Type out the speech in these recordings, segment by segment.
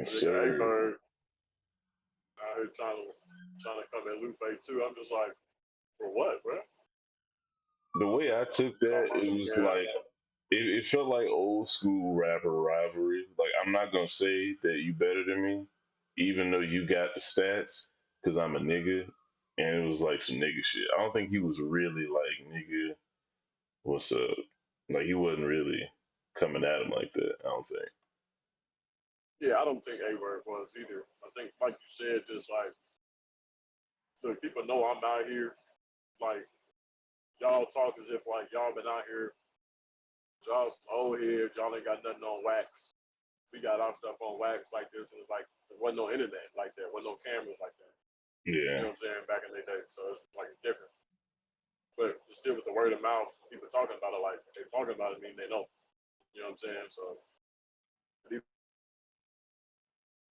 Yes, Nigga A sir. Bird out here trying to come at Lupe too. I'm just like, for what, bro? The way I took that, Talking about it some was yeah. like it felt like old school rapper rivalry. Like I'm not gonna say that you better than me, even though you got the stats, because I'm a nigga, and it was like some nigga shit. I don't think he was really like nigga, what's up? Like he wasn't really coming at him like that. I don't think. Yeah, I don't think A Bird was either. I think, like you said, just like, look, people know I'm out here. Like, y'all talk as if, like, y'all been out here, y'all old heads, y'all ain't got nothing on wax. We got our stuff on wax like this, and it's like, there wasn't no internet like that, wasn't no cameras like that. You Yeah, know what I'm saying? Back in the day. So it's like, it's different. But it's still with the word of mouth, people talking about it, like, they talking about it, mean they know. You know what I'm saying? So,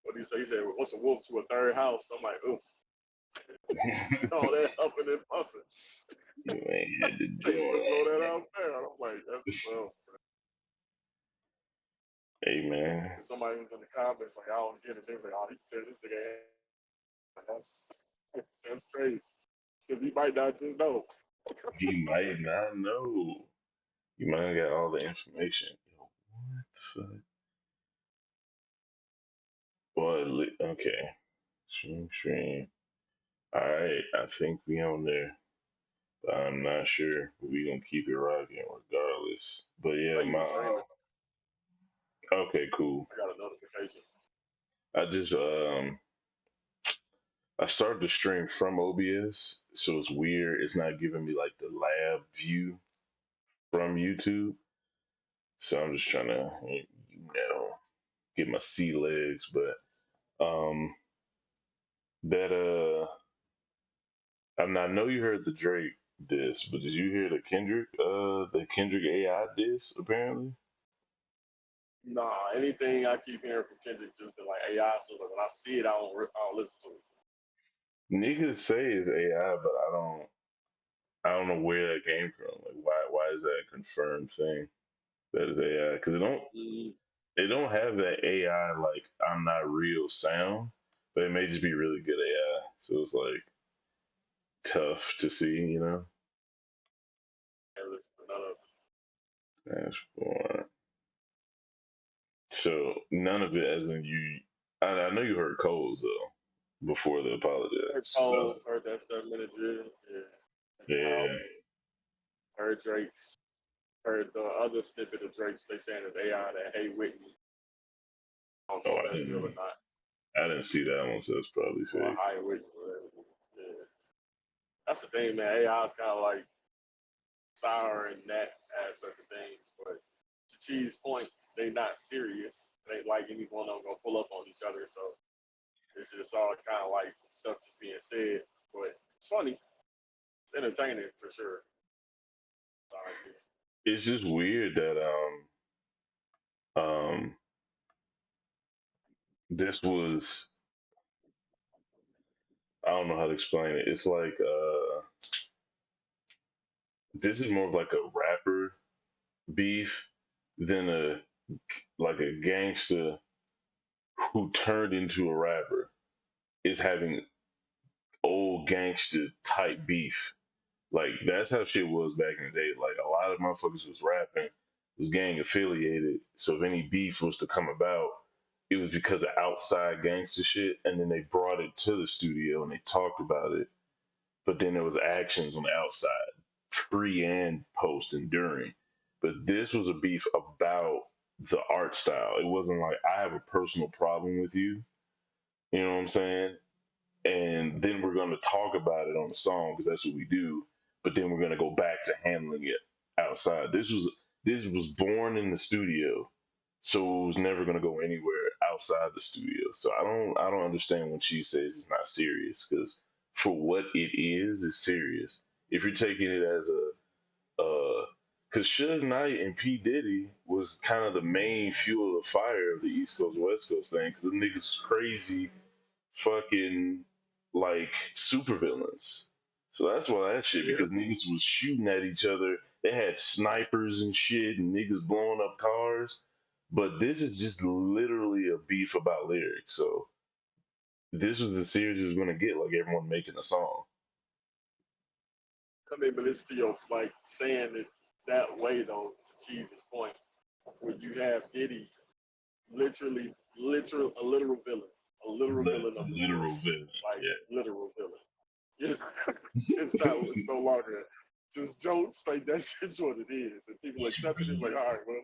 what do you say? He said, what's a wolf to a third house? I'm like, oof. All that huffing and puffing. you ain't had to They used to blow that join. house down. I'm like, that's well. Hey man, And somebody was in the comments like, I don't get it. They was like, oh, he can tell this nigga. That's that's crazy because he might not just know. he might not know. You might not got all the information. Yo, what the fuck? Boy, okay. Stream. All right, I think we on there. But I'm not sure. We gonna keep it rocking regardless. But yeah, Like you my was streaming. okay, cool. I got a notification. I just I started the stream from OBS, so it's weird. It's not giving me like the lab view from YouTube. So I'm just trying to get my sea legs. But that I know you heard the Drake diss, but did you hear the Kendrick AI diss apparently? Nah, anything I keep hearing from Kendrick just been like AI. So like when I see it, I don't listen to it. Niggas say it's AI, but I don't know where that came from. Like why is that a confirmed thing that is AI? Because Mm, it don't have that AI like I'm not real sound, but it may just be really good AI. So it's like tough to see, you know. and listen to none of it. That's for so none of it as in you. I know you heard Cole's though before the Heard apologize. So Cole's, heard that 7 minute drill. Yeah, check him out. yeah, Heard Drake's. Heard the other snippet of Drake's. They saying it's AI that Hey Whitney. I don't oh know if that's real or not. I didn't see that one, so it's probably Or fake. High Whitney. Whatever. Yeah, that's the thing, man. AI is kind of like sour in that aspect of things, but to Chi's point, they not serious. They like anyone of them gonna pull up on each other, so it's just all kind of like stuff just being said. But it's funny, it's entertaining for sure. It's just weird that um this was I don't know how to explain it. It's like this is more of like a rapper beef than a like a gangster who turned into a rapper is having old gangster type beef. Like that's how shit was back in the day. Like a lot of motherfuckers was rapping, was gang affiliated. So if any beef was to come about, it was because of outside gangster shit, and then they brought it to the studio and they talked about it. But then there was actions on the outside, pre and post and during. But this was a beef about the art style. It wasn't like I have a personal problem with you. You know what I'm saying? And then we're going to talk about it on the song because that's what we do. But then we're going to go back to handling it outside. This was born in the studio, so it was never going to go anywhere outside the studio. So I don't understand when she says it's not serious because for what it is, it's serious. If you're taking it as because Suge Knight and P Diddy was kind of the main fuel of the fire of the East Coast West Coast thing because the niggas crazy fucking like supervillains. So that's why that shit Yeah, because niggas was shooting at each other. They had snipers and shit and niggas blowing up cars. But this is just literally a beef about lyrics. So this is the series is gonna get, like everyone making a song. I mean, but it's still like saying it that way though. To Cheese's point, when you have Diddy a literal villain of the Literal force, villain. like Yeah. literal villain. Yeah, it's no longer just jokes. Like that's just what it is, and people accept it. It's like, all right, well,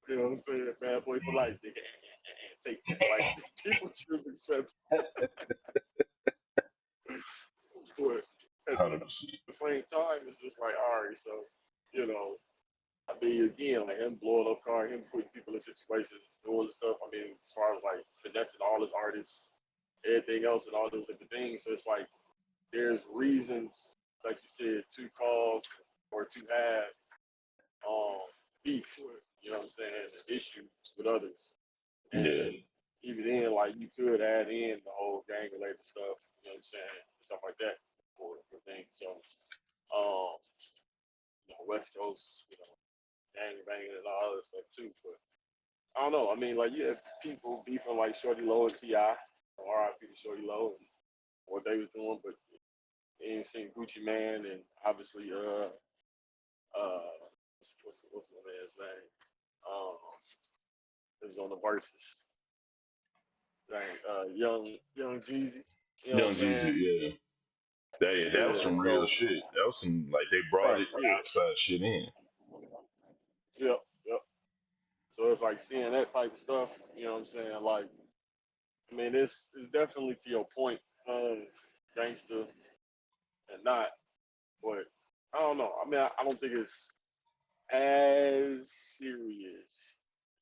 you know what I'm saying? Bad boy for life, nigga. Take that. Like people just accept it. But at the 100%. same time, it's just like, all right, so you know, I mean, again, like him blowing up car, him putting people in situations, doing stuff. I mean, as far as like finessing all his artists, everything else, and all those different things. So it's like there's reasons, like you said, to cause or to have um beef. You know what I'm saying? Issues with others, Yeah. and even then, like you could add in the whole gang related stuff. You know what I'm saying? Stuff like that for things. So, West Coast, gang banging and all other stuff too. But I don't know. I mean, like you have people beefing like Shorty Low and Ti, R.I.P. to Shorty Low and what they was doing, but you ain't seen Gucci Man and obviously what's my man's name? Um, it was on the verses. Dang, young Jeezy. You know what I'm Young saying? Jeezy, yeah. That was Yeah. some real So shit. That was some, like, they brought right, it yeah, outside shit in. yep, yep. So it's like seeing that type of stuff. You know what I'm saying? Like, I mean, it's definitely to your point of gangster and not, but I don't know. I mean, I don't think it's as serious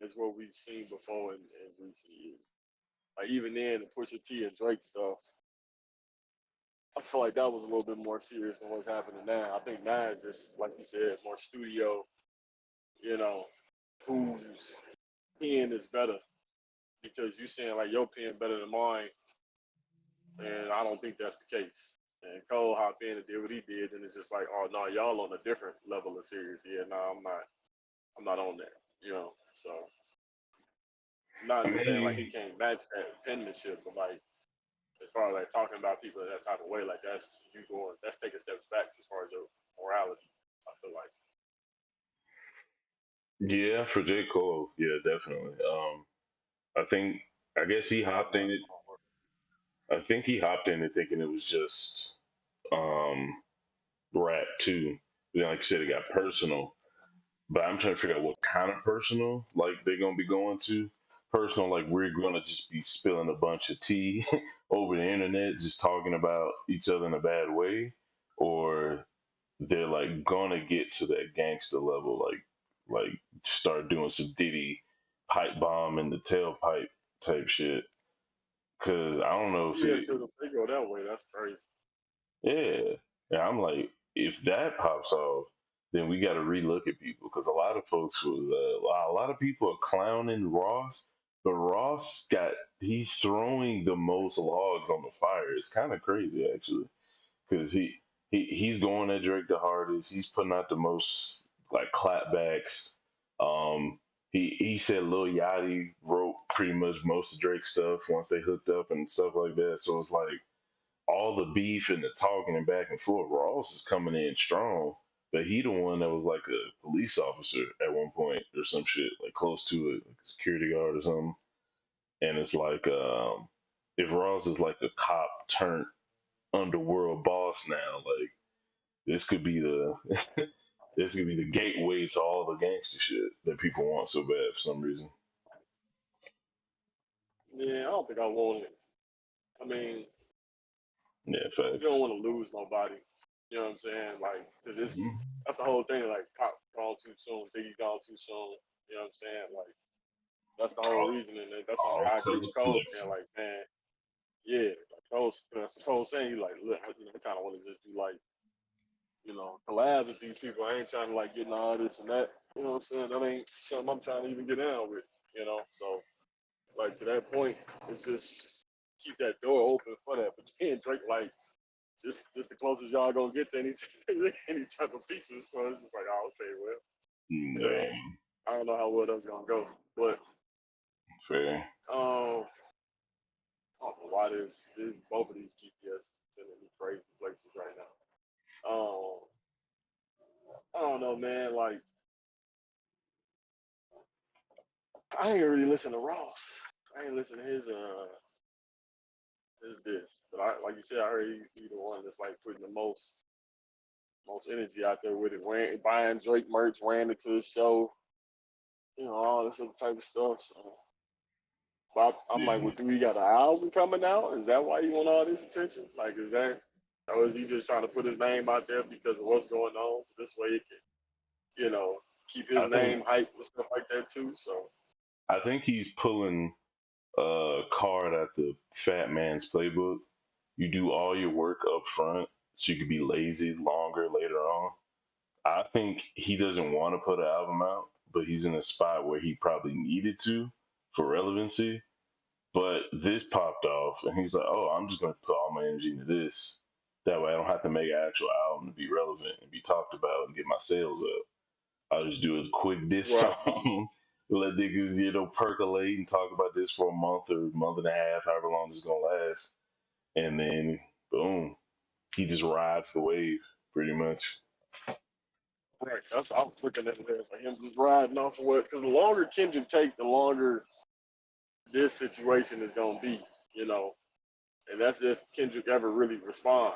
as what we've seen before in recent years. Like even then, the Pusha T and Drake stuff, I feel like that was a little bit more serious than what's happening now. I think now it's just like you said, more studio. You know, whose pen is better because you saying like your pen better than mine, and I don't think that's the case. And Cole hopped in and did what he did, and it's just like, oh no, y'all on a different level of serious. Yeah, no, I'm not. I'm not on there. So I not just saying like he mean, can't match that penmanship, but like as far as like talking about people in that type of way, like that's taking steps back as far as your morality. I feel like. yeah, for J. Cole, yeah, definitely. I think, I guess he Yeah, I'm hopped in not. it. I think he hopped in it thinking it was just um, rap too. Then, like I said, it got personal. But I'm trying to figure out what kind of personal, like, they're gonna be going to. Personal, like we're gonna just be spilling a bunch of tea over the internet, just talking about each other in a bad way, or they're like gonna get to that gangster level, like start doing some Diddy pipe bomb in the tailpipe type shit. Cause I don't know if Yeah, it, because if they go that way, that's crazy. yeah. And I'm like, if that pops off, then we got to relook at people because a lot of folks was, a lot of people are clowning Ross, but Ross got, he's throwing the most logs on the fire. It's kind of crazy actually because he's going at Drake the hardest. He's putting out the most like clapbacks. Um, he said Lil Yachty wrote pretty much most of Drake's stuff once they hooked up and stuff like that. So it's like all the beef and the talking and back and forth. Ross is coming in strong, but he the one that was like a police officer at one point or some shit, like close to it, like a security guard or something. And it's like, if Ross is like a cop turned underworld boss now, like this could be the this could be the gateway to all the gangster shit that people want so bad for some reason. Yeah, I don't think I want it. I mean, Yeah, you don't facts. want to lose nobody. You know what I'm saying? Like, cause Mhm. that's the whole thing. Like, Pop gone too soon, Biggie gone too soon. You know what I'm saying? Like, that's the whole reason, and that's when All I agree because with of Cole saying flexing. like, man, yeah, like Cole saying he like, look, I kind of want to just do like, collabs with these people. I ain't trying to like get in all this and that. You know what I'm saying? That ain't something I'm trying to even get down with. So like to that point, it's just keep that door open for that. But then Drake like this the closest y'all gonna get to any any type of features. So it's just like, oh, okay, well, you know, Man. I don't know how well that's gonna go. But Fair. I don't know why this both of these GPS is sending me crazy places right now. I don't know, man. Like I ain't really listen to Ross. I ain't listen to his this. But I like you said, I heard he the one that's like putting the most energy out there with it. Buying Drake merch, wearing it to the show, all this other type of stuff. So, but I'm like, Yeah. well, do he got an album coming out? Is that why he want all this attention? Like, is that, or is he just trying to put his name out there because of what's going on? So this way it can, keep his I think name hyped and stuff like that too. So, I think he's pulling a card at the fat man's playbook. You do all your work up front so you can be lazy longer later on. I think he doesn't want to put an album out, but he's in a spot where he probably needed to for relevancy. But this popped off, and he's like, "Oh, I'm just going to put all my energy into this. That way, I don't have to make an actual album to be relevant and be talked about and get my sales up. I'll just do a quick diss right, song, let niggas percolate and talk about this for a month or a month and a half, however long this is gonna last, and then boom, he just rides the wave pretty much." right. That's I was looking at it as like him just riding off of what. Because the longer Kendrick take, the longer this situation is gonna be. You know, and that's if Kendrick ever really responds.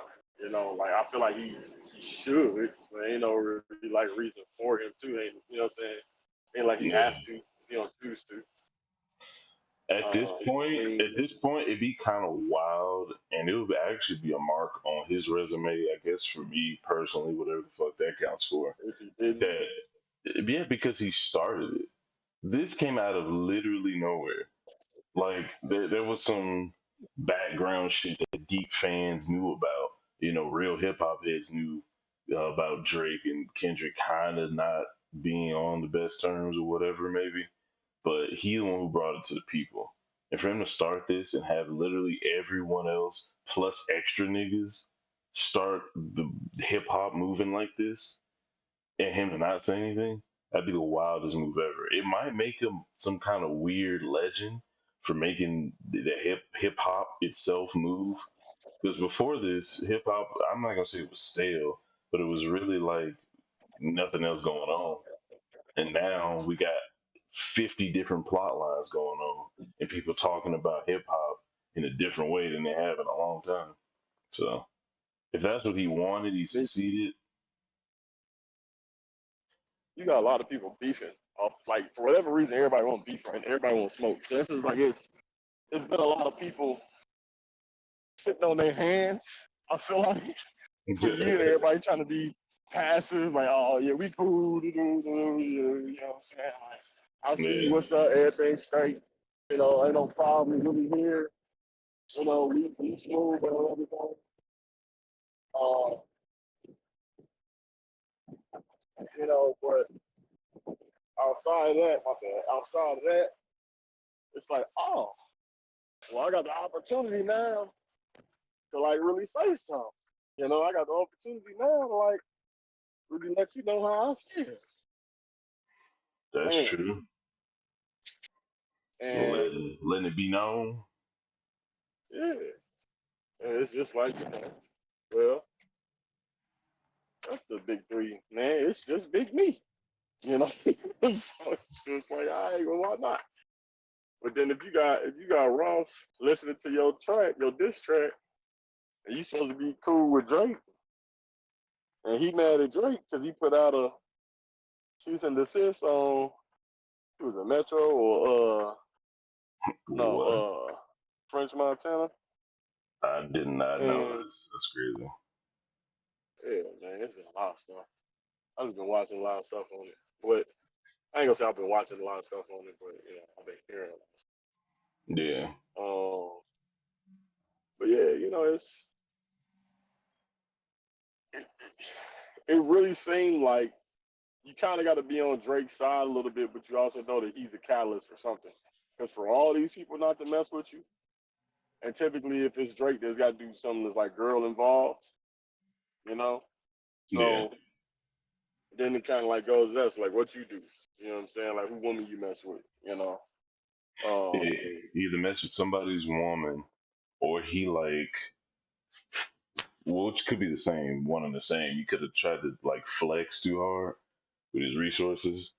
Like I feel like he should, but ain't no really like reason for him to. Ain't what I'm saying? Ain't like he Yeah. has to. If he don't choose to. I At mean, this point, it'd be kind of wild, and it would actually be a mark on his resume, I guess, for me personally, whatever the fuck that counts for. if he didn't, That yeah, because he started it. This came out of literally nowhere. Like there was some background shit that deep fans knew about. Real hip hop heads knew about Drake and Kendrick kind of not being on the best terms or whatever, maybe. But he the one who brought it to the people. And for him to start this and have literally everyone else plus extra niggas start the hip hop moving like this, and him to not say anything, that'd be the wildest move ever. It might make him some kind of weird legend for making the hip hop itself move. Because before this, hip hop, I'm not gonna say it was stale, but it was really like nothing else going on. And now we got 50 different plot lines going on, and people talking about hip hop in a different way than they have in a long time. So if that's what he wanted, he succeeded. you got a lot of people beefing. Off, like for whatever reason, everybody want beef, right? Everybody want smoke. So this is like it's been a lot of people sitting on their hands. I feel like for years, everybody trying to be passive, like, oh yeah, we cool, you know what I'm saying? Like, I'll see you, Yeah, what's up, everything straight, ain't no problem really here, we smooth and everything. Uh, but outside of that, my bad, outside of that, it's like, oh, well, I got the opportunity now to like really say something. I got the opportunity now to like really let you know how I feel. that's Man. true. And Letting it be known. yeah, and it's just like, well, that's the big three, man. It's just big me, so it's just like, all right, well, why not? But then if you got Ross listening to your track, your diss track, and you supposed to be cool with Drake, and he mad at Drake because he put out a cease and desist on, it was a Metro or no, What? French Montana, I did not know. and That's crazy. yeah, man, it's been a lot of stuff. I've just been watching a lot of stuff on it, but I ain't gonna say I've been watching a lot of stuff on it, but I've been hearing a lot of stuff. Yeah, But yeah, it, it really seemed like you kind of got to be on Drake's side a little bit, but you also know that he's a catalyst for something. Because for all these people not to mess with you, and typically if it's Drake, there's got to do something that's like girl involved, you know. yeah, So then it kind of like goes that's like what you do, You know what I'm saying? Like who woman you mess with, Yeah, Um, he either mess with somebody's woman or he like, well, which could be the same, one and the same. You could have tried to like flex too hard with his resources.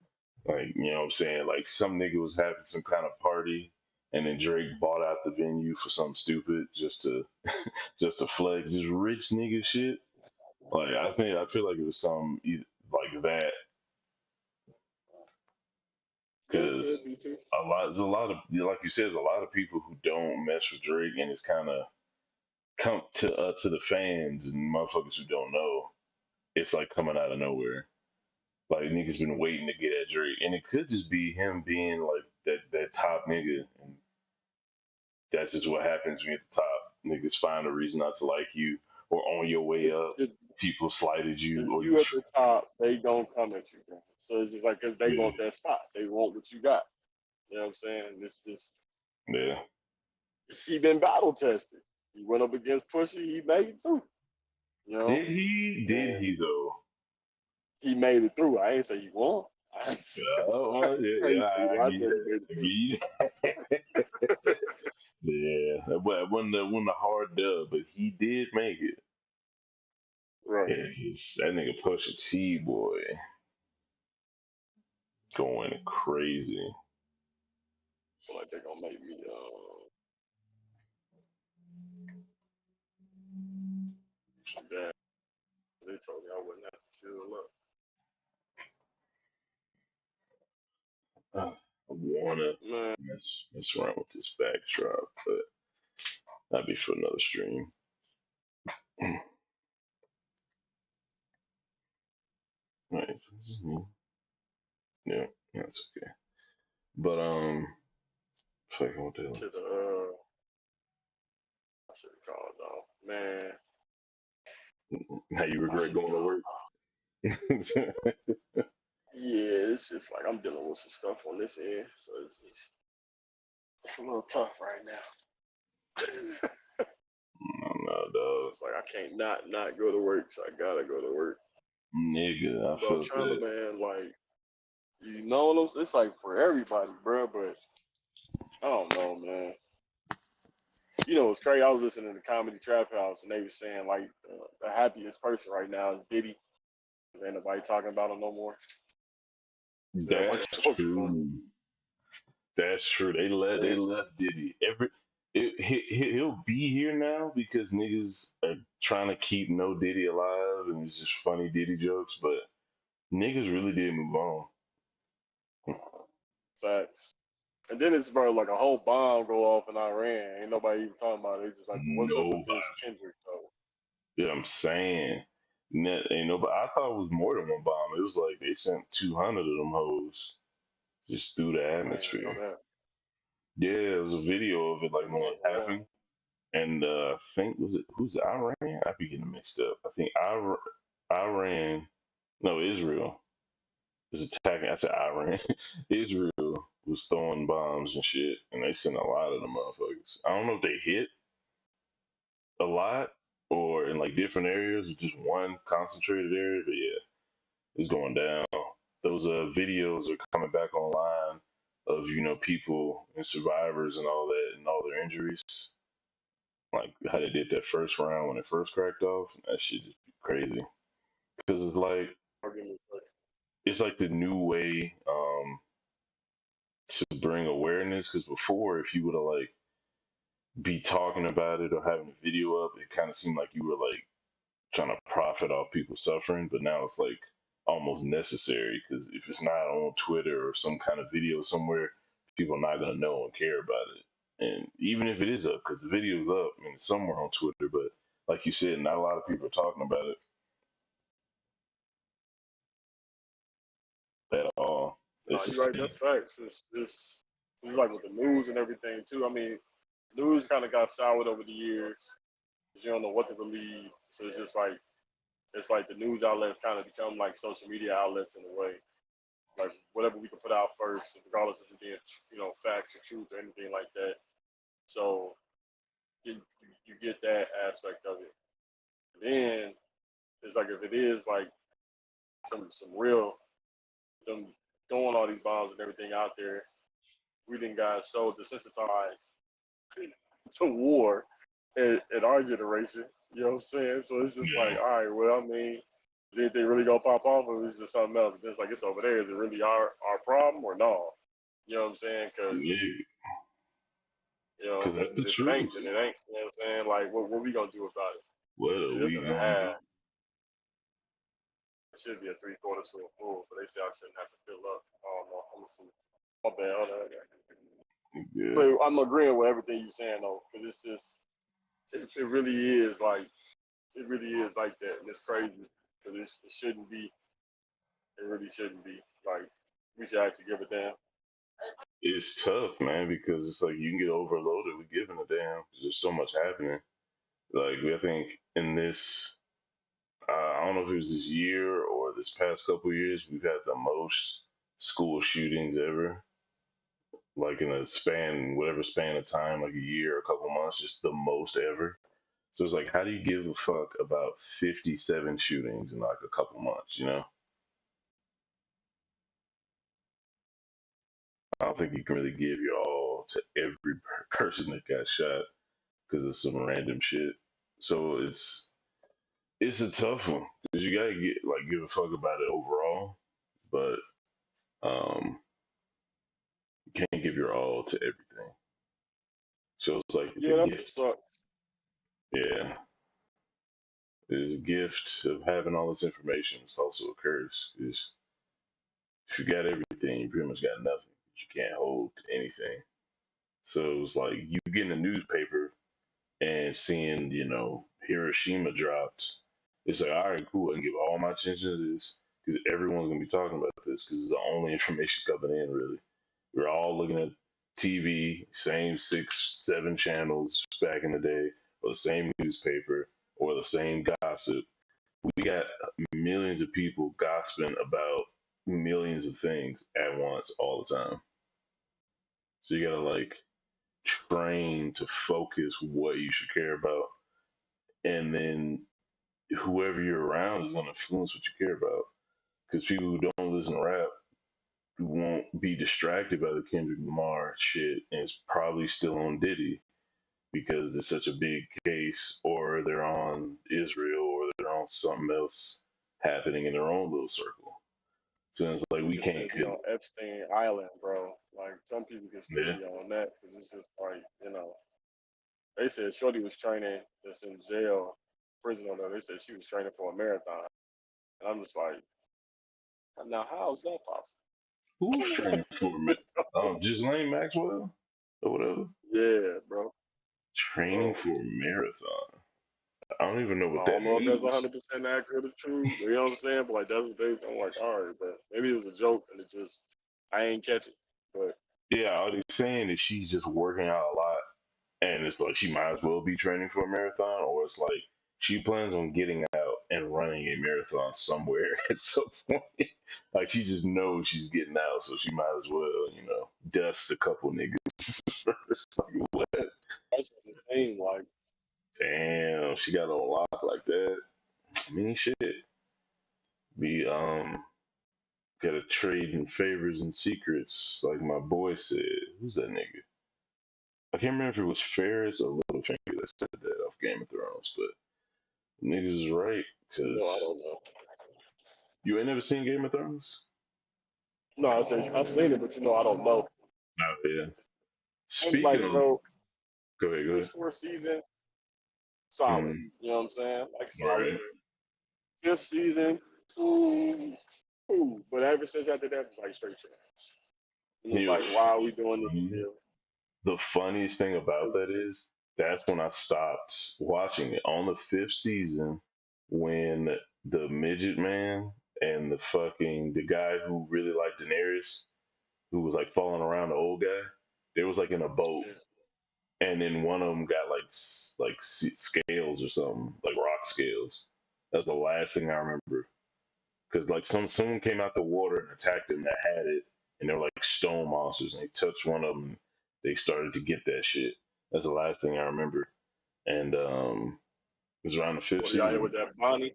Like, you know what I'm saying? Like some nigga was having some kind of party and then Drake bought out the venue for something stupid just to flex his rich nigga shit. Like I feel like it was some like that yeah, because could be too. there's a lot of like you said, there's a lot of people who don't mess with Drake and it's kind of come to the fans and motherfuckers who don't know. It's like coming out of nowhere. Like niggas been waiting to get at Drake, and it could just be him being like that top nigga, and that's just what happens when you're at the top. Niggas find a reason not to like you, or on your way up, If, people slighted you, if or you. you at the top, they gonna come at you, bro. So it's just like because they Yeah, want that spot, they want what you got. You know what I'm saying? This yeah. he been battle tested. He went up against Pusha, he made it through. You know, Did he? Did and he though? he made it through. I ain't say he won. Oh, well, yeah, I yeah. ain't say he won. I I give said you he made it that. I through. give you that. Yeah, but it wasn't a hard dub, but he did make it. Right. Yeah, 'cause that nigga Pusha T boy going crazy. Feel like they're gonna make me. Bad. They told me I wouldn't have to fill up. I wanna Man, mess around with this backdrop, but that'd be for another stream. Right, so this is me. Yeah, that's okay. But fucking what the hell should is have. I should have called off. Man, it? How you I regret should have going to called work? off. Yeah, it's just like I'm dealing with some stuff on this end, so it's a little tough right now. I don't know, dog. It's like I can't not go to work, so I gotta go to work. Nigga, I But I'm felt trying to, that. man, like it's like for everybody, bro. But I don't know, man. It's crazy. I was listening to Comedy Trap House, and they were saying like the happiest person right now is Diddy, because ain't nobody talking about him no more. That's Everybody focused on this. true. That's true. They Man, left Diddy. He'll be here now because niggas are trying to keep no Diddy alive, and it's just funny Diddy jokes. But niggas really did move on. facts. And then it's bro like a whole bomb go off in Iran. Ain't nobody even talking about it. It's just like, what's up with this Nobody. Kendrick though? You know what I'm saying? Ain't nobody. I thought it was more than one bomb. It was like they sent 200 of them hoes just through the I didn't know atmosphere. that. Yeah, there was a video of it I like didn't when it know that. happened. And I think was it who's it, Iran? I be getting mixed up. I think Iran, no Israel is attacking. I said Iran. Israel was throwing bombs and shit, and they sent a lot of them motherfuckers. I don't know if they hit a lot or in like different areas or just one concentrated area, but yeah, it's going down. Those videos are coming back online of people and survivors and all that and all their injuries, like how they did that first round when it first cracked off. That shit is crazy because it's like the new way to bring awareness. Because before, if you would have like be talking about it or having a video up, it kind of seemed like you were like trying to profit off people suffering. But now it's like almost necessary because if it's not on Twitter or some kind of video somewhere, people are not gonna know and care about it. And even if it is up, because the video's up and it's somewhere on Twitter, but like you said, not a lot of people are talking about it at all. No, It's you're just right. That's facts. It's like with the news and everything too. I mean, news kind of got soured over the years because you don't know what to believe. So it's like the news outlets kind of become like social media outlets in a way. Like whatever we can put out first, regardless of it being facts or truth or anything like that. So you get that aspect of it. Then it's like if it is like some real them throwing all these bombs and everything out there. We didn't got so desensitized to war in our generation. You know what I'm saying? So it's just like, Yeah, all right, well, I mean, is anything really gonna pop off, or is it something else? It's like it's over there. Is it really our problem or no? You know what I'm saying? Because yeah, because that's the if it ain't, truth. then it ain't. You know what I'm saying? Like, what we gonna do about it? What They say are this we in a gonna half. do? It should be a three quarters to a full, but they say I shouldn't have to fill up. I don't know. I'm gonna see. My bad. Hold on. Yeah, But I'm agreeing with everything you're saying though, because it's just it really is like it really is like that, and it's crazy because it shouldn't be. It really shouldn't be. Like we should actually give a damn. it's tough, man, because it's like you can get overloaded with giving a damn. There's so much happening. Like I think in this, I don't know if it was this year or this past couple years, we've had the most school shootings ever. Like in a span, whatever span of time, like a year, a couple months, just the most ever. So it's like, how do you give a fuck about 57 shootings in like a couple months? You know, I don't think you can really give your all to every person that got shot because of some random shit. So it's a tough one because you gotta get like give a fuck about it overall, but um, you can't give your all to everything. So it's like the Yeah, that's what gift. sucks. Yeah, there's a gift of having all this information. It's also a curse because if you got everything, you pretty much got nothing. You can't hold anything. So it's like you get in the newspaper and seeing, Hiroshima dropped. It's like, all right, cool. I can give all my attention to this because everyone's gonna be talking about this because it's the only information coming in. Really, we're all looking at TV, same 6, 7 channels back in the day, or the same newspaper, or the same gossip. We got millions of people gossiping about millions of things at once all the time. So you gotta like train to focus what you should care about, and then whoever you're around is gonna influence what you care about. Because people who don't listen to rap won't be distracted by the Kendrick Lamar shit, and it's probably still on Diddy because it's such a big case, or they're on Israel, or they're on something else happening in their own little circle. So it's like we Niggas can't. still be on Epstein Island, bro. Like some people can still Yeah. be on that because it's just like they said Shorty was training that's in jail, prison or they said she was training for a marathon, and I'm just like, now how is that Who's possible? training for me? Ghislaine Maxwell or whatever. Yeah, bro. Training So for a marathon. I don't even know I what that don't know if that's means. 100% accurate or true. You know what I'm saying? But like that's the I'm like, all right, but maybe it was a joke and it just I ain't catch it. But Yeah, are they saying that she's just working out a lot and it's like she might as well be training for a marathon, or it's like she plans on getting out and running a marathon somewhere at some point. Like she just knows she's getting out, so she might as well, dust a couple niggas first. Like what? that's what it seemed like. Damn, she got on lock like that. I mean, shit. Be Gotta trade in favors and secrets, like my boy said. Who's that nigga? I can't remember if it was Ferris or Littlefinger that said that off Game of Thrones, but niggas is right, I because don't know. you ain't never seen Game of Thrones? No, I said I've seen it, but I don't know. Oh, yeah. And Speaking like, of, bro, go ahead, go ahead. first 4 seasons, solid. Mm, You know what I'm saying? Like solid. right. Fifth season, ooh, ooh. But ever since after that, it's like straight trash. And it's You know, like, why are we doing this funny? still? The funniest thing about that is that's when I stopped watching it on the fifth season when the midget man and the guy who really liked Daenerys, who was like following around the old guy, they was like in a boat, Yeah. and then one of them got like scales or something, like rock scales. That's the last thing I remember. Because like someone came out the water and attacked them that had it, and they were like stone monsters, and they touched one of them. They started to get that shit. That's the last thing I remember. And it was around the fifth What are y'all here season. with that Bonnie?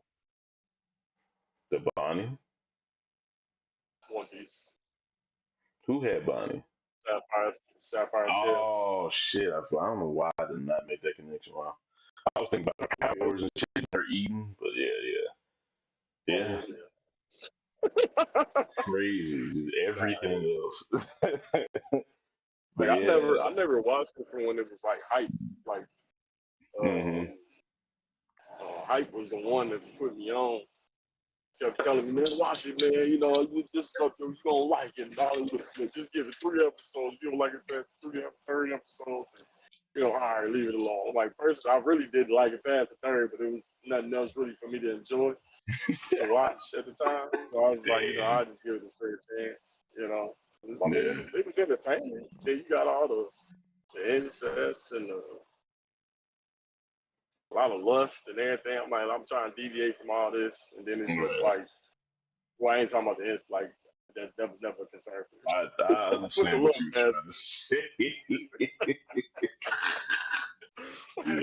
The Bonnie. One Piece. Who had Bonnie? Sapphire Shells. Oh shit! I don't know why I did not make that connection. Wow. I was thinking about her Yeah. powers and shit her eating, but yeah, Oh yeah, yeah, yeah. yeah. Crazy, just everything else. But Like yeah, I never watched it from when it was like hype. Like hmm hype was the one that put me on. Kept telling me, man, watch it, man. You know, this is something you gonna like it. And all this, just give it 3 episodes. You don't like it, past 3 episodes. And, you know, all right, leave it alone. I'm like, first, I really did like it past the third, but it was nothing else really for me to enjoy to watch at the time. So I was like, you know, damn, I just give it a straight chance. You know, I mean, yeah, it was entertaining. Then you got all the incest and a lot of lust and everything. I'm like, I'm trying to deviate from all this, and then it's just right. like, well, I ain't talking about the incest. Like that was never a concern for I me. With the understand what lust you're man. trying to say. Yeah,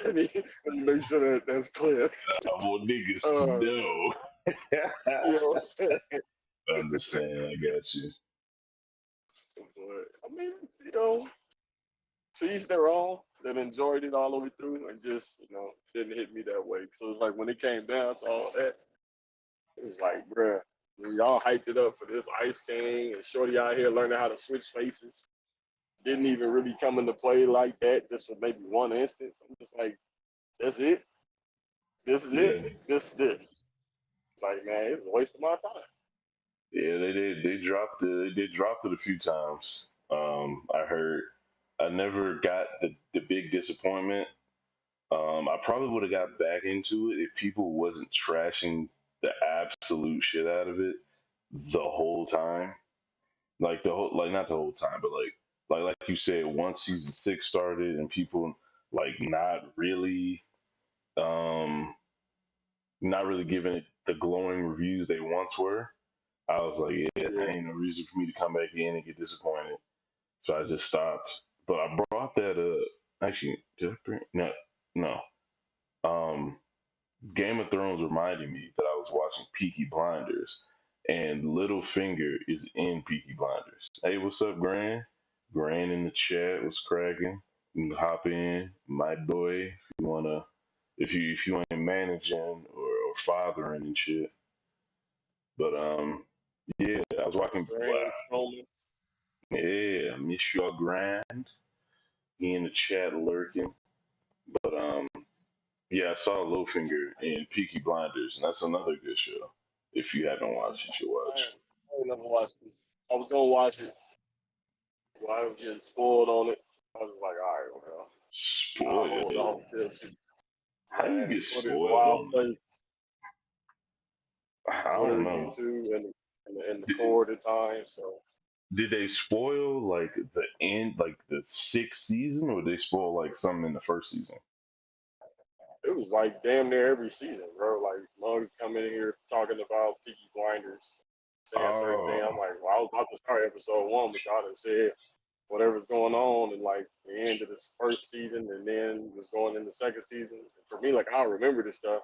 let, me, let me make sure that that's clear. I want niggas to Uh, know. you know what I'm saying? Understand? I got you. But I mean, you know, to each their own. That enjoyed it all the way through, and just didn't hit me that way. So it's like when it came down to all that, it was like, bruh, y'all hyped it up for this Ice King and Shorty out here learning how to switch faces. Didn't even really come into play like that, just for maybe one instance. I'm just like, that's it. This is it. Yeah, This. It's like, man, it's a waste of my time. yeah, they did. They dropped it. They dropped it a few times. I heard. I never got the big disappointment. I probably would have got back into it if people wasn't trashing the absolute shit out of it the whole time. Like the whole, like not the whole time, but like you said, once season 6 started and people like um, not really giving it the glowing reviews they once were. I was like, yeah, there Yeah, ain't no reason for me to come back in and get disappointed. So I just stopped. But I brought that up. Actually, did I bring? No, no. Um, Game of Thrones reminded me that I was watching Peaky Blinders, and Littlefinger is in Peaky Blinders. Hey, what's up, Gran? Gran in the chat, what's cracking? You can hop in, my boy, if you wanna, if you ain't managing or fathering and shit. But yeah, I was watching. Graham Strowman. Yeah, miss your grind. He in the chat lurking. But yeah, I saw Littlefinger in Peaky Blinders, and that's another good show. If you haven't watched, you should watch. I ain't never watched it. I was gonna watch it, but I was getting spoiled on it. I was like, all right, well, I'll hold Spoiled. off till How you man get for this spoiled? wild What? place, I don't Twitter, know. YouTube, and the Did, cord at times. So did they spoil like the end, like the 6th season, or did they spoil like something in the first season? it was like damn near every season, bro. Like mugs come in here talking about Peaky Blinders, saying certain things. I'm Oh, like, well, I was about to start episode 1, but y'all done said whatever's going on, and like the end of this first season, and then was going in the second season. For me, like I don't remember this stuff,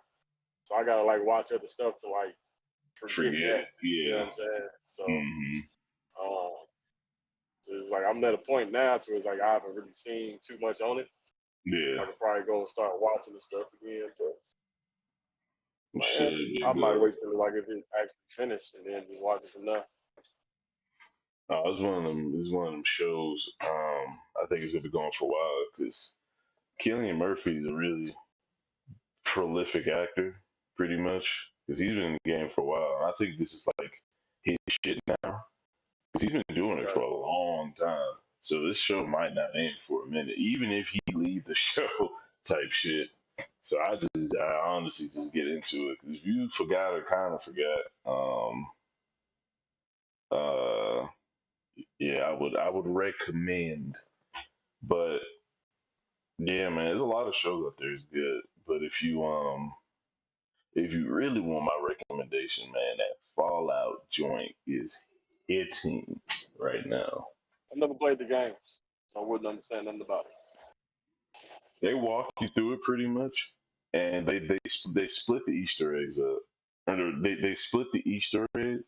so I gotta like watch other stuff to like forget forget that. it. You know Yeah. what I'm saying? So, hmm um, so it's like I'm at a point now to it's like I haven't really seen too much on it. Yeah. I could probably go and start watching the stuff again, but It like, eh, should be I might good. wait till like if it's actually finished and then just watch it from there. It's one of them. It's one of them shows. I think it's gonna be going for a while because Killian Murphy is a really prolific actor, pretty much, because he's been in the game for a while. I think this is like his shit now. Because he's been doing it for Okay. a long time. So this show might not end for a minute, even if he leave the show type shit. So I honestly just get into it. Because if you forgot or kind of forgot, uh, yeah, I would recommend. But yeah, man, there's a lot of shows out there. It's good, but if you really want my recommendation, man, that Fallout joint is hitting right now. I never played the games, so I wouldn't understand nothing about it. They walk you through it pretty much, and they split the Easter eggs up, or they split the Easter egg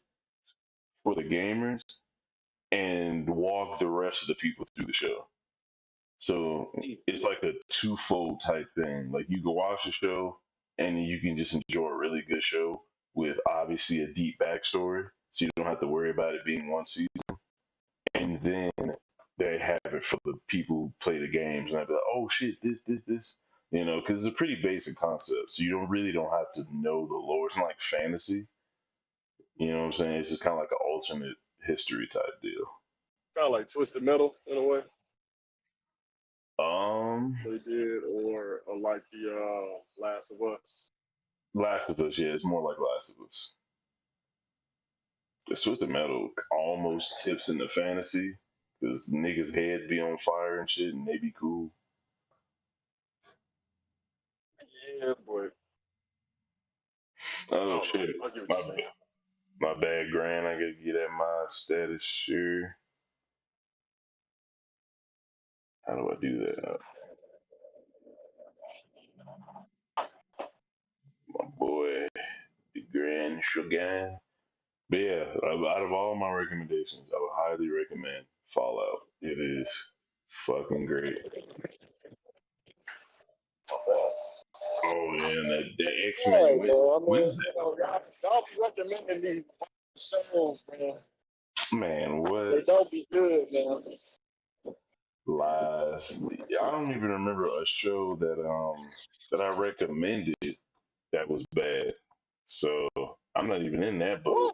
for the gamers and walk the rest of the people through the show. So it's like a twofold type thing. Like you can watch the show and you can just enjoy a really good show with obviously a deep backstory, so you don't have to worry about it being one season. And then they have it for the people who play the games, and I'd be like, oh shit, this, because it's a pretty basic concept, so you don't have to know the lore. It's not like fantasy, you know what I'm saying? It's just kind of like an alternate history type deal. Kind of like Twisted Metal in a way Um, they did, or like the Last of Us. Last of Us, yeah, it's more like Last of Us. The Twisted Metal almost tips into fantasy because niggas' head be on fire and shit, and they be cool. Yeah, but I Oh don't know. shit, I get what my you're saying. my bad, Grand. I gotta get at my status. Sure. How do I do that? My boy, the Grand Shogun. But yeah, out of all my recommendations, I would highly recommend Fallout. It is fucking great. Oh man, that X Yeah, Men. man. I What mean, is y'all be recommending these shows, man. that? Man, what They don't be good, man. lies? I don't even remember a show that I recommended that was bad. So I'm not even in that boat.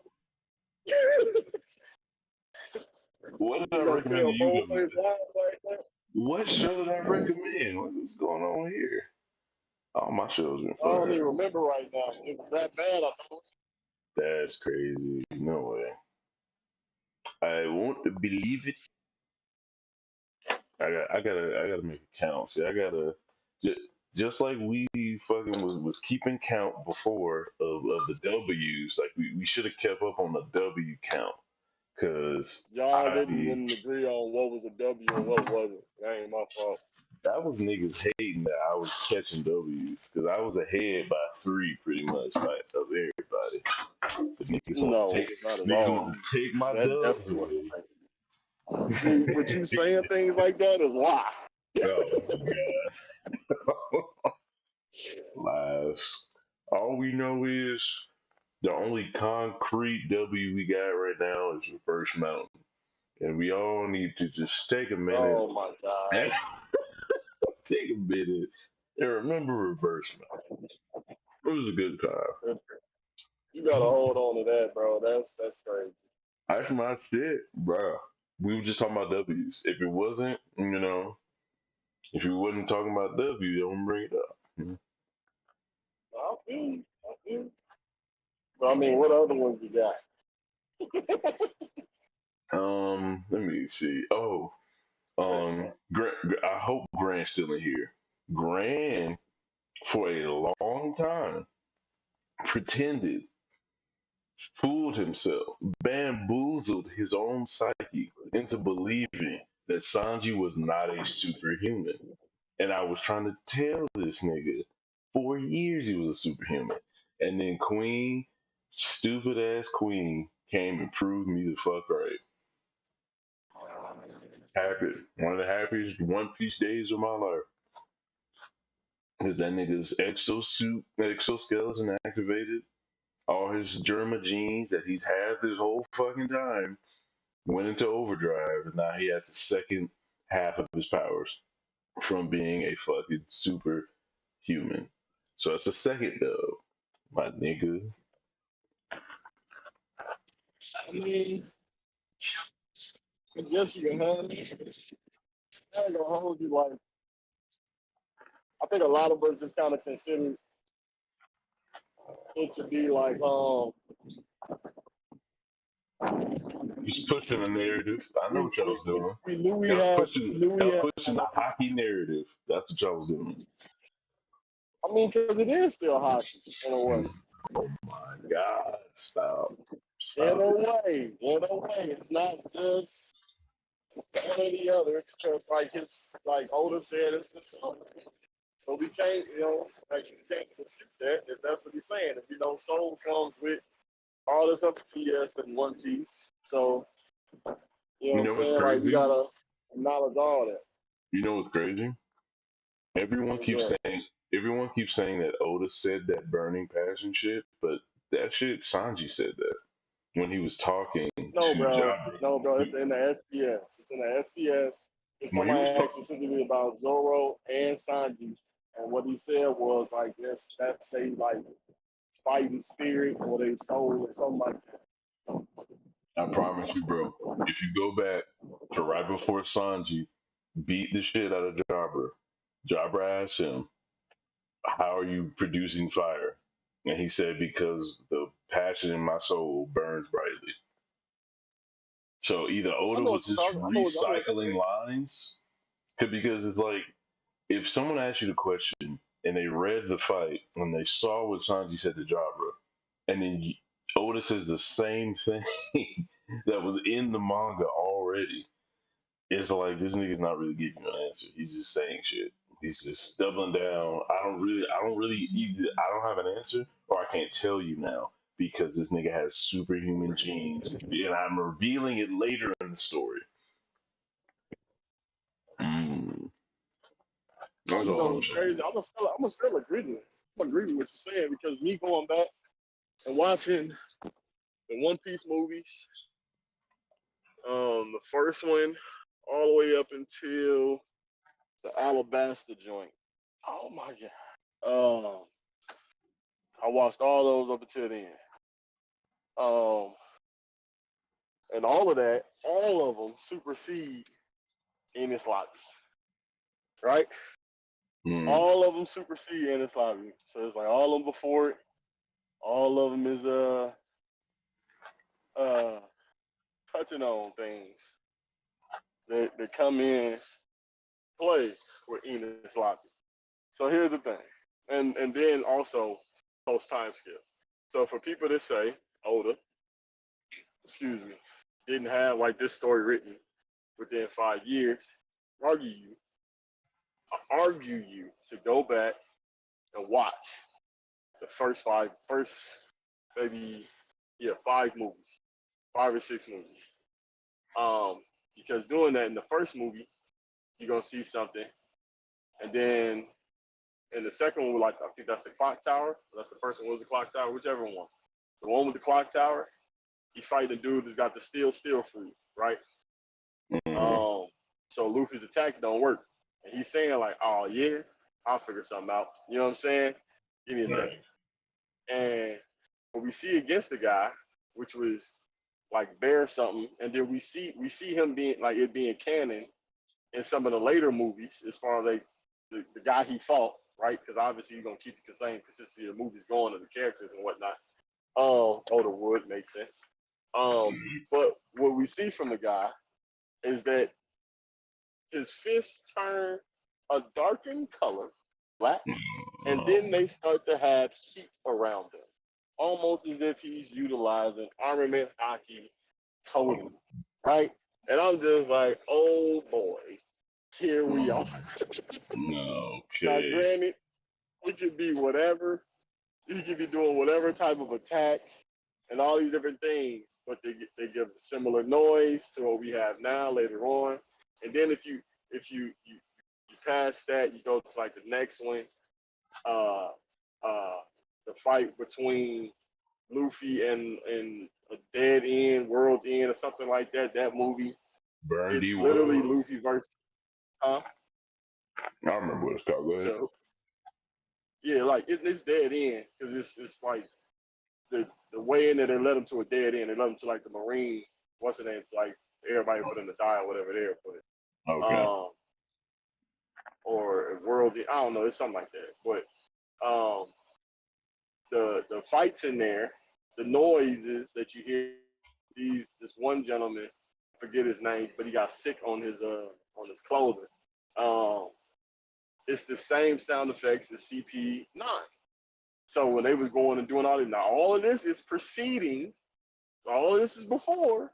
What? You What did I gonna recommend to tell you both guys? ways lies like that? What show did I recommend? What's going on here? All my shows been I don't fire. even remember right now. It was that bad. I thought. That's crazy. No way. I won't believe it. I gotta make it count. See, I gotta just, just like we fucking was keeping count before of the W's. Like we should have kept up on the W count because Y'all I didn't even agree on what was a W and what wasn't. That ain't my fault. that was niggas hating that I was catching W's because I was ahead by three pretty much like of everybody. The niggas want to take No, not at niggas all. want to take my That dubs definitely wasn't away. the case. You, with you saying things like that is why. Oh god, lies. All we know is the only concrete W we got right now is Reverse Mountain, and we all need to just take a minute Oh my God. and take a minute and remember Reverse Mountain. It was a good time. You gotta hold on to that, bro. That's crazy. That's my shit, bro. We were just talking about W's. If it wasn't, if we wasn't talking about W, don't bring it up. I feel you. I feel you. But I mean, what other ones you got? Let me see. Oh, I hope Grant's still in here. Grant, for a long time, pretended, fooled himself, bamboozled his own psyche into believing that Sanji was not a superhuman. And I was trying to tell this nigga for years he was a superhuman. And then Queen, stupid ass Queen, came and proved me the fuck right. Happy. One of the happiest One Piece days of my life. Is that nigga's exoskeleton activated. All his Germa genes that he's had this whole fucking time went into overdrive, and now he has the second half of his powers from being a fucking superhuman. So that's the second dub, my nigga. I mean, I guess you can have it. I ain't gonna hold you like. I think a lot of us just kind of consider it to be like, He's pushing the narrative. I know we, what y'all we, was we, doing. we knew we Y'all had, pushing, we knew we y'all had. pushing the hockey narrative. That's what y'all was doing. I mean, because it is still hockey in a way. Oh my God! Stop! In Stop a it! way, in a way, it's not just one or the other. Because like Oda said, it's the son. So we can't, like you can't refute that if that's what he's saying. If Soul comes with all this other BS in One Piece. So You know You what I'm know what's saying? Like we crazy? gotta acknowledge all that. You know what's crazy? Everyone What's keeps that? saying everyone keeps saying that Oda said that burning passion shit, but that shit Sanji said that when he was talking No, to bro. Jabra. No, bro. It's in the SPS. It's in the SPS. If When he somebody was asked talking, specifically about Zoro and Sanji, and what he said was like that's they like fighting spirit or they soul or something like that. I promise you, bro. If you go back to right before Sanji beat the shit out of Jabra, Jabra asked him, "How are you producing fire?" And he said, "Because the passion in my soul burns brightly." So either I Oda know what was you're just talking. I know what you're recycling saying. lines, because it's like if someone asked you the question and they read the fight and they saw what Sanji said to Jabra, and then Oda says the same thing that was in the manga already, it's like this nigga's not really giving you an answer. He's just saying shit. He's just doubling down. I don't really either. I don't have an answer, or I can't tell you now because this nigga has superhuman genes, and I'm revealing it later in the story. Mm. Oh, That's you know all I'm what's saying. crazy? I'm gonna still agree with. I'm agree with what you're saying because me going back and watching the One Piece movies, the first one all the way up until the Alabasta joint. Oh my god. I watched all those up until then. Um, and all of them supersede Ennis Lobby, right? Mm. All of them supersede Ennis Lobby. So it's like all of them before it. All of them is uh touching on things that come in play with Ennis Lobby. So here's the thing, and then also post time skip. So for people that say Oda, excuse me, didn't have like this story written within 5 years, argue you, argue you to go back and watch the first maybe yeah 5 movies, 5 or 6 movies. Um, because doing that in the first movie, you're gonna see something, and then in the second one, like I think that's the clock tower. That's the first one. Was the clock tower? Whichever one. The one with the clock tower. He fighting the dude that's got the steel fruit, right? Mm-hmm. Um, so Luffy's attacks don't work, and he's saying like, "Oh yeah, I'll figure something out." You know what I'm saying? Give me a Right. second. And what we see against the guy, which was like bear something, and then we see him being like it being canon in some of the later movies as far as like the guy he fought, right? Because obviously you're gonna keep the same consistency of the movies going and the characters and whatnot. Older Wood makes sense. But what we see from the guy is that his fists turn a darkened color, black, and then Um, they start to have heat around them, almost as if he's utilizing armament hockey coding, right? And I'm just like, oh boy, here we are. Now, okay. granted, it could be whatever. You could be doing whatever type of attack and all these different things, but they give a similar noise to what we have now later on. And then if you pass that, you go to like the next one, uh, uh, the fight between Luffy and a Dead End, World's End, or something like that. That movie, Burndy it's literally World. Luffy versus huh? I remember what it's called. Go ahead. So yeah, like it's Dead End because it's like the way in that they led him to a dead end. They led him to like the Marine. What's the name? It's like everybody put him to die or whatever they put it. Okay. Um, or World's. I don't know. It's something like that. But the fights in there, the noises that you hear. This one gentleman, I forget his name, but he got sick on his clothing. Um, it's the same sound effects as CP9. So when they was going and doing all this, now all of this is preceding. All of this is before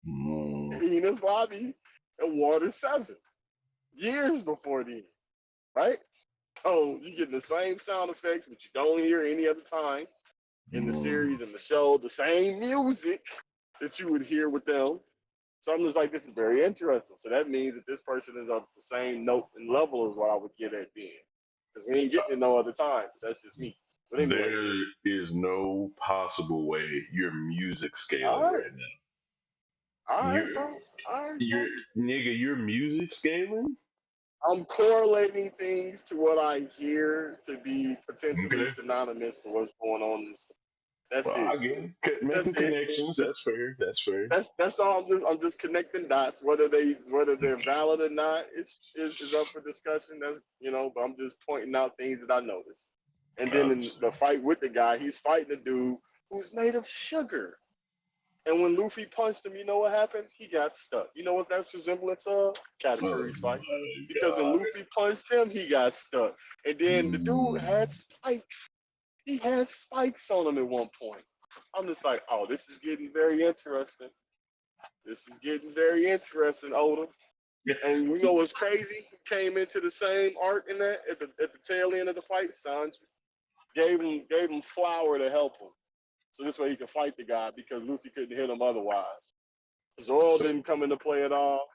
Mm, Enos Lobby and Water 7, years before then, right? So you get the same sound effects, but you don't hear any other time in the mm, series and the show, the same music that you would hear with them. So I'm just like, this is very interesting. So that means that this person is of the same note and level as what I would get at being. Because we ain't getting it no other time. That's just me. But anyway, There is no possible way you're music all scaling right, right now. all You're right, bro, all right, bro. you're nigga, you're music scaling? I'm correlating things to what I hear to be potentially Okay. synonymous to what's going on in the story. That's Well, it. I get it. Making That's it. connections. Just That's fair. That's fair. that's all. I'm just connecting dots. Whether they're valid or not is up for discussion. That's but I'm just pointing out things that I noticed. And then in Gotcha. the fight with the guy, he's fighting a dude who's made of sugar. And when Luffy punched him, you know what happened? He got stuck. You know what that's resemblance of? Captain Oh Curry's fight. my Because when god. Luffy punched him, he got stuck. And then the dude had Mm. spikes. He had spikes on him at one point. I'm just like, oh, this is getting very interesting. This is getting very interesting, Oda. And you know what's crazy? He came into the same arc in that at the tail end of the fight. Sanji gave him flour to help him, so this way he could fight the guy because Luffy couldn't hit him otherwise. Zoro So, didn't come into play at all.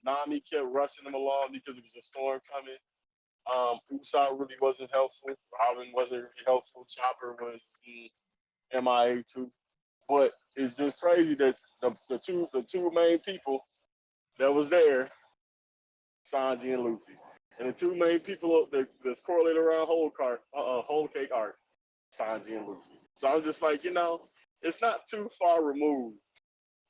Nami kept rushing him along because it was a storm coming. Usopp really wasn't helpful. Robin wasn't really helpful. Chopper was MIA too. But it's just crazy that the two main people that was there, Sanji and Luffy, and the two main people that's correlated around whole cake art, Sanji and Luffy. So I'm just like, it's not too far removed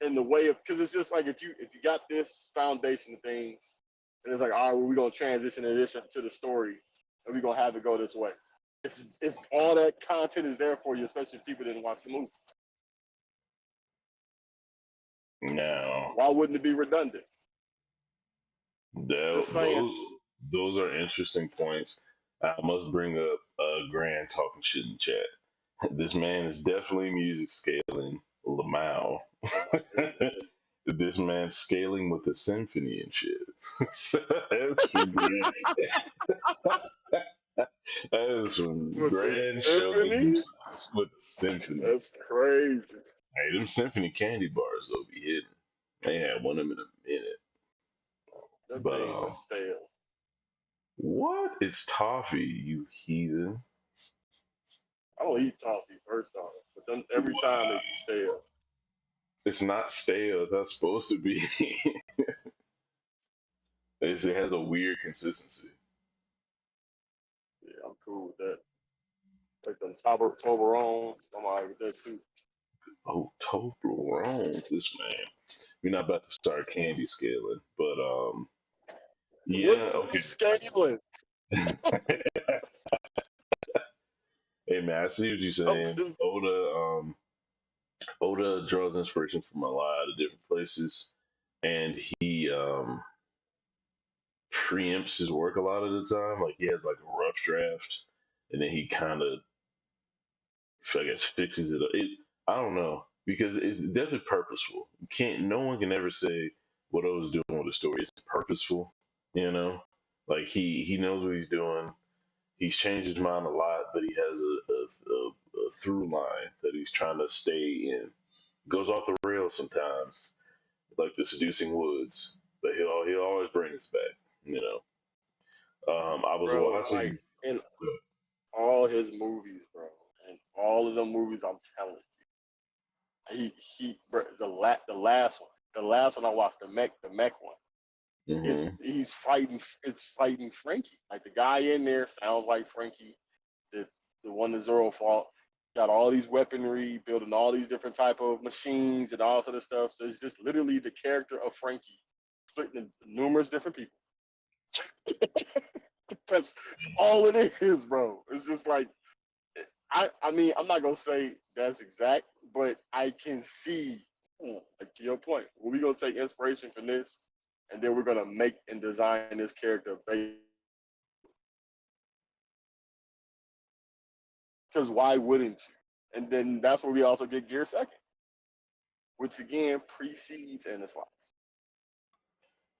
in the way of because it's just like if you got this foundation of things, and it's like, all right, well, we're gonna transition this to the story, and we're gonna have it go this way. It's all that content is there for you, especially if people didn't watch the movie. now Why wouldn't it be redundant? Just saying. those are interesting points. I must bring up Grand talking shit in the chat. This man is definitely music scaling Lamau. Oh my goodness. This man's scaling with a symphony and shit. So that's some grand. That is some With the grand show symphony? stuff with a symphony. That's crazy. Hey, them symphony candy bars though be hidden. They had one of them in a minute. Them But things are stale. what? It's toffee, you heathen. I don't eat toffee first off, but then every time they Wow. be stale. It's not stale. It's not supposed to be. It has a weird consistency. Yeah, I'm cool with that. Like them Toblerones, I'm alright with that too. Oh, Toblerone, this man. We're not about to start candy scaling, but yeah, What's okay. scaling? Hey man, I see what you're I'm saying. just Oda draws inspiration from a lot of different places, and he preempts his work a lot of the time. Like he has like a rough draft, and then he kind of, I guess, fixes it. I don't know because it's definitely purposeful. You can't. No one can ever say what Oda's doing with the story is purposeful. You know, like he knows what he's doing. He's changed his mind a lot, but he has a through line that he's trying to stay in. Goes off the rails sometimes, like the seducing woods, but he'll always bring us back. You know, I was bro, like watching. in all his movies, bro, and all of the movies I'm telling he bro, the last one I watched, the mech one. Hmm. It's fighting Frankie. Like the guy in there sounds like Frankie, the the one that Zoro fought. Got all these weaponry, building all these different type of machines and all sort of stuff. So it's just literally the character of Frankie split into numerous different people. That's all it is, bro. It's just like I mean, I'm not gonna say that's exact, but I can see, like to your point, we're gonna take inspiration from this, and then we're gonna make and design this character based. Because why wouldn't you? And then that's where we also get Gear Second, which again precedes Endless Life.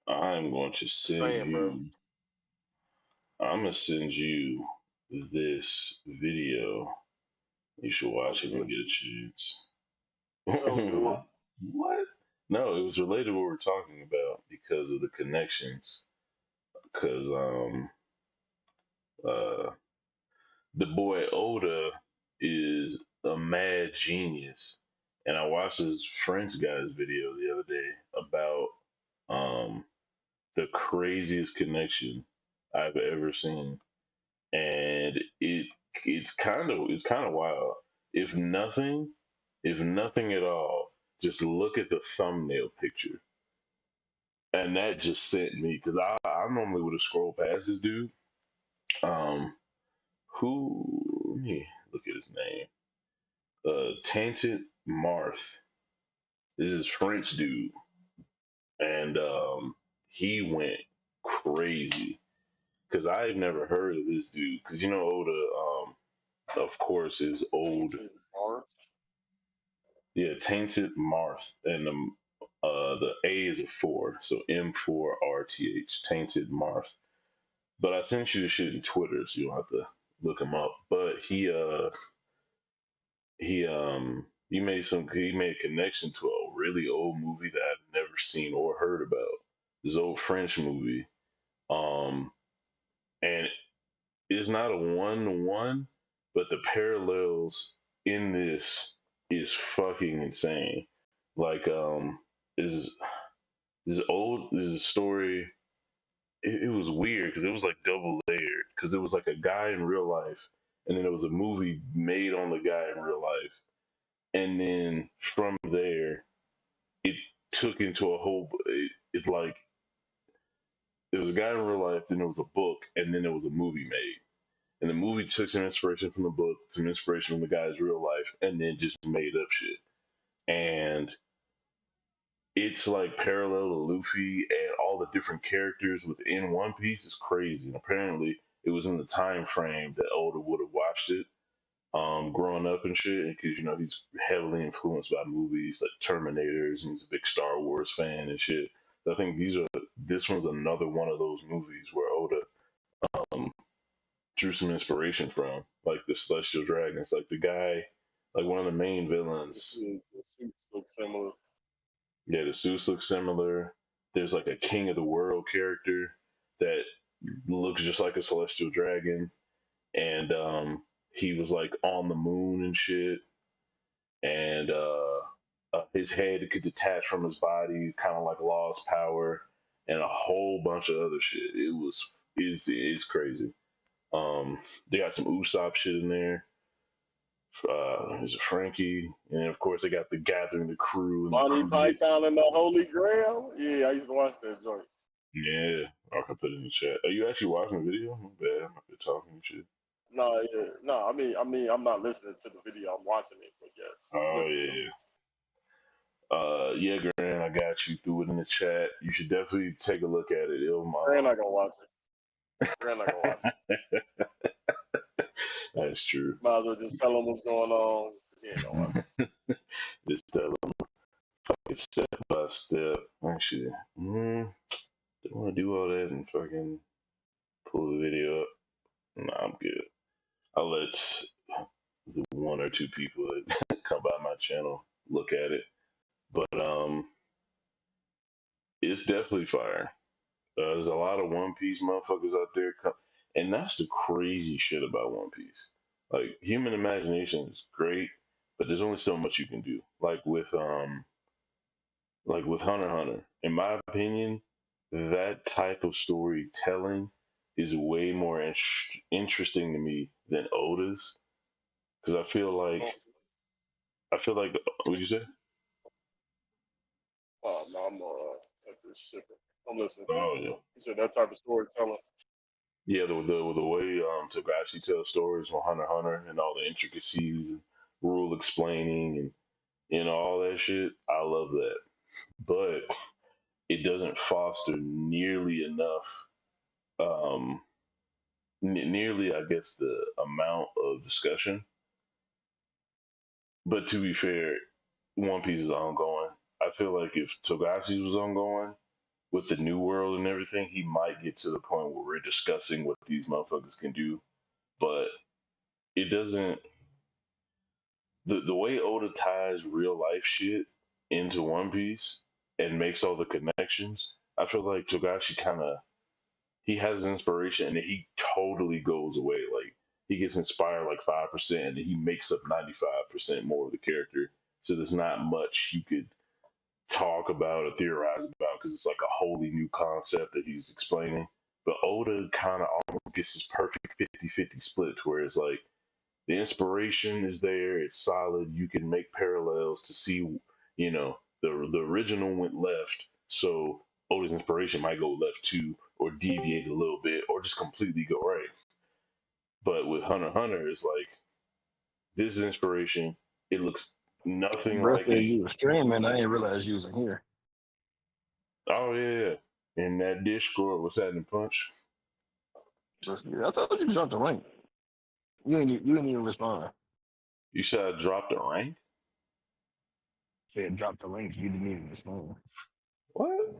I'm going to Just send saying, bro. you. I'm gonna send you this video. You should Don't watch it when do you it. get a chance. Don't do it. What? No, it was related to what we're talking about because of the connections. Because uh, the boy Oda is a mad genius, and I watched this French guy's video the other day about um, the craziest connection I've ever seen, and it's kind of wild. If nothing, if nothing at all, just look at the thumbnail picture, and that just sent me because I normally would have scrolled past this dude. Um, who? Let me look at his name. Tainted Marth. This is French dude, and he went crazy because I've never heard of this dude. Because you know Oda, of course, is old. Tainted Mars. Yeah, Tainted Marth, and the A is a four, so M4RTH. Tainted Marth. But I sent you the shit in Twitter, so you'll have to look him up. But he made a connection to a really old movie that I've never seen or heard about. This old French movie. Um and it's not a one to one, but the parallels in this is fucking insane. Like this is this is a story. It was weird because it was like double layered because it was like a guy in real life, and then there was a movie made on the guy in real life, and then from there it took into a whole. It's like there was a guy in real life, then there was a book, and then there was a movie made. And the movie took some inspiration from the book, some inspiration from the guy's real life, and then just made up shit. And it's like parallel to Luffy and all the different characters within One Piece is crazy. And apparently, it was in the time frame that Oda would have watched it, growing up and shit. Because he's heavily influenced by movies like Terminators, and he's a big Star Wars fan and shit. So I think this one's another one of those movies where Oda um, drew some inspiration from, like the Celestial Dragons, like the guy, like one of the main villains. The suits look similar. Yeah, the suits look similar. There's like a King of the World character that looks just like a Celestial Dragon, and he was like on the moon and shit, and his head could detach from his body, kind of like lost power, and a whole bunch of other shit. It's crazy. They got some Usopp shit in there. Is it Frankie? And then, of course, they got the gathering the crew and the Monty crew gets. Python and the Holy Grail. Yeah, I used to watch that joint. Yeah, I can put it in the chat. Are you actually watching the video? My bad, I'm up here talking and shit. No, yeah, no. I mean, I'm not listening to the video. I'm watching it, but yes, I'm Oh listening. yeah, yeah, Grant, I got you. Threw it in the chat. You should definitely take a look at it. It'll Grand not gonna watch it. Grand not gonna watch it. That's true. Might as well just tell him what's going on. He ain't gonna watch Just tell them fucking step by step. Actually, don't want to do all that and fucking pull the video up. Nah, I'm good. I'll let the one or two people that come by my channel look at it. But it's definitely fire. There's a lot of One Piece motherfuckers out there, and that's the crazy shit about One Piece. Like human imagination is great, but there's only so much you can do. Like with Hunter x Hunter. In my opinion, that type of storytelling is way more interesting to me than Oda's because it. I feel like what you say? Oh no, I'm at this shipping. I'm listening to you. Oh yeah. You said that type of storytelling. Yeah, the way Togashi tells stories from Hunter x Hunter and all the intricacies and rule explaining and all that shit, I love that. But it doesn't foster nearly enough, um, nearly I guess the amount of discussion. But to be fair, One Piece is ongoing. I feel like if Togashi was ongoing with the New World and everything, he might get to the point where we're discussing what these motherfuckers can do. But it doesn't the way Oda ties real life shit into One Piece. and makes all the connections. I feel like Togashi kind of he has inspiration and then he totally goes away. Like he gets inspired like 5% and then he makes up 95% more of the character. So there's not much you could talk about or theorize about because it's like a wholly new concept that he's explaining. But Oda kind of almost gets his perfect 50-50 split where it's like the inspiration is there, it's solid, you can make parallels to see, the original went left, so Oda's inspiration might go left too, or deviate a little bit, or just completely go right. But with Hunter x Hunter, it's like this is inspiration. It looks nothing Bro like said any. you was streaming. I didn't realize you was in here. Oh yeah, in that Discord, what's that in Punch? I thought you jumped the link. You didn't even respond. You said I dropped a rank. Said drop the link. You didn't even respond. What,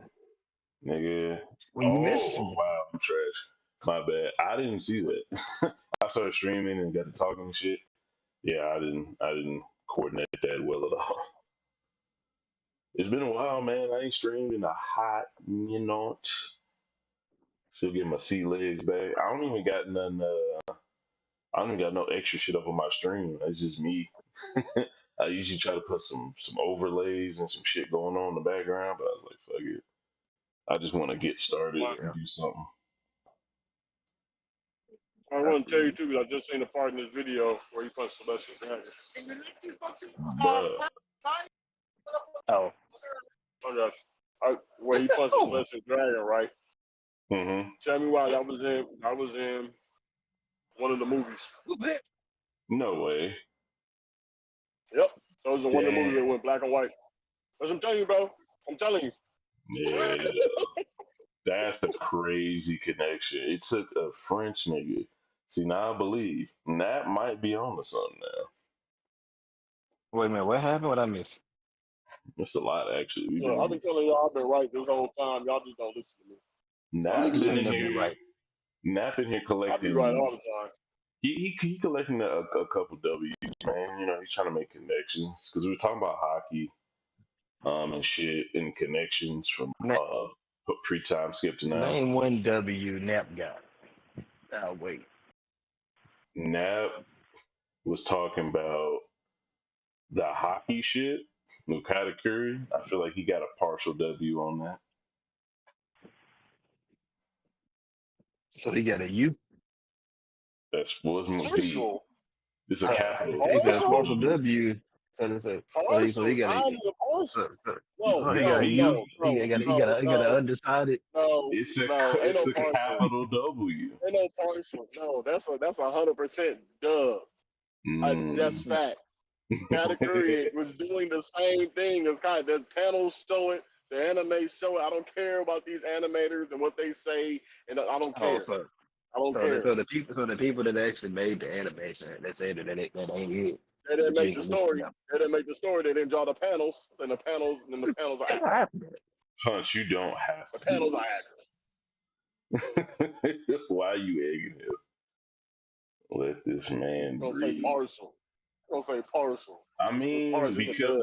nigga? When you messaged Oh me. wow, I'm trash. My bad. I didn't see that. I started streaming and got to talking and shit. Yeah, I didn't coordinate that well at all. It's been a while, man. I ain't streamed in a hot minute. Still getting my sea legs back. I don't even got none. I don't even got no extra shit up on my stream. It's just me. I usually try to put some overlays and some shit going on in the background, but I was like, fuck it. I just want to get started Like, and do something. I I want to feel tell you you. too, because I just seen a part in this video where he punched Celestial Dragon. Bruh. Oh. Oh gosh, where What's he that? punched the Oh. Celestial Dragon, right? Mm-hmm. Tell me why that was in one of the movies. No way. Yep, those are one of the movies that Damn. went black and white. That's what I'm telling you, bro. I'm telling you. Yeah. That's a crazy connection. It took a French nigga. See, now I believe. And that might be on to something now. Wait a minute. What happened? What I missed? It's a lot, actually. We've Look, I've been been telling y'all I've been right this whole time. Y'all just don't listen to me. So I'm Nigga, Nap just you been ain't in saying, never been here. right. Nap in here I be right collecting. all the time. He collecting a couple W's, man. He's trying to make connections because we were talking about hockey, and shit, and connections from Na- free time skip to now. Name one W Nap got. Oh wait. Nap was talking about the hockey shit with Curry. I feel like he got a partial W on that. So he got a U. That's wasn't B. Partial. It's a capital. He It's a said a capital Partial? partial W. W. So he Partial. got I a need a partial. so No, he got a no, U. no, He no, got he got no, a he got an no, undecided. no, It's a no. Ain't it's no a partial. capital W. Ain't no partial. No, that's 100% dub. That's Mm. fact. Curry was doing the same thing as kind of the panels show it, the anime show it. I don't care about these animators and what they say, and I don't Oh, care. so I don't so the, care. so the people so the people that actually made the animation that said that ain't it. They didn't But you make ain't the gonna listen to story. them. They didn't make the story. They didn't draw the panels, and the panels are That's what accurate. happened. Punch, you don't have The to do panels are accurate. this. Why are you egging him? Let this man Don't say breathe. partial. Don't say partial. I It's mean, partial. It's a dub.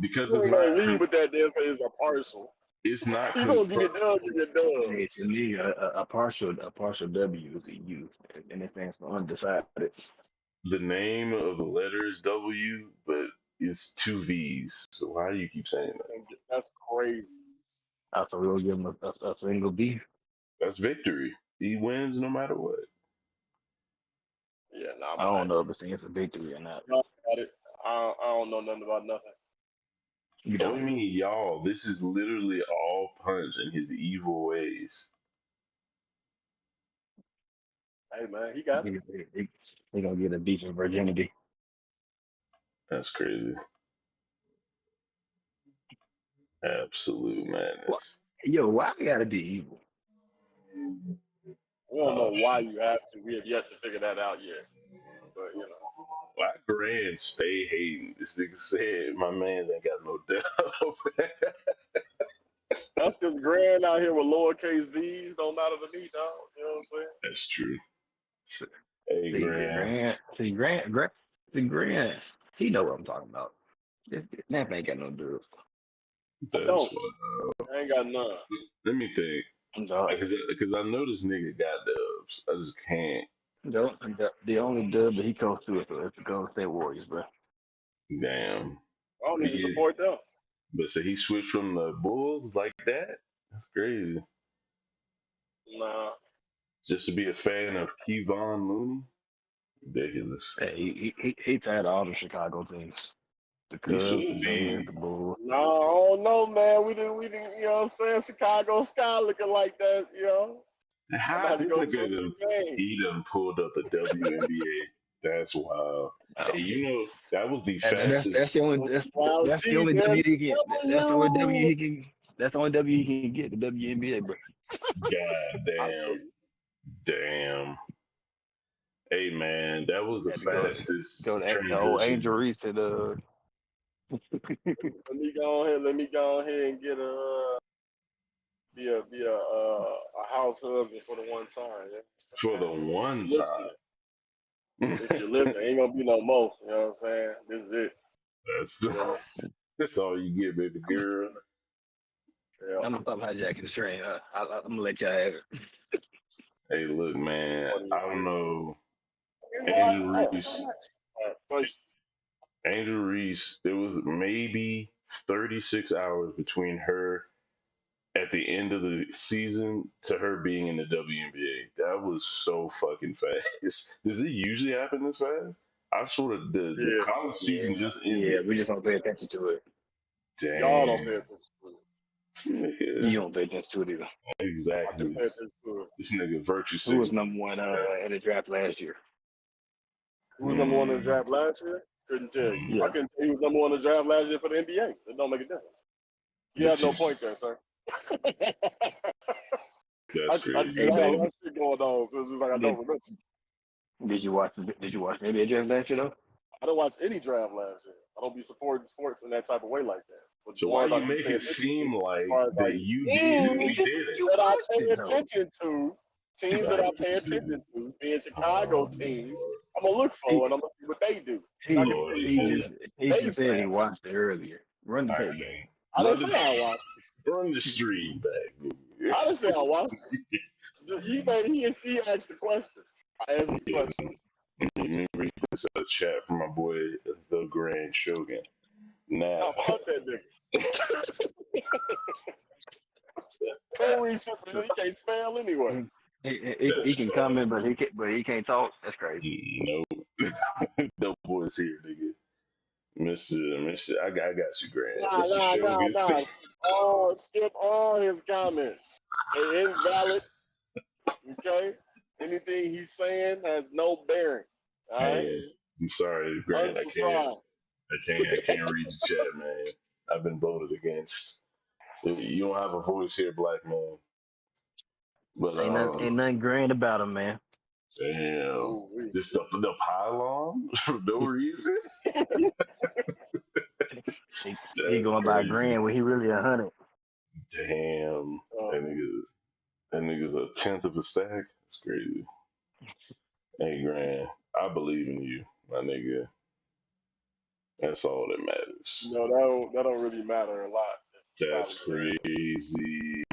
because You it's ain't gonna not leave with that. Then say it's a partial. it's not You gonna give me dub? Give me a dub. Hey, to me, a partial W is a U, and it stands for undecided. the name of the letter is W, but it's two V's. So why do you keep saying that? That's crazy. Also, we'll give him a single B. That's victory. He wins no matter what. Yeah, nah, I my don't bad. know if it stands for victory or not. Y'all got it. I don't know nothing about nothing. You What do know, you mean, y'all? This is literally all Punch and his evil ways. Hey man, he got it. he gonna get a beef in virginity. That's crazy. Absolute What? madness. Yo, why I gotta be evil? We don't know Oh why shit. you have to. We have yet to figure that out yet. But you know, Why Grand stay hating? This nigga said my man's ain't got no doubt. that's because Grand out here with lowercase V's don't matter to me, dog. You know what I'm saying? That's true. Hey See, Grand. Grant, he know what I'm talking about. This Snap ain't got no drugs. I That's don't. what. I ain't got none. Let me think. No, Because I know this nigga got dubs. I just can't. the only dub that he comes to is the Golden State Warriors, bro. Damn. I don't even He, support them. but so he switched from the Bulls like that? That's crazy. Nah. Just to be a fan of Kevon Looney? Ridiculous. Hey, he tired of all the Chicago teams, the You Cubs, the should Bears, be. the Bulls. No, I don't know, man. We didn't, you know what I'm saying? Chicago Sky looking like that, you know. I'm gonna How have to this go to nigga a done, few games. he done pulled up the WNBA. That's wild. Hey, Um, you know, that was the that's the fastest. only Well, that's the T, only there's W he can. That's the only W W. he can. That's the only W he can get. The WNBA, bro. God I damn. see. Damn. Hey, man, that was the Had to go fastest to the old Angel transition. Reese and Let me go ahead and get a house husband for the one time. You know For what the I'm one saying? Listen, time. if you listen, ain't gonna be no more. You know what I'm saying? This is it. You that's, feel me? that's all you get, baby girl. Yeah. I'm gonna stop hijacking the train. I'm gonna let y'all have it. Hey, look, man, Funny I as don't hell. know. You know what? Angel Oh, Reese, but Angel Reese, there was maybe 36 hours between her at the end of the season to her being in the WNBA. That was so fucking fast. Does it usually happen this fast? I swear the yeah, college Yeah, season just yeah. ended. We just don't pay attention to it. y'all don't Damn. pay attention to it. Nigga. You don't pay attention to it either. I do Exactly. pay attention to it. This nigga virtue Who was signaling. number one in the draft last year? Who was number one in the Mm, draft last year? Couldn't tell you. I Yeah. couldn't tell you who was number one in the draft last year for the NBA. It don't make a difference. You but have you, no point there, sir. that's I crazy. just Hey, had a but lot of shit going on, so it's just like I don't did remember. did you watch the NBA draft last year though? I didn't watch any draft last year. I don't be supporting sports in that type of way like that. But So the why ones I you do make pay it attention to, seem as like far as that like you did and we teams You didn't? that I watched pay it though. attention to, teams that I Right. pay attention to, being Chicago Oh, teams, I'm gonna look for and He I'm gonna see what they do. And I can he Lord, tell you he who just he they just said he drafted. watched it earlier. Run the I tape back. can't. I didn't Run say I the watched run the stream back. it. I didn't say I watched it. He asked the question. I answered the question. Let me read this chat from my boy the Grand Shogun. Now, How about that nigga? Don't read shit because he can't spell anyway. He can comment, but he can't talk. That's crazy. no, no boys here, nigga. Mister, I got you, Grand. Nah, Mister nah, nah, Shogun. nah. Oh, skip all his comments. They invalid. Okay. Anything he's saying has no bearing. All right. Hey, I'm sorry, Grant. Unsubscribe. I can't read the chat, man. I've been voted against. You don't have a voice here, black man. But Ain't nothing grand about him, man. damn, Ooh, wee. just the pylon for no reason. He That's going by crazy. grand when he really 100. Damn, Uh, that nigga's a tenth of a stack. That's crazy. Hey, Grant, I believe in you, my nigga. That's all that matters. that don't really matter a lot in That's college basketball. crazy.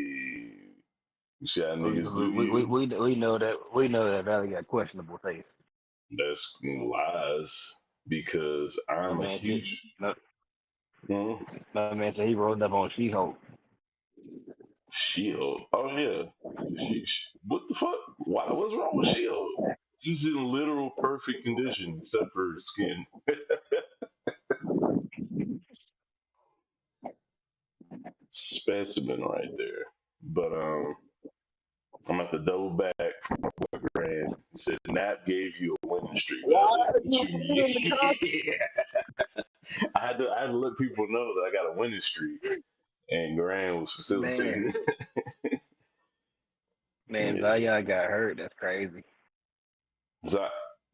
You see how We, niggas do we, we, you? we, we know that Valley got questionable taste. That's lies because My I'm a man said, huge. my, Hmm? my man said he rolled up on She-Hulk. Shield. Oh yeah. What the fuck? Why? What's wrong with Shield? She's in literal perfect condition except for her skin. Specimen right there. But I'm at the double back from my boy Grant. He said Nap gave you a winning streak, Why Valley. did What you you put it in the comments? mean? I had to let people know that I got a winning streak, and Grant was Man, facilitating. man, Yeah. Valley got hurt. That's crazy. So,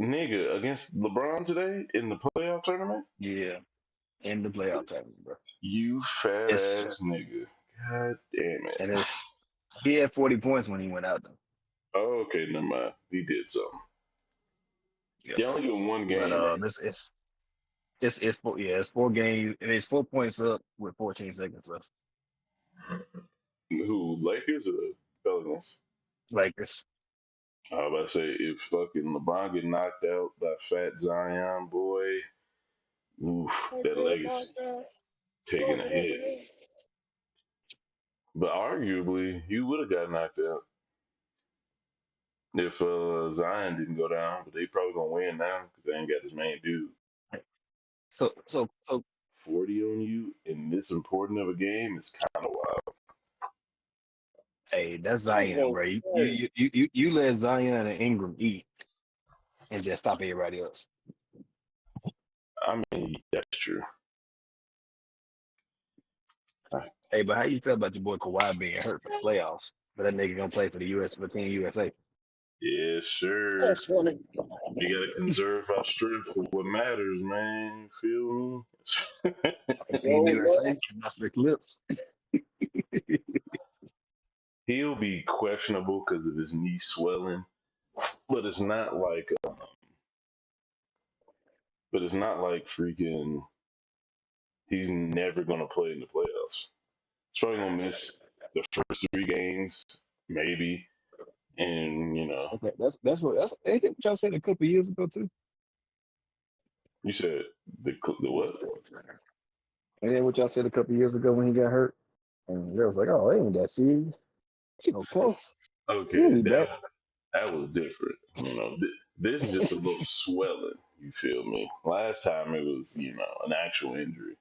nigga, against LeBron today in the playoff tournament? Yeah, in the playoff time, bro. You fat It's ass nigga. God damn it. and it's he had 40 points when he went out though. Oh, okay, never mind. He did something. Yep. They only give him one But game, right? this it's it's 4 games. It's 4 points up with 14 seconds left. Who, Lakers or Pelicans? Lakers. I was about to say, if fucking LeBron get knocked out by Fat Zion, boy, oof, I that get legacy knocked out. taking Oh, a yeah, hit. yeah. But arguably, he would have got knocked out if Zion didn't go down. But they probably gonna win now because they ain't got his main dude. So 40 on you in this important of a game is kind of wild. hey, that's I ain't Zion, gonna bro. You say. you you you, you let Zion and Ingram eat and just stop everybody else. I mean, that's true. Hey, but how you feel about your boy Kawhi being hurt for the playoffs? But that nigga gonna play for the US for Team USA. Yes, sure. That's funny. We gotta conserve our strength for what matters, man. You feel me? For Team Yo, USA, what? not for the clips. He'll be questionable because of his knee swelling, but it's not like, but it's not like freaking. He's never gonna play in the playoffs. He's probably gonna miss the first 3 games, maybe, and Okay, that's ain't that what y'all said a couple years ago too. you said the what? And then what y'all said a couple years ago when he got hurt, and they was like, "Oh, it ain't that serious. You know, close. He'll Okay, be back." that was different. This is just a little swelling. You feel me? Last time it was an actual injury.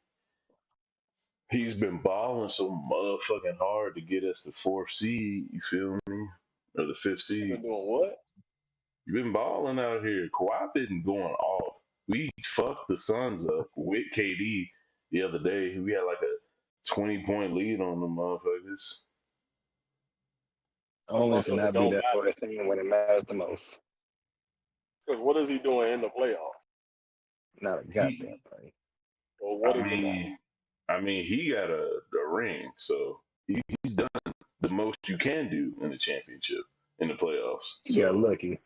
He's been balling so motherfucking hard to get us the 4th seed. You feel me? Or the 5th seed. Been doing what? You've been balling out here. Kawhi been going off. We fucked the Suns up with KD the other day. We had like a 20-point lead on the motherfuckers. Only to So it not be don't that for matter. his team when it matters the most. Because what is he doing in the playoffs? Not a He, goddamn thing. Or what I is he not? mean, he got a ring, so he's done the most you can do in the championship in the playoffs. He got So lucky.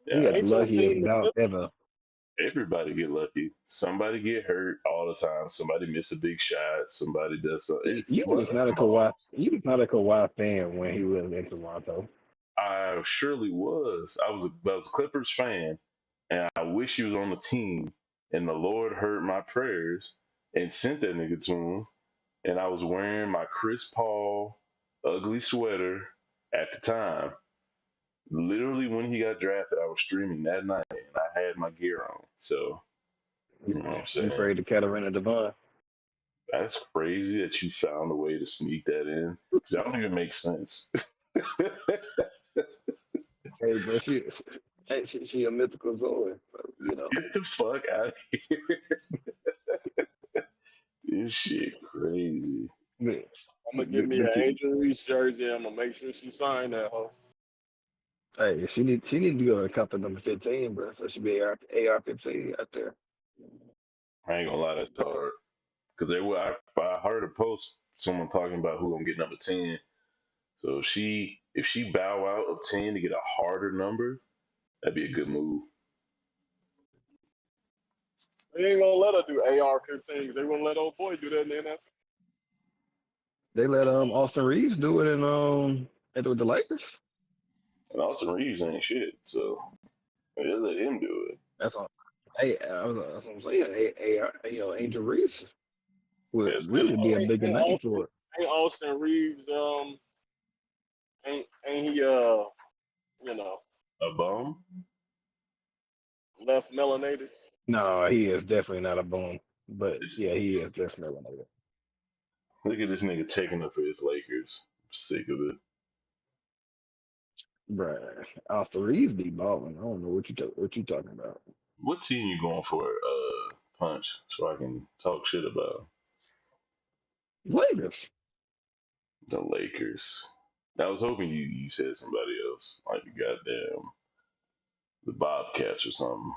He yeah, got the Ain't your luckiest team dunk ever. everybody get lucky. Somebody get hurt all the time. Somebody miss a big shot. Somebody does something. You was It's not a Kawhi. Mahomes. You was not a Kawhi fan when he was in Toronto. I surely was. I was a Clippers fan, and I wish he was on the team. And the Lord heard my prayers and sent that nigga to him. And I was wearing my Chris Paul ugly sweater at the time. Literally, when he got drafted, I was streaming that night, and I had my gear on. So you know what I'm You saying? prayed to Katarina Devon. That's crazy that you found a way to sneak that in. 'Cause that don't even make sense. Hey, bro, she a mythical Zoe. So Get the fuck out of here. This shit crazy. but, I'm gonna give but, me an but you, Angel Reese jersey. I'm gonna make sure she signed that hoe. hey, she need to go to Compton number 15, bro. So she be AR 15 out there. I ain't gonna lie, that's hard. Because I heard a post, someone talking about who gonna get number 10. So if she bow out of 10 to get a harder number, that'd be a good move. They ain't gonna let her do AR-15s. They wouldn't let old boy do that in the NFL. They let Austin Reeves do it with the Lakers. And Austin Reeves ain't shit, so they let him do it. That's all. Hey, that's what I'm saying. Angel Reese would It's been really be a bigger Ain't name Austin, for it. ain't Austin Reeves ain't he you know a bum. less melanated? No, he is definitely not a bum. But It's, yeah, he is definitely one. look at this nigga taking up for his Lakers. I'm sick of it. Bruh, Austin Reeves be balling. I don't know what you talking about. What team you going for, Punch, so I can talk shit about Lakers. the Lakers? I was hoping you said somebody else, like the goddamn the Bobcats or something.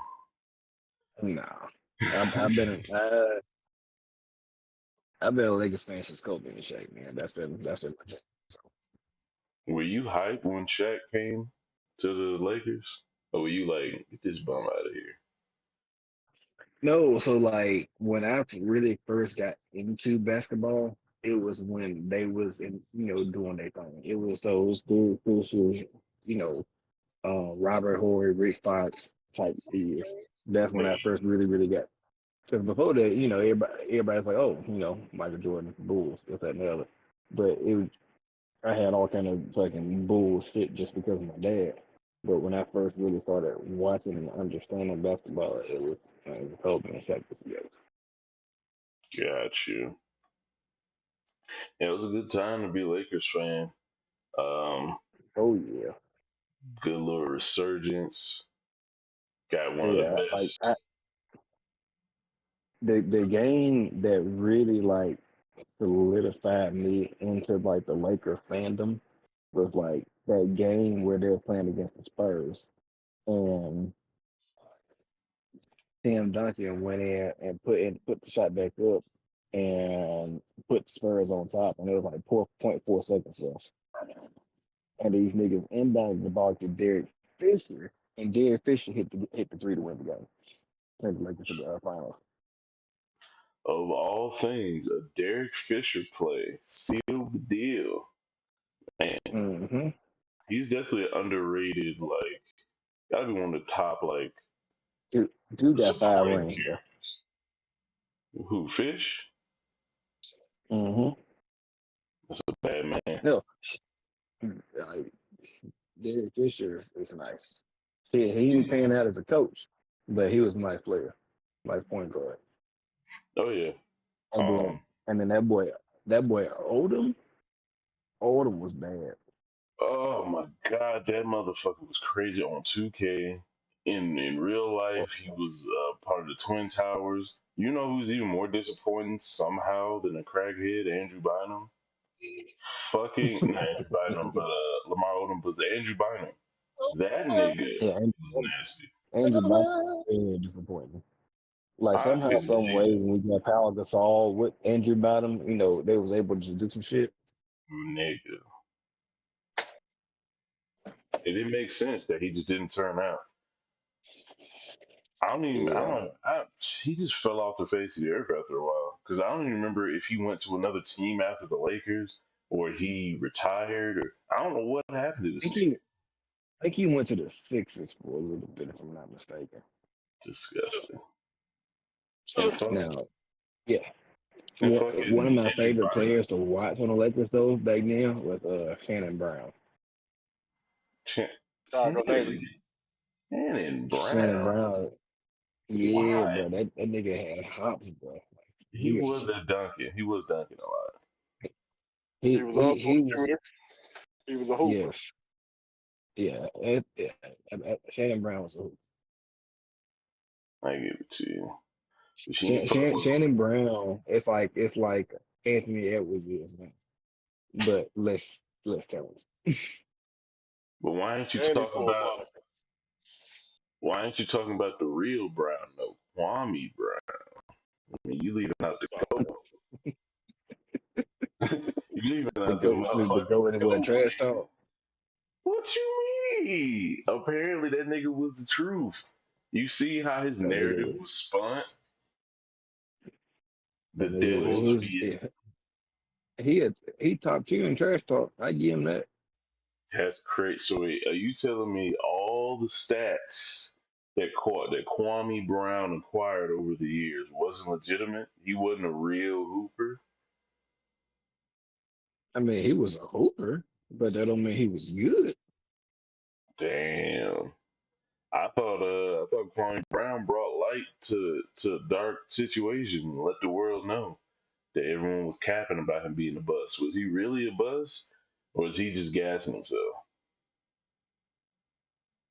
Nah. I've been a Lakers fan since Kobe and Shaq, man. That's been my thing. So, Were you hyped when Shaq came to the Lakers? Or were you like, get this bum out of here? No, so like when I really first got into basketball, it was when they was in, doing their thing. It was those dude Fisher, you know, Robert Horry, Rick Fox type years. That's when I first really got. Because before that, everybody's like, oh, Michael Jordan, Bulls, this, that, and the other. But I had all kind of fucking bullshit just because of my dad. But when I first really started watching and understanding basketball, it was Kobe and Shaq together. Got you. Yeah, it was a good time to be a Lakers fan. Um, Oh yeah, Good little resurgence. Got one of the yeah. Like best. the game that really like solidified me into like the Laker fandom was like that game where they were playing against the Spurs and Tim Duncan went in and put the shot back up and put the Spurs on top, and it was like 4.4 seconds left. And these niggas inbounded the ball to Derek Fisher, and Derek Fisher hit the three to win the game. And the Lakers to the finals. Of all things, a Derek Fisher play sealed the deal. Man, Mm-hmm. he's definitely underrated. Like, gotta be one of the top like Dude got five supporting rings, bro. characters. Who Fish? Mm-hmm. That's a bad man. No, like, Derek Fisher is nice. He He's ain't paying out as a coach, but he was a nice player, nice point guard. oh yeah. And then Um. and then that boy Odom was bad. Oh my God, that motherfucker was crazy on 2K. In real life, he was part of the Twin Towers. You know who's even more disappointing somehow than a crackhead, Andrew Bynum? Fucking not Andrew Bynum, but Lamar Odom was Andrew Bynum. That nigga Yeah, was nasty. Andrew Bynum was very disappointing. Like I somehow, couldn't some way, when we got Powell Gasol with Andrew Bynum, they was able to do some shit. nigga. It didn't make sense that he just didn't turn out. I don't even. I Yeah, don't. I, he just fell off the face of the earth after a while. Because I don't even remember if he went to another team after the Lakers or he retired or I don't know what happened to I this think nigga. he, I think he went to the Sixers for a little bit, if I'm not mistaken. Disgusting. And And fuck. now, yeah, And one of fucking my Andrew favorite Bynum. players to watch on the Lakers though back then was Shannon Brown. Chicago name Really? Shannon Shannon Brown. Brown, yeah, Why? bro, that nigga had hops, bro. Like, He he was a dunking. He was dunking a lot. he he was he also he a was shooter. He was a hooper. yes, yeah. Shannon Brown was a hoop. I give it to you. But she ain't fuck with him. Shannon Brown. It's like Anthony Edwards is now, but less talented. But why ain't you And he talking pulled about Monica. why ain't you talking about the real Brown though? Kwame Brown. I mean, you leaving out the Sorry, goat. You leaving The out the go the motherfucking go in with goat, trash nigga. talk. What you mean? Apparently that nigga was the truth. You see how his That narrative nigga was spun? The that nigga Devils he are was being he top tier in trash talk. I give him that. that's crazy. So wait, are you telling me all the stats that Kwame Brown acquired over the years wasn't legitimate? He wasn't a real hooper? I mean, he was a hooper, but that don't mean he was good. Damn. I thought Kwame Brown brought light to a dark situation and let the world know that everyone was capping about him being a bust. Was he really a bust? Or was he just gassing himself?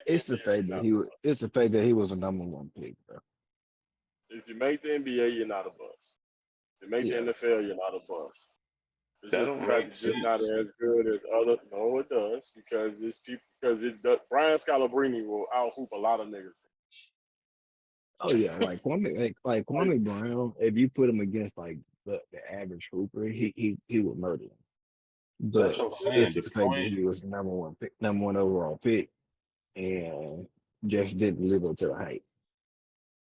NBA, you're not. It's the fact that he was a number one pick, bro. If you make the NBA, you're not a bust. If you make the Yeah. NFL, you're not a bust. It's That just the don't fact make that you're just not sense. as good as other. No, it does because it's people. Because it does. Brian Scalabrine will out hoop a lot of niggas. Oh yeah, like Like, Kwame Brown, if you put him against like the average hooper, he would murder him. That's But what I'm saying. it's The just the fact that point, he was number one overall pick, and just didn't live up to the hype.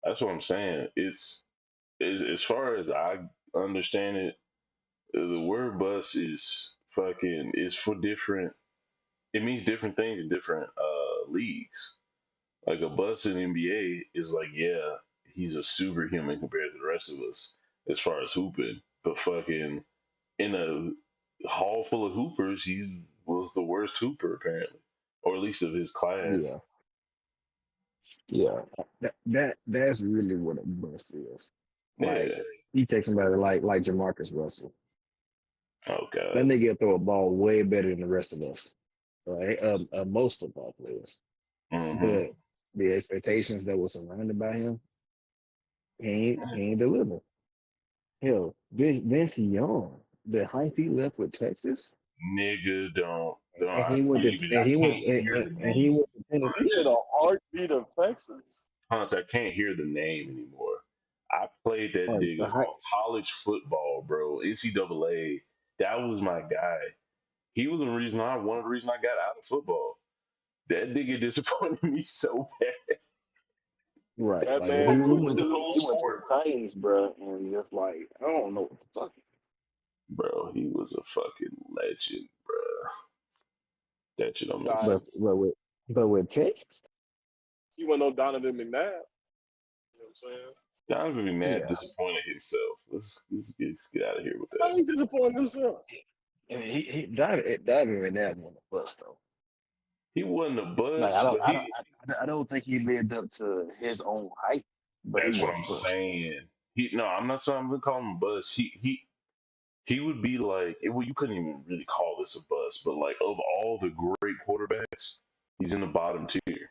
That's what I'm saying. As far as I understand it, the word bus is fucking is for different. It means different things in different leagues. Like a bus in NBA is like, yeah, he's a superhuman compared to the rest of us as far as hooping. But fucking in a hall full of hoopers, he was the worst hooper apparently, or at least of his class. Yeah, yeah. That's really what a bust is. Like Yeah. you take somebody like Jamarcus Russell. Oh That god. nigga throw a ball way better than the rest of us, right? Most football players. Hmm. But the expectations that were surrounded by him, he ain't deliver. Hell, Vince Young, the hype he left with Texas, Nigga, don't. and he went Can't to even. and I he went can't hear the and he name. went to You Tennessee. said a heartbeat of Texas. Honestly, I can't hear the name anymore. I played that Like nigga the hype, on college football, bro. NCAA. That was my guy. He was the reason one of the reasons I got out of football. That nigga disappointed me so bad. right? That Like when he, man he Ruined went the to whole he went to sport. the Titans, bro, and just like I don't know what the fuck. Bro, he was a fucking legend, bro. That shit don't make besides, sense. But with Texas, he wasn't no Donovan McNabb. You know what I'm saying? Donovan McNabb yeah. disappointed himself. Let's get out of here with How that. he disappointed himself? I mean, he diving in that one the bus though. He wasn't a Like bust, but I don't think he lived up to his own hype, but he that's what was I'm a bust. saying. No, I'm not saying I'm gonna call him a bust. He would be like, well, you couldn't even really call this a bust, but like of all the great quarterbacks, he's in the bottom tier.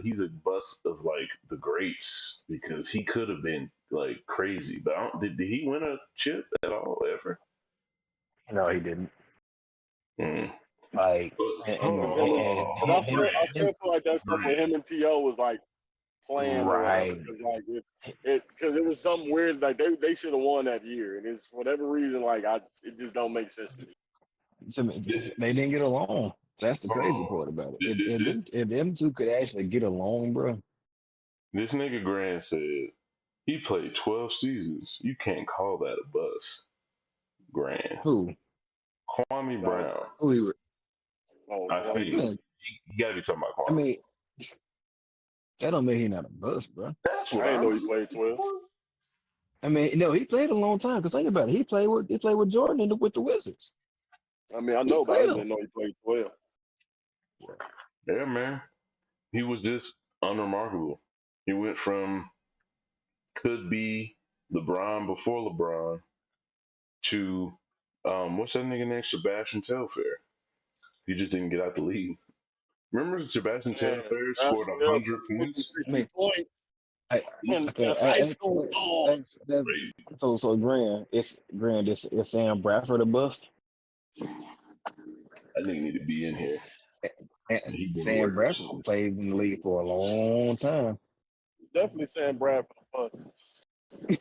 He's a bust of like the greats because he could have been like crazy. But did he win a chip at all ever? No, he didn't. Mm. Like But and hold and, on, Because hold on, and hold on, I hold on, still, I him still feel like that stuff with Grant. him and To was like playing around right. because like because it was something weird. Like they should have won that year, and it's for whatever reason like it just don't make sense to me. To me, Th- they didn't get along. That's the Hold crazy on. part about it. Th- th- This If them two could actually get along, bro. this nigga Grant said he played 12 seasons. You can't call that a bust, Grant. Who Kwame Like, Brown. who he was? I think Kwame. Man, you got to be talking about I Kwame. mean, that don't mean he not a bust, bro. That's what I didn't I'm know he looking played 12. for. I mean, no, he played a long time. Cause think about it, he played with Jordan with the Wizards. I mean, I He know, but I played just him. didn't know he played 12. Yeah, man. He was just unremarkable. He went from could be LeBron before LeBron to what's that nigga name? Sebastian Telfair. He just didn't get out the league. Remember Sebastian Man, Telfair scored Sebastian Telfair 100 points? 50-60 I points I in okay. high school ball. So Grant, it's Sam Bradford a bust. That nigga need to be in here. And He been Sam worse. Bradford played in the league for a long time. Definitely saying Brad for the bus.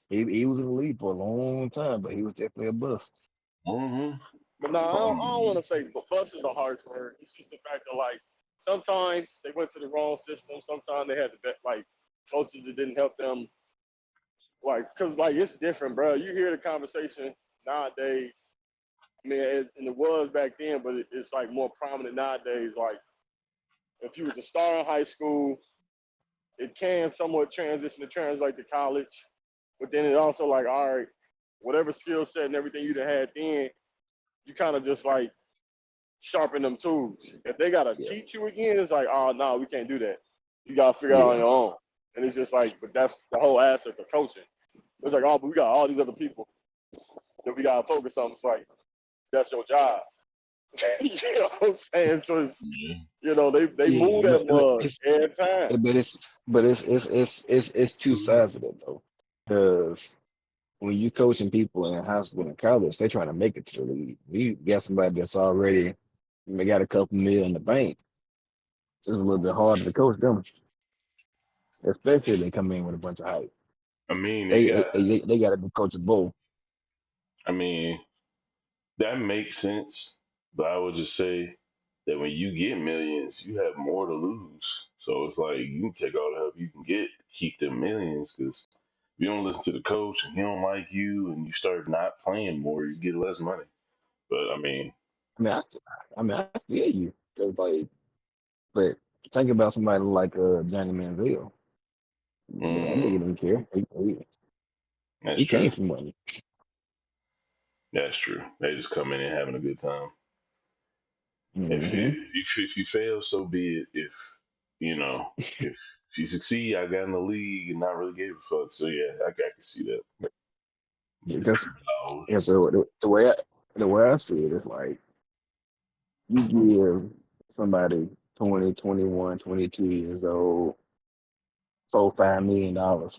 He was in the league for a long time, but he was definitely a bust. Mm-hmm. But no, I don't want to say bus is a harsh word. It's just the fact that like sometimes they went to the wrong system. Sometimes they had the like coaches that didn't help them. Like, cause like it's different, bro. You hear the conversation nowadays. I mean, and it was back then, but it's like more prominent nowadays. Like, if you was a star in high school, it can somewhat transition to translate to college, but then it also like, all right, whatever skill set and everything you done had then, you kind of just like sharpen them tools. If they gotta Yeah, teach you again, it's like, oh no, we can't do that. You gotta figure it out on yeah, your own. And it's just like, but that's the whole aspect of coaching. It's like, oh, but we got all these other people that we gotta focus on. It's like that's your job. You know what I'm saying? So it's Yeah. they yeah. move that mug every time. But it's two sides of it though, because when you coaching people in high school and college, they trying to make it to the league. You got somebody that's already they got a couple million in the bank. It's a little bit harder to coach them, especially if they come in with a bunch of hype. I mean, they got. They got to be coachable. I mean, that makes sense, but I would just say that when you get millions, you have more to lose. So it's like you can take all the help you can get, keep them millions, because if you don't listen to the coach and he don't like you, and you start not playing more, you get less money. But I mean, I mean, I feel you. Cause like, but think about somebody like Johnny Manziel. That nigga mm, didn't care. that's He true. came for money. That's true. They just come in and having a good time. Hmm. If you fail, so be it. If you know if you succeed, I got in the league and not really gave a fuck. So yeah, I can see that. The Because true power. yeah, so the way I see it is like you give somebody 20, 21, 22 years old, $4, $5 million. I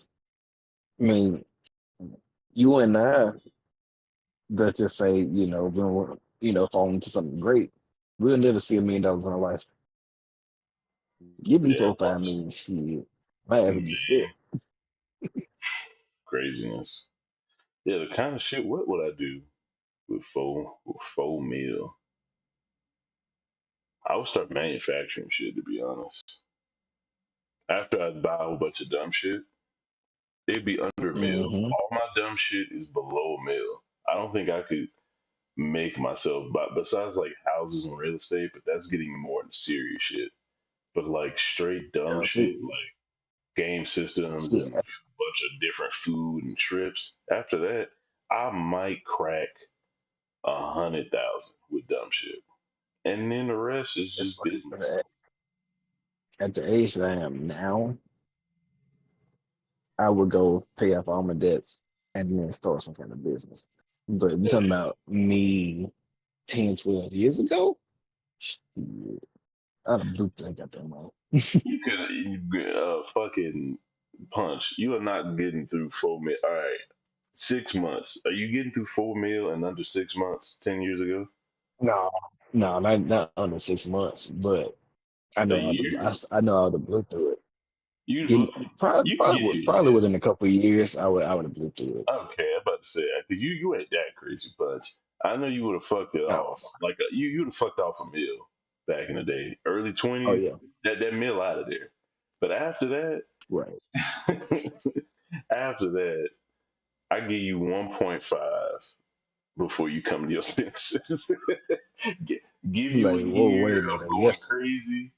mean, you and I, let's just say, fall into something great. We'll never see $1 million in our life. Give me Yeah, four, five once million, shit. Might have to be still. craziness. Yeah, the kind of shit. What would I do with 4 mil? I would start manufacturing shit. To be honest, after I buy a whole bunch of dumb shit, it'd be under a mil. Hmm. All my dumb shit is below a mil. I don't think I could make myself buy besides like houses and real estate, but that's getting more into serious shit. But like straight dumb Yeah, shit, like game systems see, and a bunch of different food and trips. After that, I might crack 100,000 with dumb shit, and then the rest is it's just like business. at the age that I am now, I would go pay off all my debts and then start some kind of business. But if you're talking Yeah. about me 10, 12 years ago, shit, I'd have blew I got that money. You could fucking punch. You are not getting through 4 mil. All right, 6 months. Are you getting through 4 mil in under 6 months? 10 years ago, No, no, not under 6 months, but a year. I know how to blow through it. You Getting probably you can get through probably that. within a couple of years, I would have blew through it. Okay, I'm about to say that because you ain't that crazy, but I know you would have fucked it No, off. Like you would have fucked off a meal back in the day, early oh 20s. yeah, That meal out of there. But after right. that, after that, I give you 1.5 before you come to your senses. Gi- Give He's you a like, whoa, year wait a of minute. going Yes, crazy,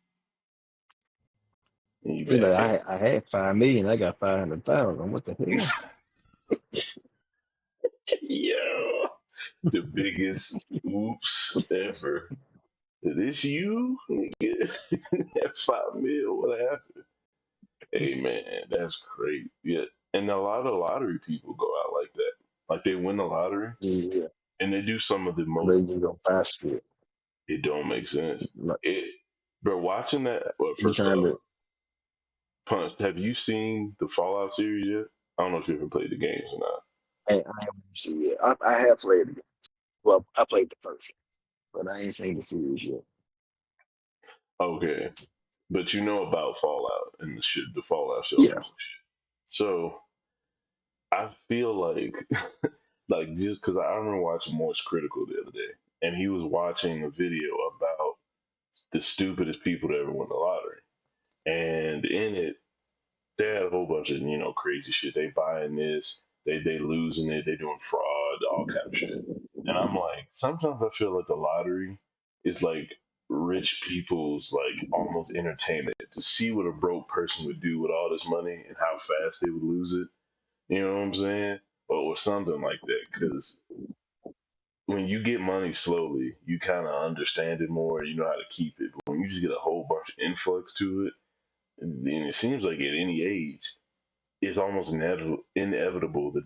and you he's like, back at I had 5 million, I got 500,000. What the hell? it. Yo, the biggest oops ever. Is this you? Nigga? That 5 mil, what happened? Hey man, that's great. Yeah. And a lot of lottery people go out like that. Like they win the lottery Yeah, and they do some of the most they just gonna buy shit. it don't make sense. Like It Bro, watching that well, he first trying off, to. Punch, have you seen the Fallout series yet? I don't know if you ever played the games or not. I haven't seen it. I have played it. Well, I played the first, but I ain't seen the series yet. Okay. But you know about Fallout and the Fallout Yeah. shelters and shit. So I feel like like just because I remember watching Morse Critical the other day, and he was watching a video about the stupidest people that ever won the lottery, and in it they had a whole bunch of crazy shit. They buying this, they losing it, they doing fraud, all kind of shit. And I'm like, sometimes I feel like the lottery is like rich people's like almost entertainment to see what a broke person would do with all this money and how fast they would lose it. You know what I'm saying? Or something like that. Because when you get money slowly, you kind of understand it more. You know how to keep it. But when you just get a whole bunch of influx to it, and it seems like at any age, it's almost inevitable that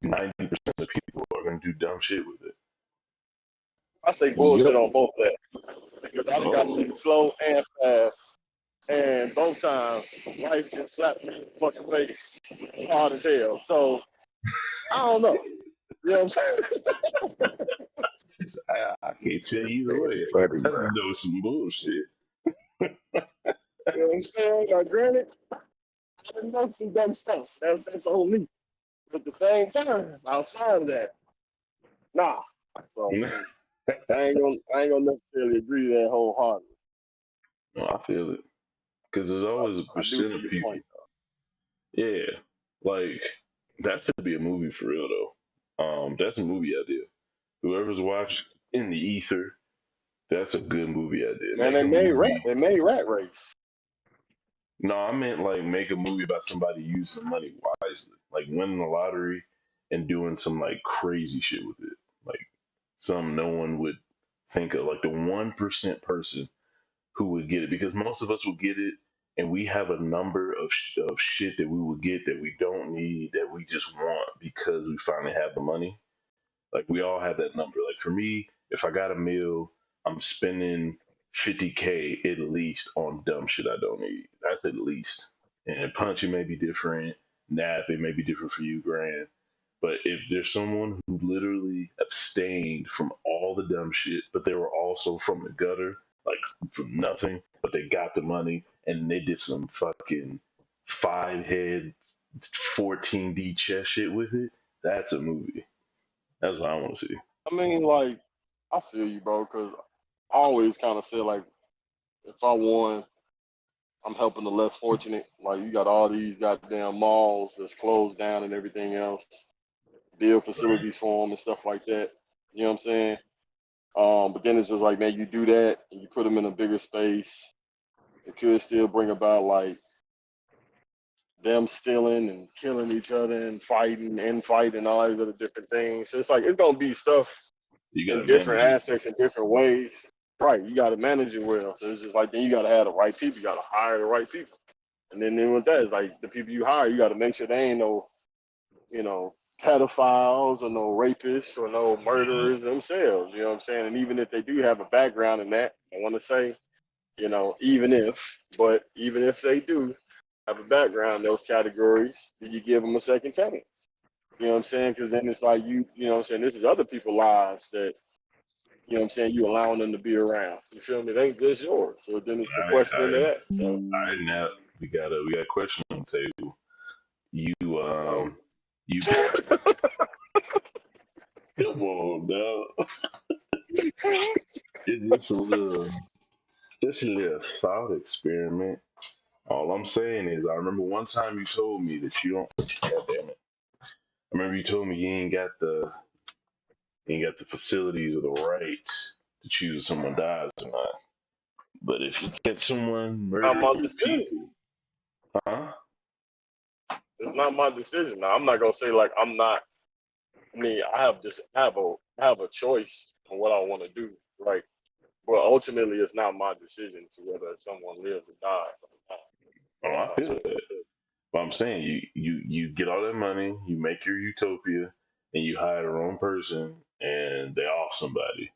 90% of people are going to do dumb shit with it. I say bullshit Yep. on both of that because I done got Oh, things slow and fast, and both times life just slapped me in the fucking face hard as hell. So I don't know. You know what I'm saying? I can't tell you either way. Funny, I bro. just know some bullshit. You know what I'm saying? Now, granted, I done know some dumb stuff. That's on me. But at the same time, outside of that, nah. So I ain't gonna necessarily agree to that wholeheartedly. No, I feel it because there's always a I do percent see of your people. point. Yeah, like that should be a movie for real though. That's a movie idea. Whoever's watched In the Ether, that's a good movie idea. Man, Make a movie. They made Rat Race. No, I meant like make a movie about somebody using the money wisely, like winning the lottery and doing some like crazy shit with it, like some no one would think of, like the 1% person who would get it, because most of us will get it, and we have a number of shit that we will get that we don't need that we just want because we finally have the money. Like we all have that number. Like for me, if I got a meal, I'm spending 50K at least on dumb shit I don't need. That's at least. And punching may be different. Nap, it may be different for you, Grand. But if there's someone who literally abstained from all the dumb shit, but they were also from the gutter, like from nothing, but they got the money and they did some fucking five head 14D chess shit with it, that's a movie. That's what I want to see. I mean, like, I feel you, bro, because I always kind of said, like, if I won, I'm helping the less fortunate. Like, you got all these goddamn malls that's closed down and everything else, build facilities for them and stuff like that. You know what I'm saying? But then it's just like, man, you do that and you put them in a bigger space. It could still bring about, like, them stealing and killing each other and fighting, infighting, all these other different things. So it's like, it's going to be stuff You got in to different manage it. aspects in different ways. Right, you got to manage it well. So it's just like then you got to have the right people. You got to hire the right people, and then with that, it's like the people you hire, you got to make sure they ain't no, you know, pedophiles or no rapists or no Mhm. murderers themselves. You know what I'm saying? And even if they do have a background in that, I want to say, even if they do have a background in those categories, do you give them a second chance? You know what I'm saying? Because then it's like you know what I'm saying. This is other people's lives that you know what I'm saying? You allowing them to be around. You feel me? It ain't just yours. So then it's the All right, question all into right, that. So, all right. Now we got a question on the table. You oh. you come on now. It's just a little, just a little thought experiment. All I'm saying is, I remember one time you told me that you don't. God damn it! I remember you told me you ain't got the facilities or the right to choose if someone dies or not. But if you catch someone Not murdering my your decision. people, huh? It's not my decision. Now, I'm not gonna say like I'm not. I mean, I have a choice on what I want to do, right? But ultimately, it's not my decision to whether someone lives or dies. Oh, It's not I my feel choice. that. But I'm saying you get all that money, you make your utopia, and you hire the wrong person, and they off somebody.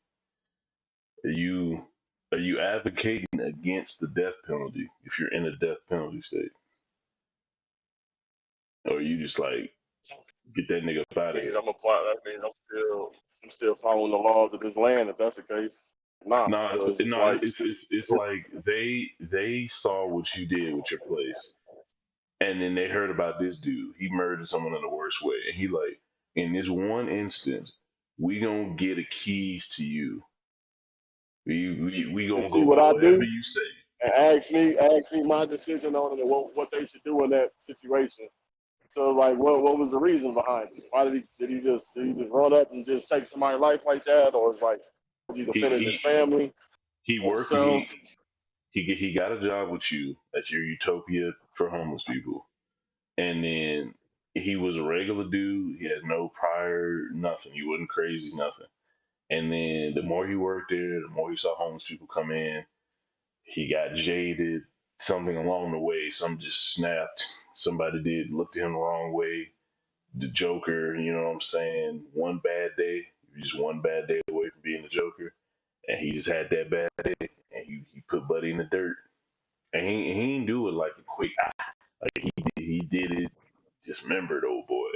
Are you advocating against the death penalty if you're in a death penalty state, or are you just like get that nigga up out of Means here? I'm apply. That means I'm still following the laws of this land. If that's the case, nah. No, So it's just no, like it's it's like they saw what you did with your place, and then they heard about this dude. He murdered someone in the worst way, and he like in this one instance, we gonna get the keys to you. We and gonna see go what by I whatever do. you say. And ask me my decision on it and what they should do in that situation. So like what was the reason behind it? Why did he just run up and just take somebody's life like that, or it's like was he He defending his he family he or worked. himself? He got a job with you at your utopia for homeless people, and then he was a regular dude. He had no prior nothing. He wasn't crazy nothing. And then the more he worked there, the more he saw homeless people come in. He got jaded. Something along the way, some just snapped. Somebody did looked at him the wrong way. The Joker, you know what I'm saying? One bad day, just one bad day away from being the Joker, and he just had that bad day, and he put Buddy in the dirt, and he didn't do it like a quick. Like he did it. Dismembered old boy.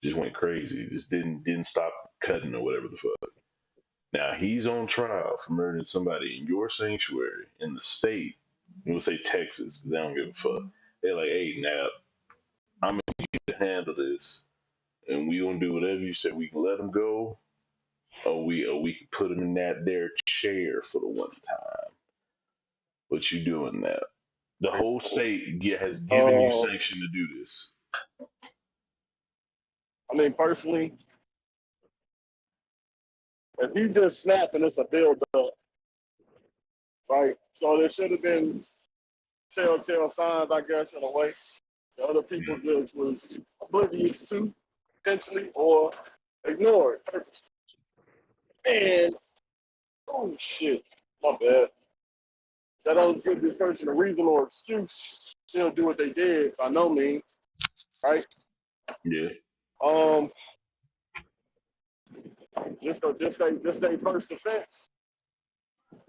Just went crazy. Just didn't stop cutting or whatever the fuck. Now he's on trial for murdering somebody in your sanctuary in the state. We'll say Texas because they don't give a fuck. They're like, hey, now I'm gonna need you to handle this, and we gonna do whatever you said. We can let him go, we could put him in that there chair for the one time. What you doing now? The whole state has given you Uh, sanction to do this. I mean, personally, if he just snapped and it's a build up, right? So there should have been telltale signs, I guess, in a way. The other people just was oblivious to, potentially, or ignored purposely. And, oh shit, my bad. That doesn't give this person a reason or excuse. Still do what they did by no means, right? Yeah, Um, just a first offense.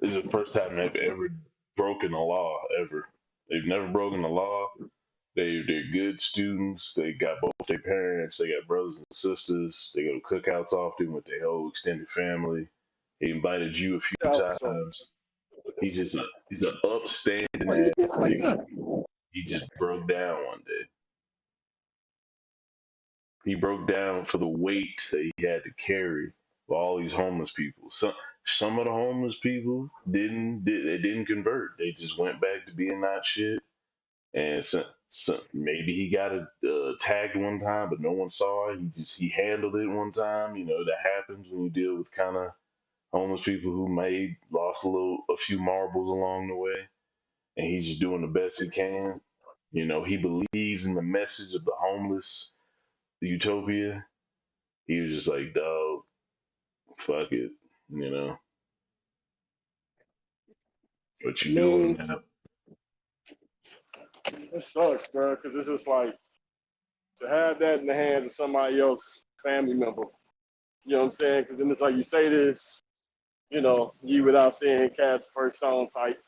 this is the first time they've ever broken a law ever. They've never broken the law. They're good students. They got both their parents. They got brothers and sisters. They go to cookouts often with their whole extended family. He invited you a few Yeah, so times. He's an upstanding Why you doing ass like nigga. that? He just broke down one day. He broke down for the weight that he had to carry for all these homeless people. Some of the homeless people they didn't convert. They just went back to being not shit. And maybe he got tagged one time, but no one saw it. He handled it one time. You know that happens when you deal with kind of homeless people who may lost a few marbles along the way, and he's just doing the best he can. You know, he believes in the message of the homeless utopia. He was just like, dog, fuck it. You know, what I you doing, mean, man? it sucks, bro, because it's just like to have that in the hands of somebody else, family member. You know what I'm saying? Because then it's like you say this, you without saying cast first stone type.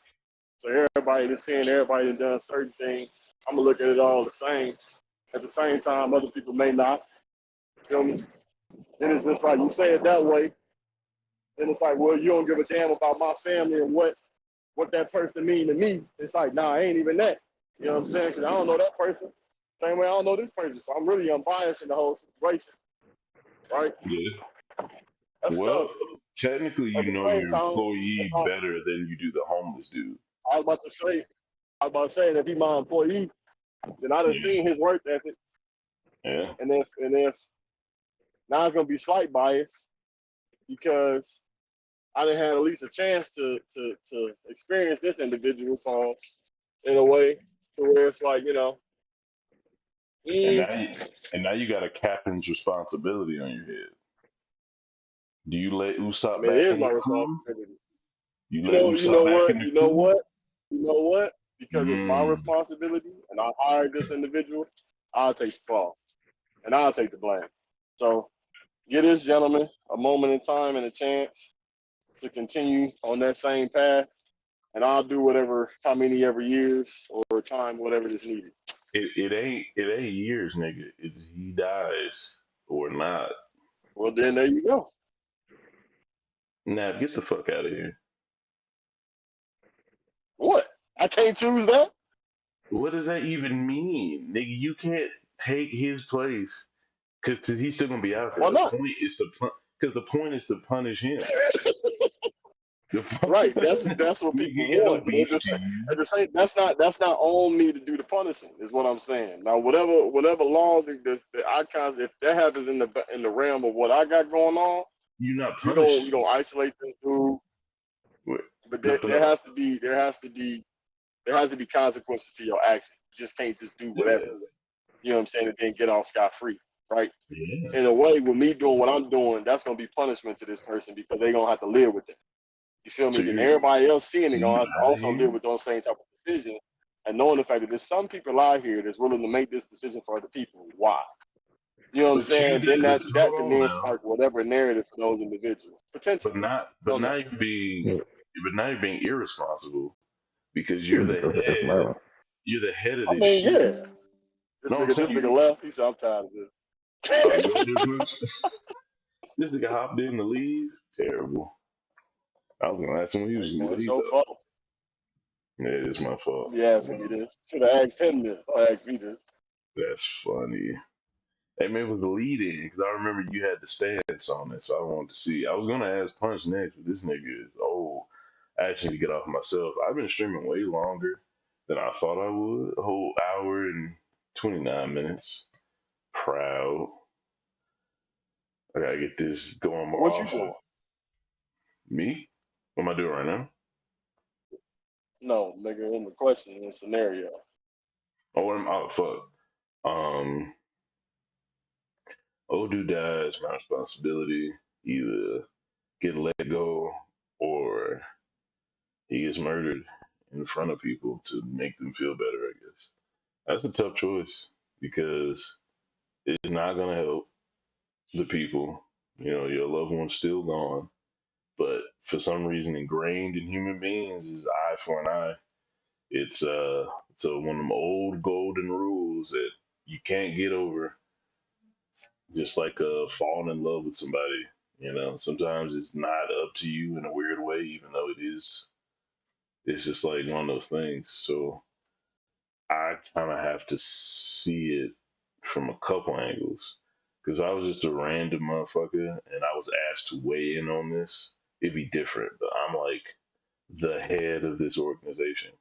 So everybody that's saying everybody that done certain things, I'm gonna look at it all the same. At the same time, other people may not. You feel me? Then it's just like you say it that way. Then it's like, well, you don't give a damn about my family and what that person mean to me. It's like, nah, I ain't even that. You know what I'm saying? Because I don't know that person. Same way I don't know this person. So I'm really unbiased in the whole situation, right? Yeah. That's Well, tough. technically, At you the know same your time, employee better than you do the homeless dude. I was about to say, if he my employee, then I done Yeah. seen his work ethic, Yeah. and if now it's gonna be slight bias because I didn't have at least a chance to experience this individual call in a way to where it's like, And mm, now, and now you got a captain's responsibility on your head. Do you let I Usopp mean, it back is in my your crew? responsibility. You You let know, you Usopp know back in what, the you know crew? what, you know what? Because it's my Mm. responsibility, and I hired this individual. I'll take the fall, and I'll take the blame. So, give this gentleman a moment in time and a chance to continue on that same path, and I'll do whatever, how many ever years or time, whatever is needed. It ain't years, nigga. It's he dies or not. Well, then there you go. Now get the fuck out of here. What? I can't choose that? What does that even mean, nigga? You can't take his place because he's still gonna be out there. Why The not? point is because the point is to punish him. The Right. That's what we people got no want. But beef to you. at the same, that's not on me to do the punishing. Is what I'm saying. Now, whatever laws that I if that happens in the realm of what I got going on, You're not we gonna punishing. we gonna isolate this dude. Wait, But The, there has to be consequences to your actions. You just can't just do whatever. yeah, You know what I'm saying? And then get off scot free, right? yeah. In a way, with me doing what I'm doing, that's gonna be punishment to this person because they're gonna have to live with it. You feel So me? Then you're everybody else seeing so it you gonna have to out of also here. live with those same type of decisions and knowing the fact that there's some people out here that's willing to make this decision for other people. Why? You know what I'm But here's saying? the Then but that can hold on then now. spark whatever narrative for those individuals. But Potentially. not but Don't now know. you're being Yeah, but now you're being irresponsible because that's my you're the head of I this mean, shit. yeah. This No, I'm nigga, this nigga saying, left. He said, I'm tired of oh, this. you want this much? This nigga hopped in to leave. Terrible. I was gonna ask him when he was Hey gonna man, it's leave your though. fault. Yeah, it's my fault. You asking me this. Should have asked him this. Don't ask me this. That's funny. Hey, man, it was the lead in because I remember you had the stance on it, so I wanted to see. I was gonna ask Punch next, but this nigga is old. I actually need to get off myself. I've been streaming way longer than I thought I would. A whole hour and 29 minutes. Proud. I gotta get this going more What you often. doing? Me? What am I doing right now? No, nigga, in the question, in the scenario. Oh, what am I? Oh, fuck. Um, old dude dies. My responsibility either get let go or he gets murdered in front of people to make them feel better, I guess. That's a tough choice because it's not going to help the people. You know, your loved one's still gone, but for some reason, ingrained in human beings is eye for an eye. It's one of them old golden rules that you can't get over. Just like falling in love with somebody, you know, sometimes it's not up to you in a weird way, even though it is. It's just like one of those things. So I kind of have to see it from a couple angles. Because if I was just a random motherfucker and I was asked to weigh in on this, it'd be different. But I'm like the head of this organization.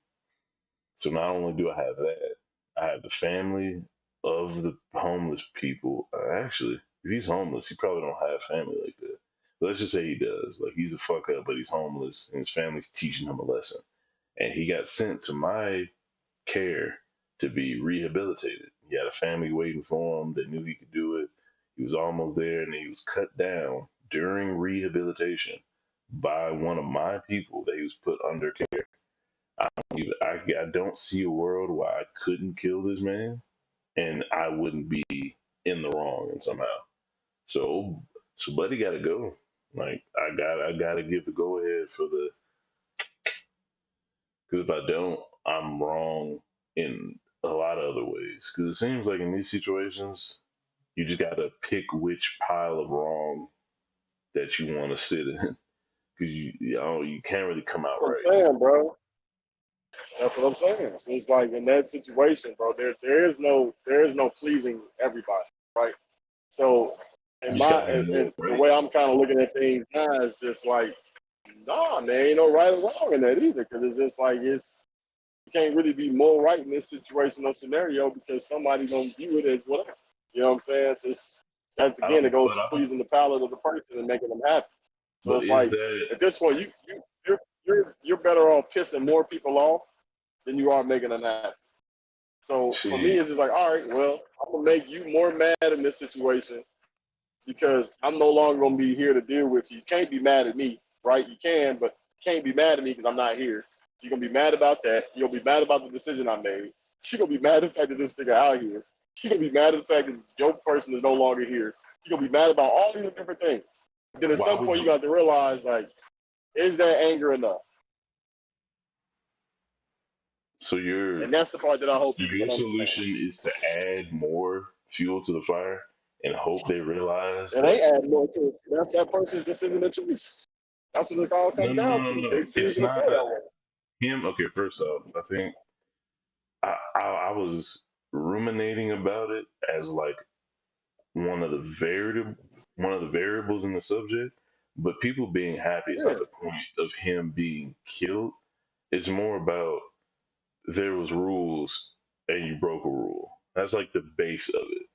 So not only do I have that, I have the family of the homeless people. Actually, if he's homeless, he probably don't have family like that. But let's just say he does. Like he's a fuck up, but he's homeless, and his family's teaching him a lesson. And he got sent to my care to be rehabilitated. He had a family waiting for him. They knew he could do it. He was almost there, and he was cut down during rehabilitation by one of my people that he was put under care. I don't see a world where I couldn't kill this man and I wouldn't be in the wrong and somehow. So so buddy gotta go. Like I gotta give the go ahead for the because if I don't, I'm wrong in a lot of other ways. Because it seems like in these situations, you just gotta pick which pile of wrong that you want to sit in. Because you can't really come out That's what I'm right. saying, bro. That's what I'm saying. So it's like in that situation, bro, there is no pleasing everybody, right? So You in just my gotta do more in the right. way I'm kind of looking at things now is just like, nah, there ain't no right or wrong in that either, because it's just like you can't really be more right in this situation or scenario because somebody's gonna view it as whatever. You know what I'm saying? So that's I again, it don't, goes but to I don't, pleasing the palate of the person and making them happy. So but it's is like that at this point, you're better off pissing more people off than you are making them happy. So for me, see? it's just like, all right, well, I'm gonna make you more mad in this situation because I'm no longer gonna be here to deal with you. You can't be mad at me, right? You can, but you can't be mad at me because I'm not here. So you're gonna be mad about that. You'll be mad about the decision I made. You're gonna be mad at the fact that this nigga out here. You're gonna be mad at the fact that your person is no longer here. You're gonna be mad about all these different things. Then at Why some would point you you? got to realize, like, is that anger enough? So your And that's the part that I hope so people your can understand. solution is to add more fuel to the fire and hope they realize And that they add more to it. That's that person's decision to choose. That's what it all no, comes no, no, down no, to. no. They It's choosing to not feel that way. him. Okay, first off, I think I was ruminating about it as like one of the variable one of the variables in the subject, but people being happy is Yeah. not the point of him being killed. It's more about there was rules and you broke a rule. That's like the base of it.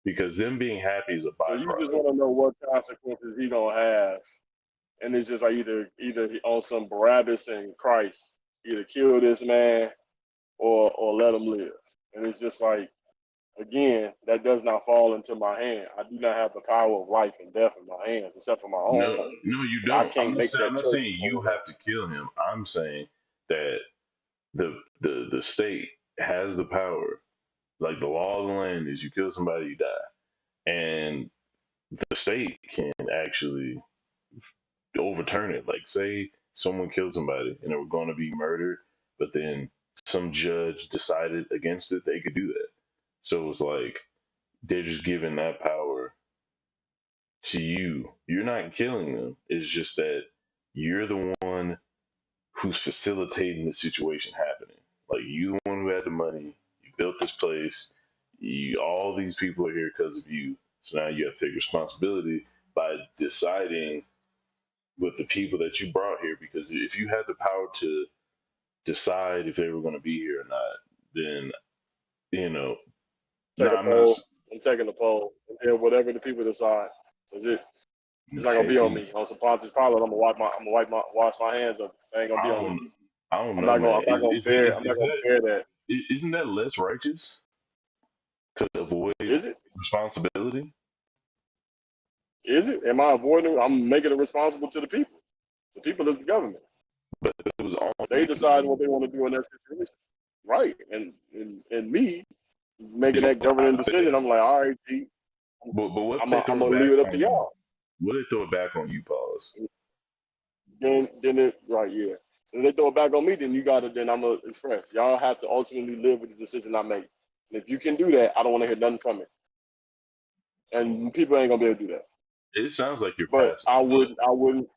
Because them being happy is a So you just byproduct. want to know what consequences he gonna have, and it's just like either he on some Barabbas and Christ, either kill this man or let him live. And it's just like again, that does not fall into my hand. I do not have the power of life and death in my hands, except for my No, own. no, you And I don't. can't make I'm that not choice saying for you nobody. have to kill him. I'm saying that the state has the power. Like the law of the land is you kill somebody, you die. And the state can actually overturn it. Like say someone killed somebody and they were going to be murdered, but then some judge decided against it, they could do that. So it's like they're just giving that power to you. You're not killing them. It's just that you're the one who's facilitating the situation happening. Like you the one who had the money, you built this place, all these people are here because of you. So now you have to take responsibility by deciding with the people that you brought here. Because if you had the power to decide if they were going to be here or not, then you know. No, Take a I'm not. poll. I'm taking a poll, and then whatever the people decide is it. It's not gonna be on Okay. me. On some Pontius Pilate, wash my hands of it. It ain't gonna I be on me. don't. I don't know, man. I'm not gonna bear. I'm not Is gonna that bear that. isn't that less righteous to avoid Is it? responsibility? Is it? Am I avoiding it? I'm making it responsible to the people. The people is the government. It was on They decide what they want to do in that situation. Right. And me making you. that governing decision, I'm like, all right, G, But what if I'm they gonna throw it leave back it up to on you? y'all. What if they throw it back on you, pause? Then it right, yeah. If they throw it back on me, then you gotta then I'm gonna express. Y'all have to ultimately live with the decision I make. And if you can do that, I don't want to hear nothing from it. And people ain't gonna be able to do that. It sounds like you're But passive, but I wouldn't.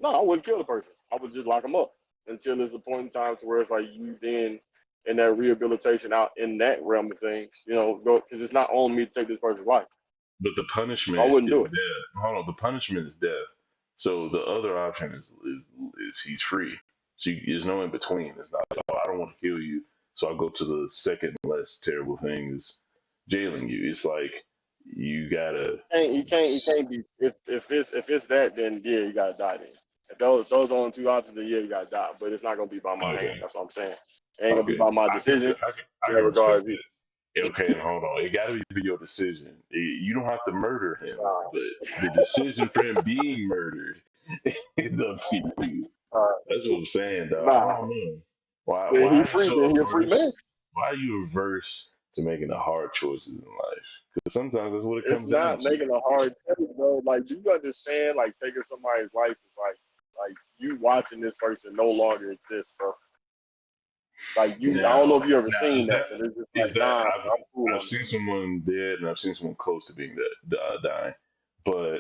No, I wouldn't kill the person. I would just lock them up until there's a point in time to where it's like you then in that rehabilitation out in that realm of things, go because it's not on me to take this person's life. the I punishment wouldn't is do it. death. Hold on, the punishment is death. So the other option is he's free. So there's no in between. It's not like, oh, I don't want to kill you, so I'll go to the second less terrible thing is jailing you. It's like you gotta. You can't be if it's that, then yeah, you gotta die then. If those only two options, then yeah, you gotta die. But it's not gonna be by my hand. Okay, That's what I'm saying. It ain't gonna be okay, by my I can decision I in can that respect regard either. that. Okay, and hold on, it got to be your decision. You don't have to murder him, but the decision for him being murdered is up to you. Uh, That's what I'm saying, though. I nah, don't know. Why then why he are you free. so Then he a free man. averse? Why are you averse to making the hard choices in life? Because sometimes that's what it It's comes down not to. making a hard choice, bro. Like, do you understand? Like, taking somebody's life is like you watching this person no longer exist, bro. Like you, I don't know if you ever Now seen that, but it's just is like, that nah, bro, I'm cool I've on seen this. someone dead and I've seen someone close to being dead, dying, but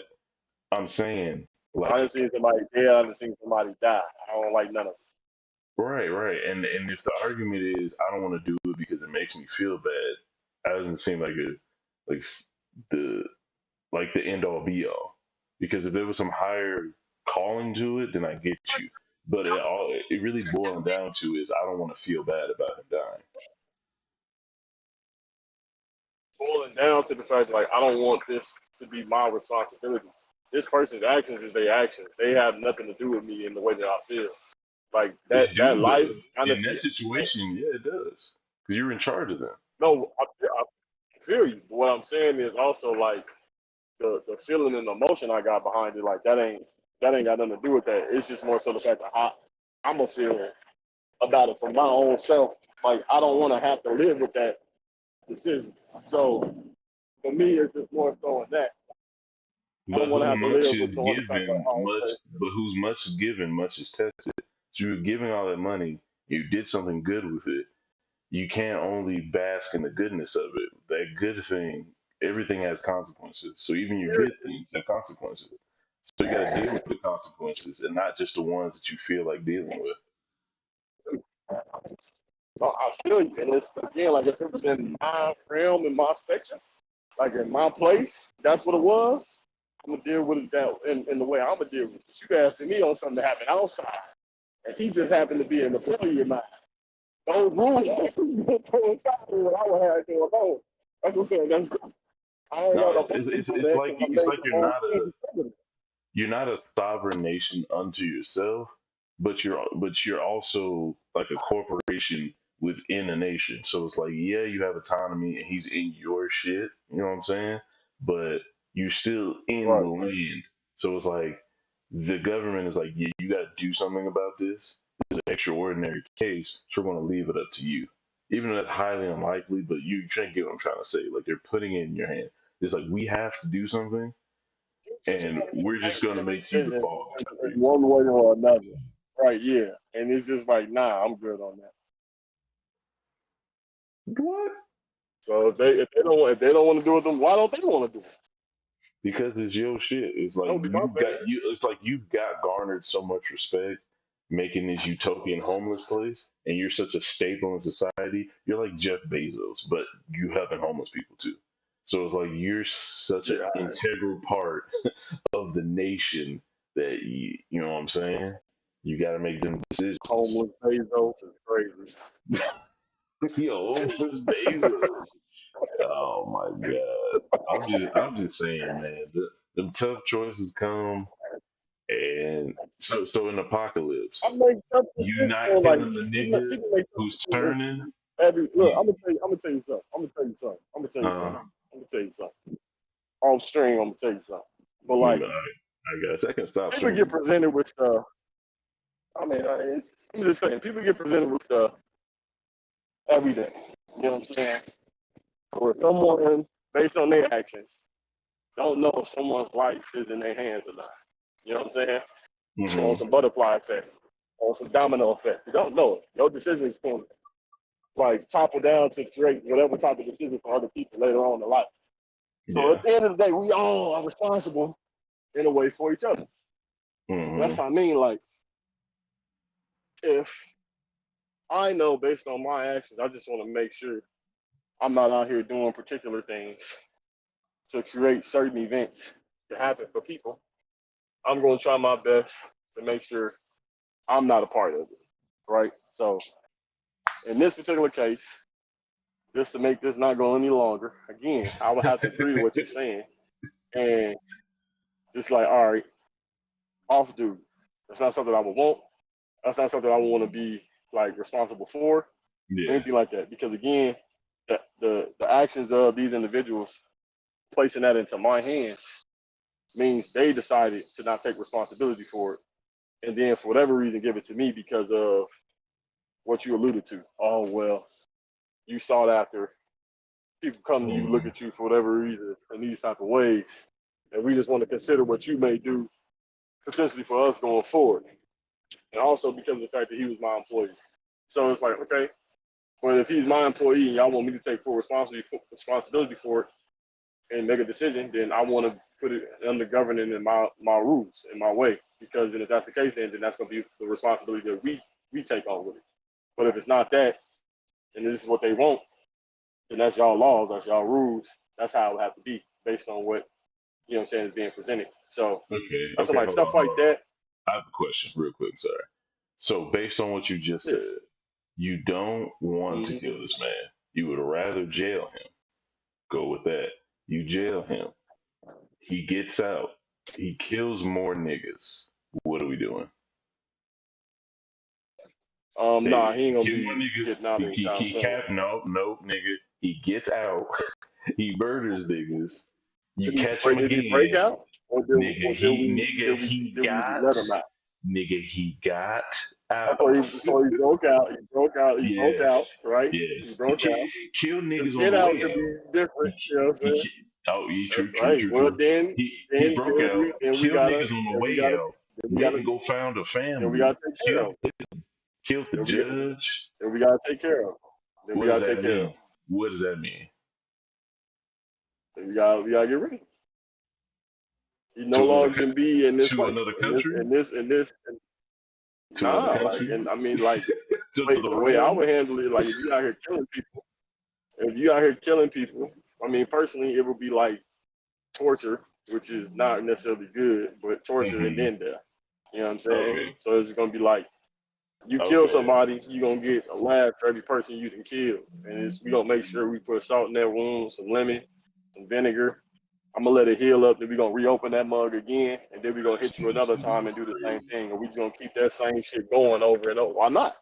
I'm saying I done like seen somebody dead. I done seen somebody die. I don't like none of it. right, right, and if the argument is I don't want to do it because it makes me feel bad, that doesn't seem like like the the end all be all. Because if there was some higher calling to it, then I get you. But it really boiling down to is I don't want to feel bad about him dying. Boiling down to the fact, like, I don't want this to be my responsibility. This person's actions is their actions. They have nothing to do with me in the way that I feel. Like They that do life, though. In that honestly, situation, yeah, it does. Because you're in charge of them. no, I feel you. But what I'm saying is also like the feeling and the emotion I got behind it, like that ain't got nothing to do with that. It's just more so the fact that I'm a feel about it for my own self. Like I don't want to have to live with that decision. So for me, it's just more so in that I don't But want to who have to much live is with knowing the fact that given, oh, much. okay, But who's much is given, much is tested. So you're giving all that money. You did something good with it. You can't only bask in the goodness of it. That good thing, everything has consequences. So even your good things have consequences. So you got to deal with the consequences and not just the ones that you feel like dealing with. so I feel you. And it's again like if it was in my realm, in my spectrum, like in my place, that's what it was. I'm gonna deal with it that in the way I'm gonna deal with it. You asking me on something that happened outside, and he just happened to be in the family of mine. Those rules coincide with what I would have going on. That's what I'm saying. I ain't No, got no problem for that because I it's made like the whole thing. you're not a sovereign nation unto yourself, but you're also like a corporation within a nation. So it's like, yeah, you have autonomy and he's in your shit, you know what I'm saying? But you're still in the Right. land. So it's like the government is like, yeah, you gotta do something about this. It's an extraordinary case, so we're gonna leave it up to you. Even though that's highly unlikely, but you trying to get what I'm trying to say. Like they're putting it in your hand. It's like we have to do something and we're just Make gonna this make you the decision fall guy, in one way or another. Right, yeah. And it's just like, nah, I'm good on that. basically. What? So if they don't want to do it, then why don't they want to do it? Because it's your shit. It's That like would be my thing. It's like you've got garnered so much respect making this utopian homeless place, and you're such a staple in society. You're like Jeff Bezos, but you helping homeless people too. So it's like you're such an Yeah, integral part of the nation that you know what I'm saying. You got to make them decisions. homeless Bezos is crazy. Yo, homeless Bezos. Oh my god. I'm just saying, man. Them tough choices come, and so in I apocalypse, make tough you decisions not for like killing the people. nigga People make tough who's decisions turning. every look. You, I'm gonna tell you something. I'm gonna tell you something. I'm gonna tell you uh, something. I'm gonna tell you something. Off stream, I'm gonna tell you something. But like I guess I can stop people get streaming. presented with stuff. I mean, I'm just saying, people get presented with stuff every day. You know what I'm saying? Or someone, based on their actions, don't know if someone's life is in their hands or not. You know what I'm saying? On Hmm. some butterfly effects, on some domino effect. You don't know it. Your decision is going to like topple down to create whatever type of decision for other people later on in life. So Yeah. at the end of the day, we all are responsible in a way for each other. So Hmm. that's what I mean. Like, if I know based on my actions, I just want to make sure I'm not out here doing particular things to create certain events to happen for people. I'm going to try my best to make sure I'm not a part of it, right? So in this particular case, just to make this not go any longer, again, I would have to agree with what you're saying and just like, all right, off dude. That's not something I would want. That's not something I would want to be like responsible for, or Yeah. anything like that. Because again, the actions of these individuals placing that into my hands means they decided to not take responsibility for it, and then for whatever reason give it to me because of what you alluded to. Oh well, you sought after people come to you, look Hmm. at you for whatever reason in these type of ways, and we just want to consider what you may do potentially for us going forward, and also because of the fact that he was my employee. So it's like, okay, well if he's my employee and y'all want me to take full responsibility for it and make a decision, then I want to put it under governing in my rules in my way. Because then if that's the case, then that's going to be the responsibility that we take on with it. But if it's not that, and this is what they want, then that's y'all laws, that's y'all rules. That's how it would have to be based on what you know what I'm saying is being presented. So Okay. that's Okay. like Hold on. stuff Hold like on. that. I have a question, real quick. Sorry. So, based on what you just Yes. said, you don't want to Mm-hmm. kill this man. You would rather jail him. Go with that. You jail him. He gets out. He kills more niggas. What are we doing? Nah, He he ain't gonna kill more be niggas. getting out anytime He soon. cap. No, no, nigga. He gets out. He murders niggas. You catch him Did he break again. out, Nigga, did we let him out? he got I out. thought he broke out. He broke out, Yes, right? He yes. broke out. Kill The niggas on get the out way could out. be different. You know what I'm saying? Oh, yeah, That's true, true, right. true, Well, true. He broke out. then we Killed gotta, niggas on the then we way gotta, out. then we Went gotta, and go found a then we family. gotta take care of. Killed the Then judge. then we gotta take care of. Then we What does gotta take that care of. mean? What does that mean? Then we gotta get rid of him. He no To another longer can be in this to another place. country? Nah, To another like, country? and I mean, like, To wait, another the way I realm? would handle it, like, if you out here killing people, I mean, personally, it would be like torture, which is not necessarily good, but torture and Hmm. then death. You know what I'm saying? Okay. So it's gonna be like you kill Okay. somebody, you gonna get a laugh for every person you can kill, and we gonna make sure we put salt in that wound, some lemon, some vinegar. I'm gonna let it heal up, then we gonna reopen that mug again, and then we gonna hit you This another nigga time and do the same crazy. thing, and we just gonna keep that same shit going over and over. Why not?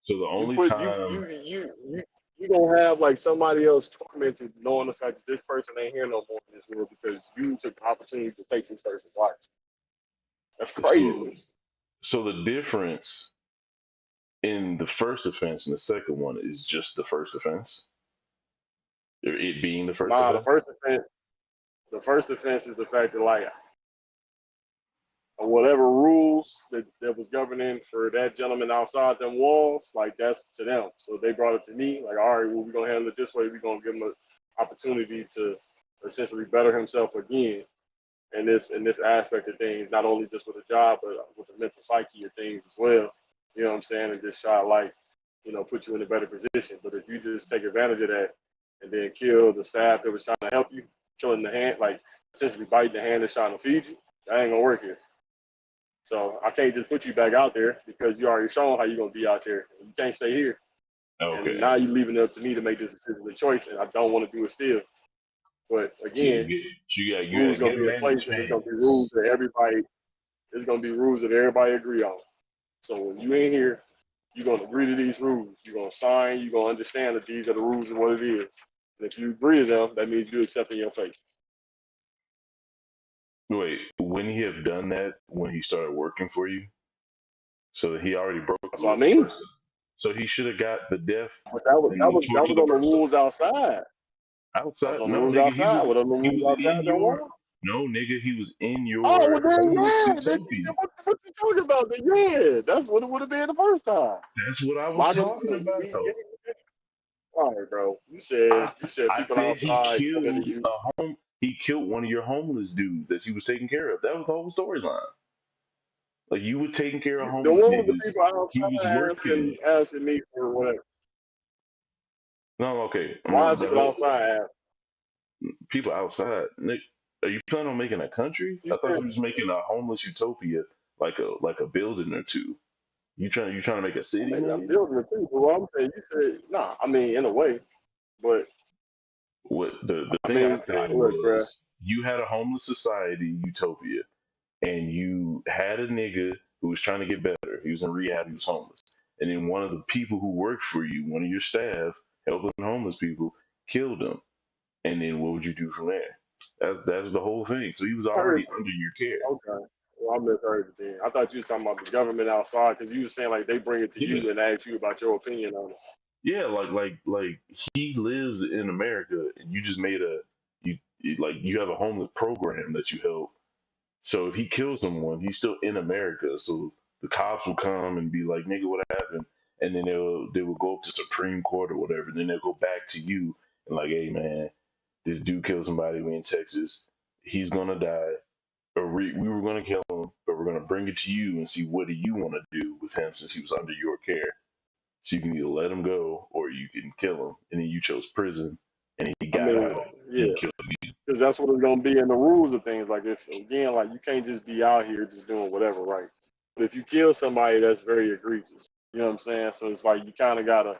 So the You only put time you gonna have like somebody else tormented, knowing the fact that this person ain't here no more in this world because you took the opportunity to take this person's life. That's crazy to so me. so the difference in the first offense and the second one is just the first offense? It being the first Nah, offense? the first offense is the fact that like whatever rules that was governing for that gentleman outside them walls, like that's to them. So they brought it to me, like, all right, well, we're gonna handle it this way. We're gonna give him an opportunity to essentially better himself again in this aspect of things, not only just with the job, but with the mental psyche of things as well. I'm saying, and just try to like, put you in a better position. But if you just take advantage of that and then kill the staff that was trying to help you, killing the hand, like essentially biting the hand that's trying to feed you, that ain't gonna work here. So I can't just put you back out there because you already shown how you're gonna be out there. You can't stay here. And Okay. now you're leaving it up to me to make this decision and choice, and I don't want to do it still. But So you again, get you rules gotta gonna get a be in man a place, and it's gonna be rules chance. that everybody. It's gonna be rules that everybody agree on. So when you in here, you're gonna agree to these rules. You're gonna sign. You're gonna understand that these are the rules and what it is. And if you agree to them, that means you accept in your faith. Wait, wouldn't he have done that when he started working for you? So he already broke the That's what I rules the mean. first time. So he should have got the death But that was and that the was that torture was the on the first time. rules outside. That was Outside, on the no rules nigga, outside. What on the he rules was in outside don't your want? no nigga, he was in Oh, well your then homeless yeah, then, utopia. what you talking about? Then yeah, that's what it would have been the first time. That's what I was talking Logically, about. all right, bro. You said I people said he outside better than killed you. he killed one of your homeless dudes that he was taking care of. That was the whole storyline. Like you were taking care of The homeless one with the niggas. people He was outside working. asking me for whatever. No, okay. Why is people outside asking? People outside. Nick, are you planning on making a country? You I thought said you were just making a homeless utopia, like a building or two. You trying to make a city, maybe I'm nigga? building it too. But what I'm saying, you said nah. I mean, in a way, but What the I thing I mean, said look, bro. was you had a homeless society utopia, and you had a nigga who was trying to get better. He was in rehab. He was homeless, and then one of the people who worked for you, one of your staff, helping homeless people, killed him. And then what would you do from there? That's the whole thing. So he was I heard. already under your care. Okay. Well, I misheard it then. I thought you were talking about the government outside because you were saying like they bring it to Yeah, you and ask you about your opinion on it. yeah. Like he lives in America, and you just made like you have a homeless program that you help. So if he kills someone, he's still in America. So the cops will come and be like, "Nigga, what happened?" And then they will go up to Supreme Court or whatever. And then they'll go back to you and like, "Hey man, this dude killed somebody in Texas. He's gonna die. Or we were gonna kill him, but we're gonna bring it to you and see what do you want to do with him since he was under your care. So you can either let him go or you can kill him. And then you chose prison, and he I got mean, out. yeah, He killed. because that's what it's gonna be in the rules of things. Like if again, like you can't just be out here just doing whatever, right? But if you kill somebody, that's very egregious. You know what I'm saying? So it's like you kind of gotta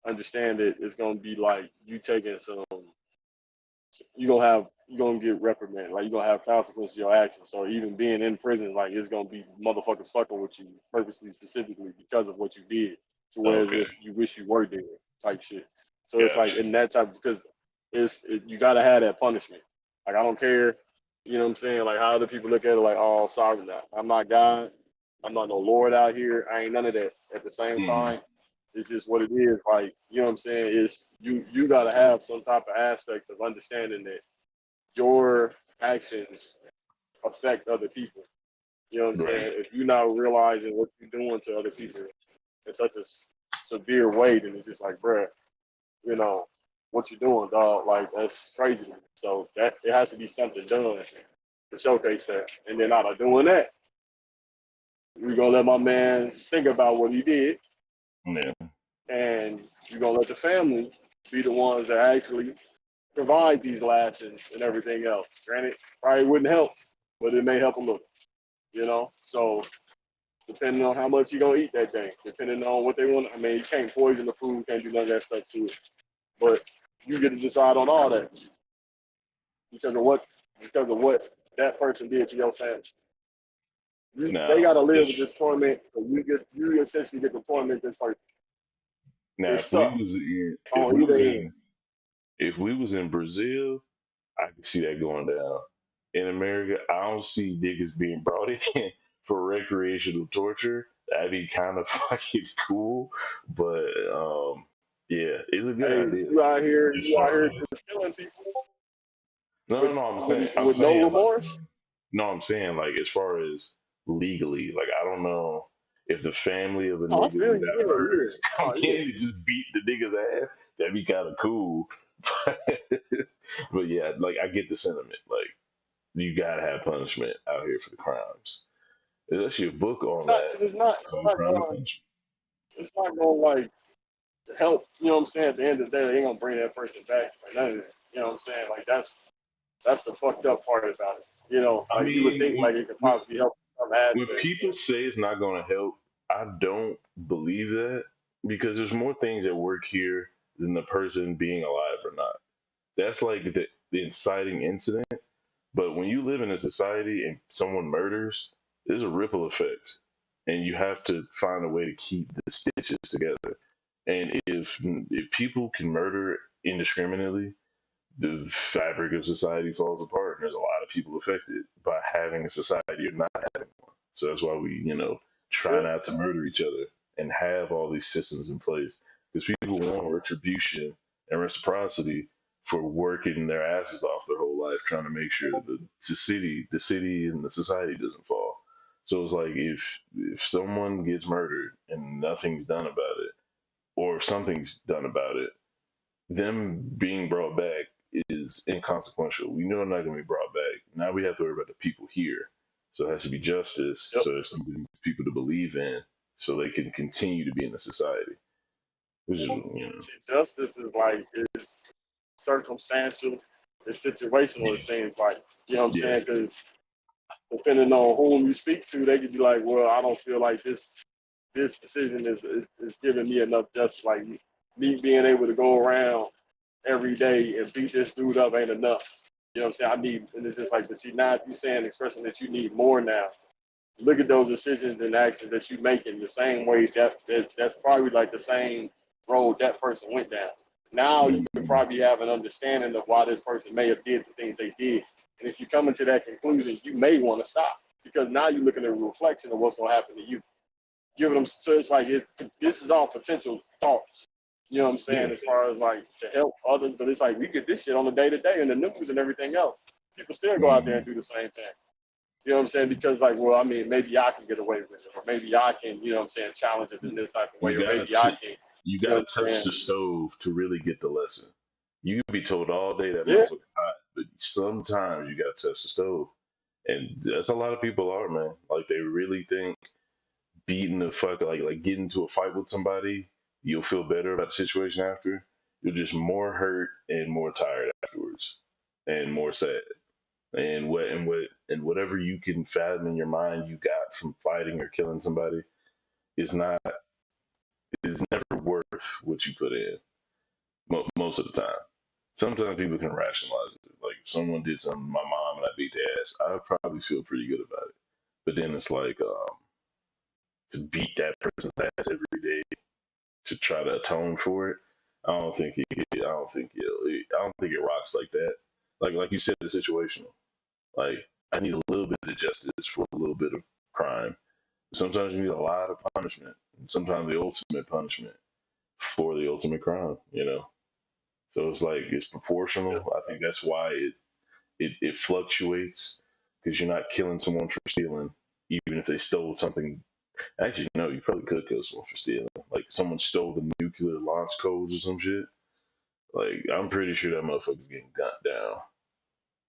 understand that it's gonna be like you taking some you're gonna get reprimanded. Like you're gonna have consequences to your actions. So even being in prison, like it's gonna be motherfuckers fucking with you purposely, specifically because of what you did. To whereas Okay, if you wish you were dead, type shit. So it's like gotcha. in that type because you gotta have that punishment. Like I don't care, you know what I'm saying? Like how other people look at it, like oh sorry, I'm not God, I'm not no Lord out here. I ain't none of that. At the same Hmm. time, it's just what it is. Like, you know what I'm saying? It's you gotta have some type of aspect of understanding that your actions affect other people. You know what I'm Right. saying? If you're not realizing what you're doing to other people in such a severe way, then it's just like, bruh, you know, what you doing, dog? Like that's crazy to me. So that it has to be something done to showcase that. And then out of doing that, we're gonna let my man think about what he did, Yeah. and you're gonna let the family be the ones that actually provide these lashings and everything else. Granted, probably wouldn't help, but it may help a little, you know? So depending on how much you're gonna eat that day, depending on what they want. I mean, you can't poison the food, can't do none of that stuff to it. But you get to decide on all that because of what that person did to your family. They Now, gotta live if with this torment, so you essentially get the torment that's like now it if we sucks was in if on we either was end. in if we was in Brazil, I could see that going down. In America, I don't see niggas being brought in for recreational torture. That'd be kind of fucking cool, but yeah, it's a good Hey, idea as you out far here as just killing people no, with no, no. I'm with no saying like remorse. no, I'm saying like as far as legally, like I don't know if the family of a Oh, I nigga feel who you. got Yeah, murdered yeah. come Oh, in yeah. and just beat the nigga's ass. That'd be kind of cool. But yeah, like I get the sentiment. Like you gotta have punishment out here for the crimes. There's actually a book It's on not that because called Crime and Punishment. it's not gonna like help. You know what I'm saying? At the end of the day, they ain't gonna bring that person back. Like none of that. You know what I'm saying? Like that's the fucked up part about it. You know, I like you would mean, think like it could when, possibly help some when aspect, people but say it's not going to help, I don't believe that because there's more things at work here than the person being alive or not. That's like the inciting incident. But when you live in a society and someone murders, there's a ripple effect, and you have to find a way to keep the stitches together. And if people can murder indiscriminately, the fabric of society falls apart, and there's a lot of people affected by having a society or not having one. So that's why we, try yeah, not to murder each other and have all these systems in place because people want retribution and reciprocity for working their asses off their whole life trying to make sure that the city and the society doesn't fall. So it's like if someone gets murdered and nothing's done about it, or if something's done about it, them being brought back is inconsequential. We know they're not going to be brought back. Now we have to worry about the people here. So it has to be justice. yep. So it's something for people to believe in, so they can continue to be in the society. Which is, See, justice is like it's circumstantial, it's situational. It yeah, seems like you know what I'm yeah, saying because depending on whom you speak to, they could be like, well, I don't feel like this decision is giving me enough justice. Like me being able to go around every day and beat this dude up ain't enough. You know what I'm saying? I need, and it's just like, but see, now if you're saying, expressing that you need more now, look at those decisions and actions that you make in the same way that's probably like the same road that person went down. Now you can mm, probably have an understanding of why this person may have did the things they did. And if you come into that conclusion, you may want to stop because now you're looking at a reflection of what's going to happen to you. Give them so it's like this is all potential thoughts. You know what I'm yeah, saying? As far as like to help others, but it's like we get this shit on the day to day in the news and everything else. People still go out there and mm, do the same thing. You know what I'm saying? Because like, well, I mean, maybe I can get away with it, or maybe I can, you know what I'm saying, challenge it in this type of way, you or gotta maybe I t- can, you you know gotta what I'm touch saying? the stove to really get the lesson. You can be told all day that Yeah, motherfucker hot, but sometimes you gotta touch the stove, and that's a lot of people are, man. Like they really think beating the fuck like getting into a fight with somebody, you'll feel better about the situation after. You're just more hurt and more tired afterwards, and more sad. And whatever you can fathom in your mind you got from fighting or killing somebody is not is never worth what you put in most of the time. Sometimes people can rationalize it. Like someone did something to my mom and I beat their ass. I probably feel pretty good about it. But then it's like to beat that person's ass every day to try to atone for it. I don't think it. I don't think it. I don't think it rocks like that. Like you said, the situational. Like I need a little bit of justice for a little bit of crime. Sometimes you need a lot of punishment, and sometimes the ultimate punishment for the ultimate crime. So it's like it's yeah. proportional. I think that's why it fluctuates because you're not killing someone for stealing, even if they stole something. Actually, no, you probably could kill someone for stealing. Like someone stole the nuclear launch codes or some shit. Like I'm pretty sure that motherfucker's getting gunned down.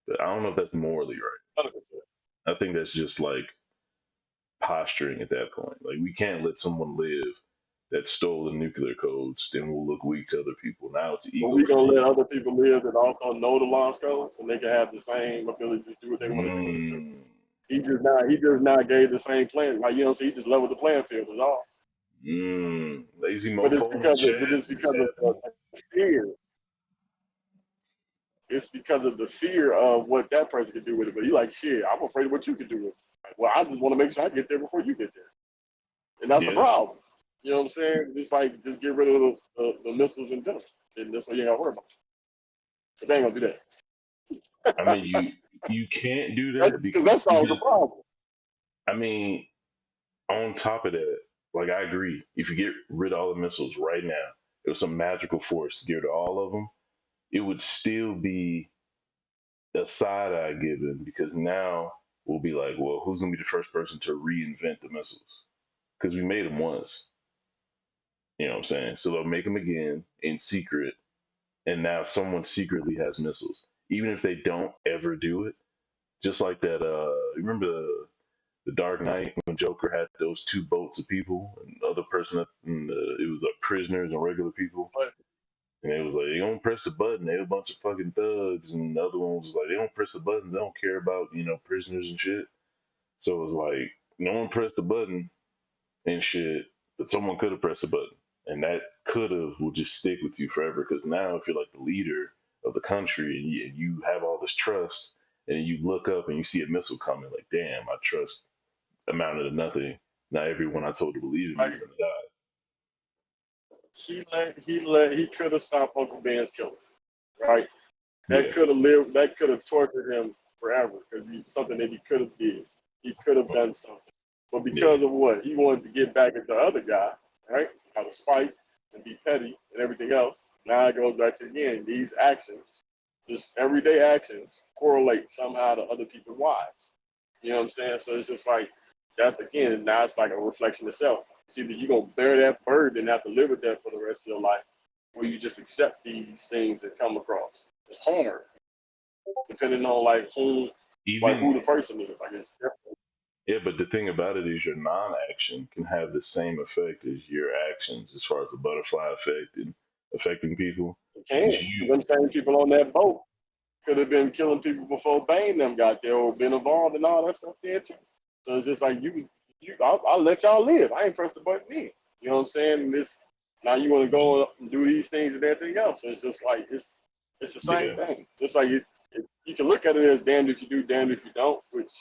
But I don't know if that's morally right. 100%. I think that's just like posturing at that point. Like we can't let someone live that stole the nuclear codes, then we'll look weak to other people. Now it's But ego we for gonna let me. other people live that also know the launch codes, and they can have the same ability to do what they want to do with it too. Mm, He just not gave the same plan. Like you know, so he just leveled the playing field. Is all. lazy But it's mofo in the because of chat. but it's What's because of happening? the fear. It's because of the fear of what that person can do with it. But he like, shit, I'm afraid of what you can do with it. Like, well, I just want to make sure I get there before you get there. And that's the Yeah. problem. You know what I'm saying? It's like, just get rid of the missiles in general. And that's what you ain't got to worry about. But they ain't going to do I mean, that. you can't do That's that because that solves the because problem. I mean, on top of that, like I agree. If you get rid of all the missiles right now, it was some magical force to get rid of all of them. It would still be a side eye given because now we'll be like, well, who's gonna be the first person to reinvent the missiles? Because we made them once. You know what I'm saying? So they'll make them again in secret, and now someone secretly has missiles, even if they don't ever do it. Just like that. Remember The Dark Knight when Joker had those two boats of people and the other person, and it was like prisoners and regular people. But And it was like, they don't press the button. They a bunch of fucking thugs. And the other ones was like, they don't press the button. They don't care about, prisoners and shit. So it was like, no one pressed the button and shit, but someone could have pressed the button. And that could have will just stick with you forever. Because now, if you're like the leader of the country and you have all this trust, and you look up and you see a missile coming, like, damn, my trust amounted to nothing. Now everyone I told to believe in me is like going to die. he could have stopped Uncle Ben's killing, right? That Yeah. could have lived. That could have tortured him forever because something that he could have did. He could have done something, but Yeah. because of what he wanted to get back at the other guy, right? Out of spite and be petty and everything else. Now it goes back to again these actions, just everyday actions, correlate somehow to other people's lives. You know what I'm saying? So it's just like that's again now it's like a reflection of self. It's either you're gonna bear that burden and have to live with that for the rest of your life, or you just accept these things that come across. It's hard, depending on Even who the person is. Like it's different. Yeah, but the thing about it is your non-action can have the same effect as your actions, as far as the butterfly effect and affecting people. It Because can. you, Them same people on that boat could have been killing people before Bane them got there, or been involved in all that stuff there too. So it's just like I'll let y'all live. I ain't pressed the button in. You know what I'm saying? And this now you want to go and do these things and everything else. So it's just like it's the same yeah, thing. Just like you can look at it as damned if you do, damned if you don't, which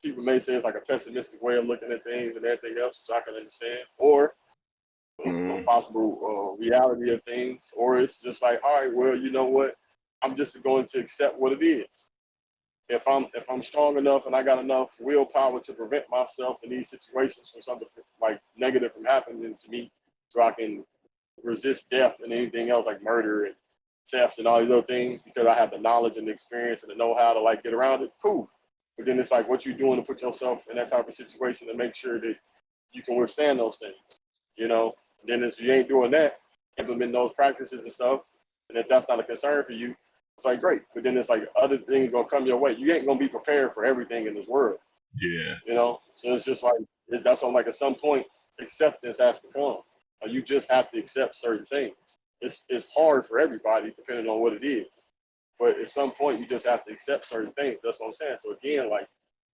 people may say it's like a pessimistic way of looking at things and everything else, which I can understand, or a mm, possible reality of things, or it's just like, all right, well, you know what? I'm just going to accept what it is. If I'm strong enough and I got enough willpower to prevent myself in these situations from something like negative from happening to me, so I can resist death and anything else like murder and theft and all these other things because I have the knowledge and the experience and the know-how to like get around it. Cool. But then it's like, what you doing to put yourself in that type of situation to make sure that you can withstand those things, you know? And then if you ain't doing that, implement those practices and stuff, and if that's not a concern for you, it's like great. But then it's like other things gonna come your way. You ain't gonna be prepared for everything in this world, yeah, you know? So it's just like that's on like at some point acceptance has to come. You just have to accept certain things. It's hard for everybody depending on what it is. But at some point you just have to accept certain things. That's what I'm saying. So again, like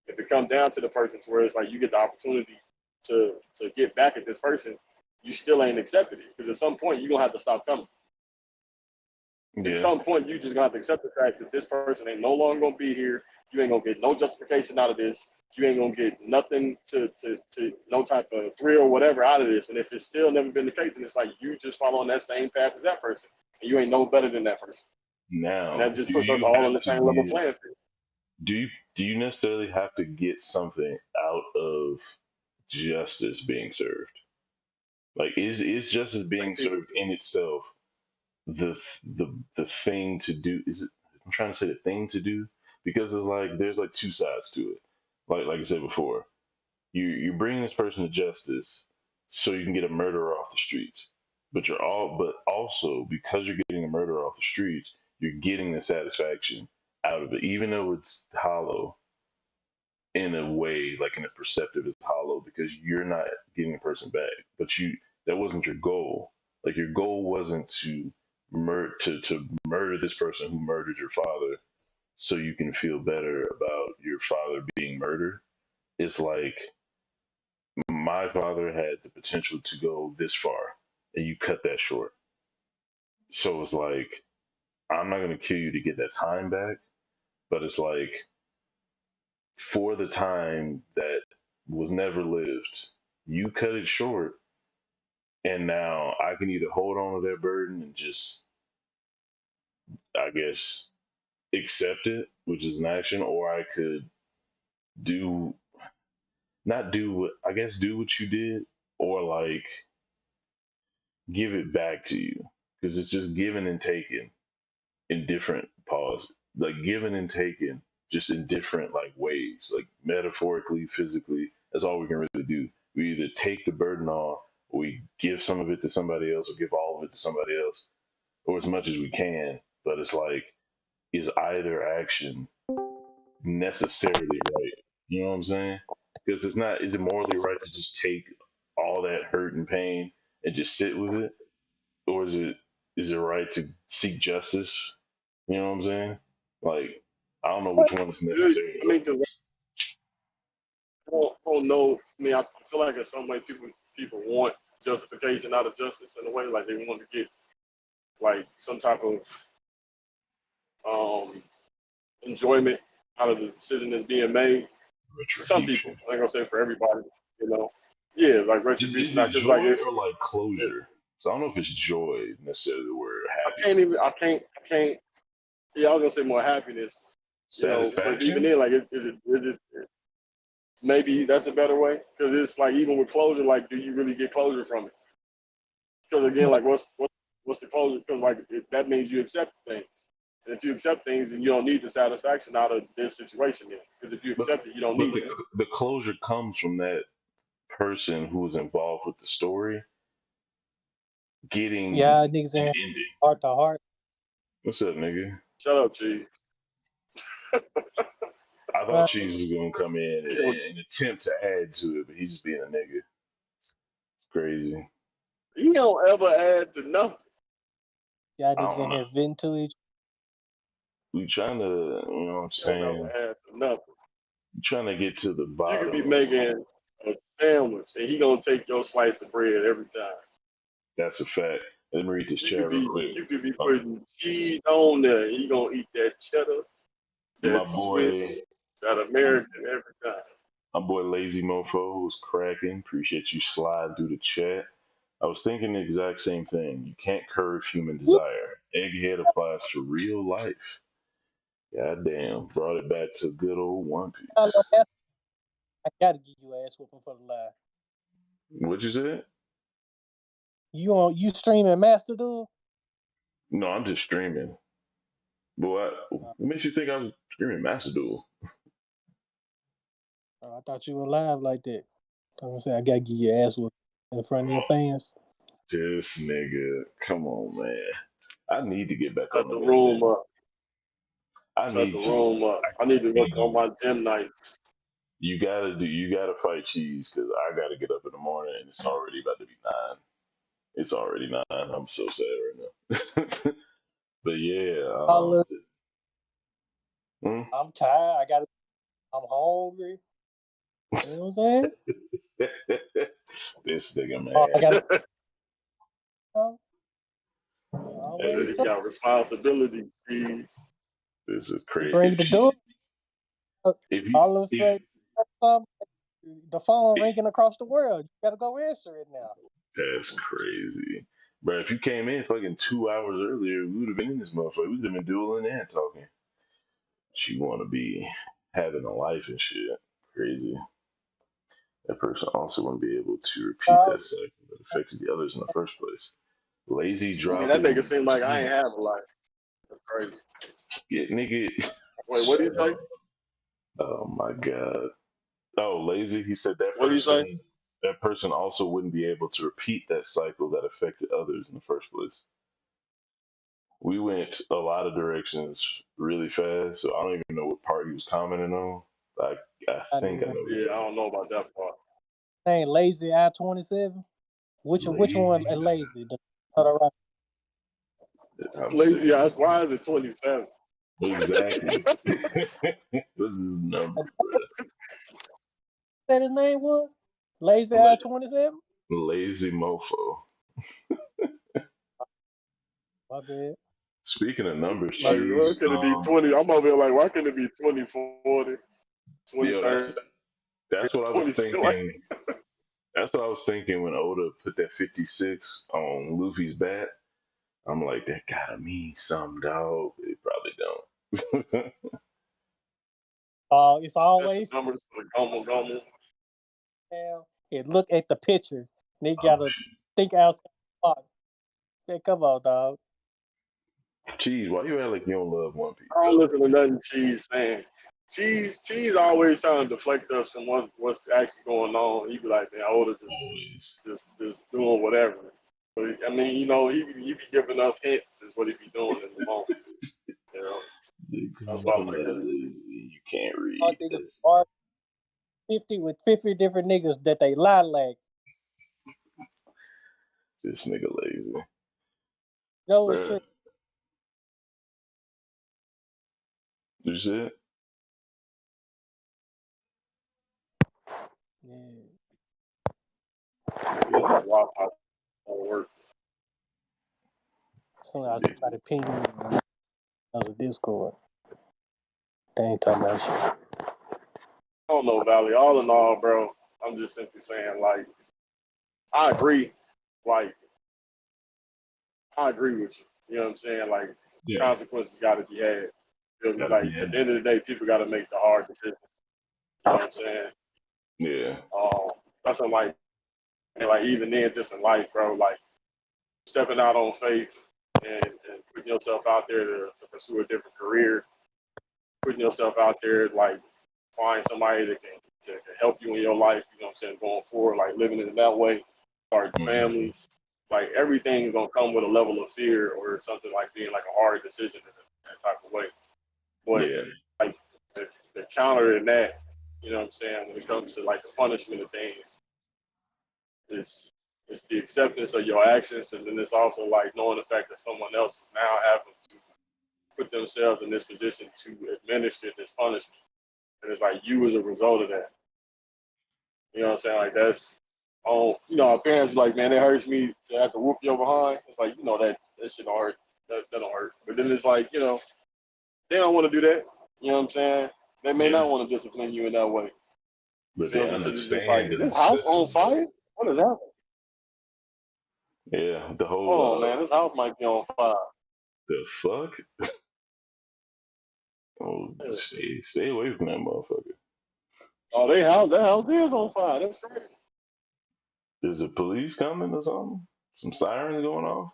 if it comes down to the person to where it's like you get the opportunity to get back at this person, you still ain't accepted it. Because at some point you're gonna have to stop coming. At yeah. some point you just gonna have to accept the fact that this person ain't no longer gonna be here. You ain't gonna get no justification out of this. You ain't gonna get nothing to no type of thrill or whatever out of this. And if it's still never been the case, then it's like you just follow on that same path as that person. And you ain't no better than that person. And Now, that just do puts us you all on have the to same level get? playing field. Do you necessarily have to get something out of justice being served? Like, is justice Some being people served in itself the thing to do? Is it? I'm trying to say the thing to do because it's like there's like two sides to it. Like I said before, you bring this person to justice so you can get a murderer off the streets. But also because you're getting a murderer off the streets, you're getting the satisfaction out of it, even though it's hollow in a way, like in a perceptive, it's hollow because you're not getting a person back. But that wasn't your goal. Like your goal wasn't to murder this person who murdered your father so you can feel better about your father being murdered. It's like my father had the potential to go this far and you cut that short. So it's like, I'm not going to kill you to get that time back, but it's like, for the time that was never lived, you cut it short. And now I can either hold on to that burden and just, I guess, accept it, which is an action, or I could do, not do what, I guess, do what you did, or like give it back to you. Because it's just giving and taking in different pause, like given and taken, just in different like ways, like metaphorically, physically. That's all we can really do. We either take the burden off, or we give some of it to somebody else, or give all of it to somebody else, or as much as we can. But it's like, is either action necessarily right? You know what I'm saying? Because it's not. Is it morally right to just take all that hurt and pain and just sit with it, or is it right to seek justice? You know what I'm saying? Like, I don't know which one is Yeah, necessary. I mean, 'cause I don't know. I mean, I feel like in some way people want justification out of justice in a way, like they want to get like some type of um, enjoyment out of the decision that's being made. For some people, Retribution. I ain't gonna say for everybody, you know. Yeah, like Is retribution. it Not just like joy if, or like if closure? So I don't know if it's joy necessarily the word, or I can't even, happiness, I can't. Yeah, I was gonna say more happiness, you know. But even satisfaction. then, like, is it maybe that's a better way because it's like even with closure, like, do you really get closure from it? Because again, like, what's the closure? Because like that means you accept things, and if you accept things, then you don't need the satisfaction out of this situation. Then, because if you But accept it, you don't but need it. the closure comes from that person who was involved with the story getting Yeah, niggas in an here ending. heart to heart. What's up, nigga? Shut up, G. I thought Well, Cheese was gonna come in You know, and attempt to add to it, but he's just being a nigga. It's crazy. he don't ever add to nothing. y'all I niggas don't in know. here venting to each. We trying to, you know what I'm He don't saying? ever add to nothing. We trying to get to the You could bottom be of making a sandwich, and he gonna take your slice of bread every time. that's a fact. Let me read this chat real quick. You could be Uh, putting cheese on there, and he gonna eat that cheddar, my that boy, Swiss, that American every time. my boy Lazy Mofo was cracking. Appreciate you sliding through the chat. I was thinking the exact same thing. You can't curb human desire. Egghead applies to real life. God damn, brought it back to good old One I Piece. gotta give you ass whooping for the lie. What you said? You streaming Master Duel? No, I'm just streaming. Boy, what makes you think I was streaming Master Duel? I thought you were live like that. I'm gonna say I gotta give your ass whooping in front of your fans. This nigga, come on, man. I need to get back Shut on the the good room gym. up. I Shut need the to. room up. I need to Can't work do on it. my gym nights. You gotta fight Cheese because I gotta get up in the morning and it's already about to be 9. It's already 9. I'm so sad right now. But yeah, Look, hmm? I'm tired. I'm hungry. You know what I'm saying? This nigga, Oh, I man. gotta you Hey, He always got responsibility, please. this is you crazy. bring the door. If you All of a if, sudden, the phone ringing across the world. You gotta go answer it now. that's crazy. But if you came in fucking 2 hours earlier, we would have been in this motherfucker. We would have been dueling and talking. She want to be having a life and shit. Crazy. That person also wouldn't be able to repeat Uh, that cycle that affected the others in the first place. Lazy Man, that make it dropping seem like I ain't have gems. a life. That's crazy. Yeah, nigga. Wait, what do Shut you say? up. Oh my god. Oh, lazy. He said What do you say? that person also wouldn't be able to repeat that cycle that affected others in the first place. We went a lot of directions really fast, so I don't even know what part he was commenting on. I I think I niggas know what Yeah, I don't know about that part. ain't lazy I-27. Which one lazy. lazy? The other right. I'm Lazy sick. eyes. Why is it 27? Exactly. What's his number, bro? That his name was? Lazy I-27? Lazy mofo. My bad. Speaking of numbers, Like, cheese. why could it be 20? I'm over here like, why couldn't it be 20, 40, 20, Yo, 30, that's what I was 20? Like, thinking. That's what I was thinking when Oda put that 56 on Luffy's bat. I'm like, that gotta mean something, dog. It probably don't. It's that's the always numbers for the Gomu Gomu. down and look at the pictures. They Oh, gotta think outside the box. Man, come on, dog. cheese, why you act like you don't love One Piece, I don't dog? listen to nothing Cheese saying. Cheese always trying to deflect us from what's actually going on. He be like, man, Oda Always. just doing whatever. But, I mean, he be giving us hints is what he be doing in the moment. You know, that's what Because I look at it. you can't Y'all read. niggas That's smart. 50 different niggas that they lie like. This nigga lazy. No Bruh. shit. You see it? Yeah. Yeah, Wi-Fi don't work. Somehow somebody pinged me on the Discord. They ain't talking about shit. I don't know, Valley. All in all, bro, I'm just simply saying, like, I agree. Like, I agree with you. You know what I'm saying? Like, Yeah. consequences got to be had. Gotta Like, be at the end of the day, people got to make the hard decisions. You know what I'm saying? Yeah. That's like even then, just in life, bro, like stepping out on faith and putting yourself out there to pursue a different career, putting yourself out there, like find somebody that can help you in your life, you know what I'm saying, going forward, like living in that way, starting families, like everything is gonna come with a level of fear or something like being like a hard decision in that type of way. But Yeah. like the counter in that, you know what I'm saying, when it comes to like the punishment of things, it's the acceptance of your actions, and then it's also like knowing the fact that someone else is now having to put themselves in this position to administer this punishment, and it's like you as a result of that. You know what I'm saying? Like that's, you know, our parents are like, man, it hurts me to have to whoop your behind. It's like, you know, that shit don't hurt. That don't hurt. But then it's like, you know, they don't want to do that. You know what I'm saying? They may Yeah. not want to discipline you in that way. But they Feel me? Because it's just like, understand is the this house on necessity. fire? What is happening? Yeah. The Hold whole on, man. This house might be on fire. the fuck? Oh, Yeah. stay away from that motherfucker. Oh, that house is on fire. That's crazy. Is the police coming or something? Some sirens going off?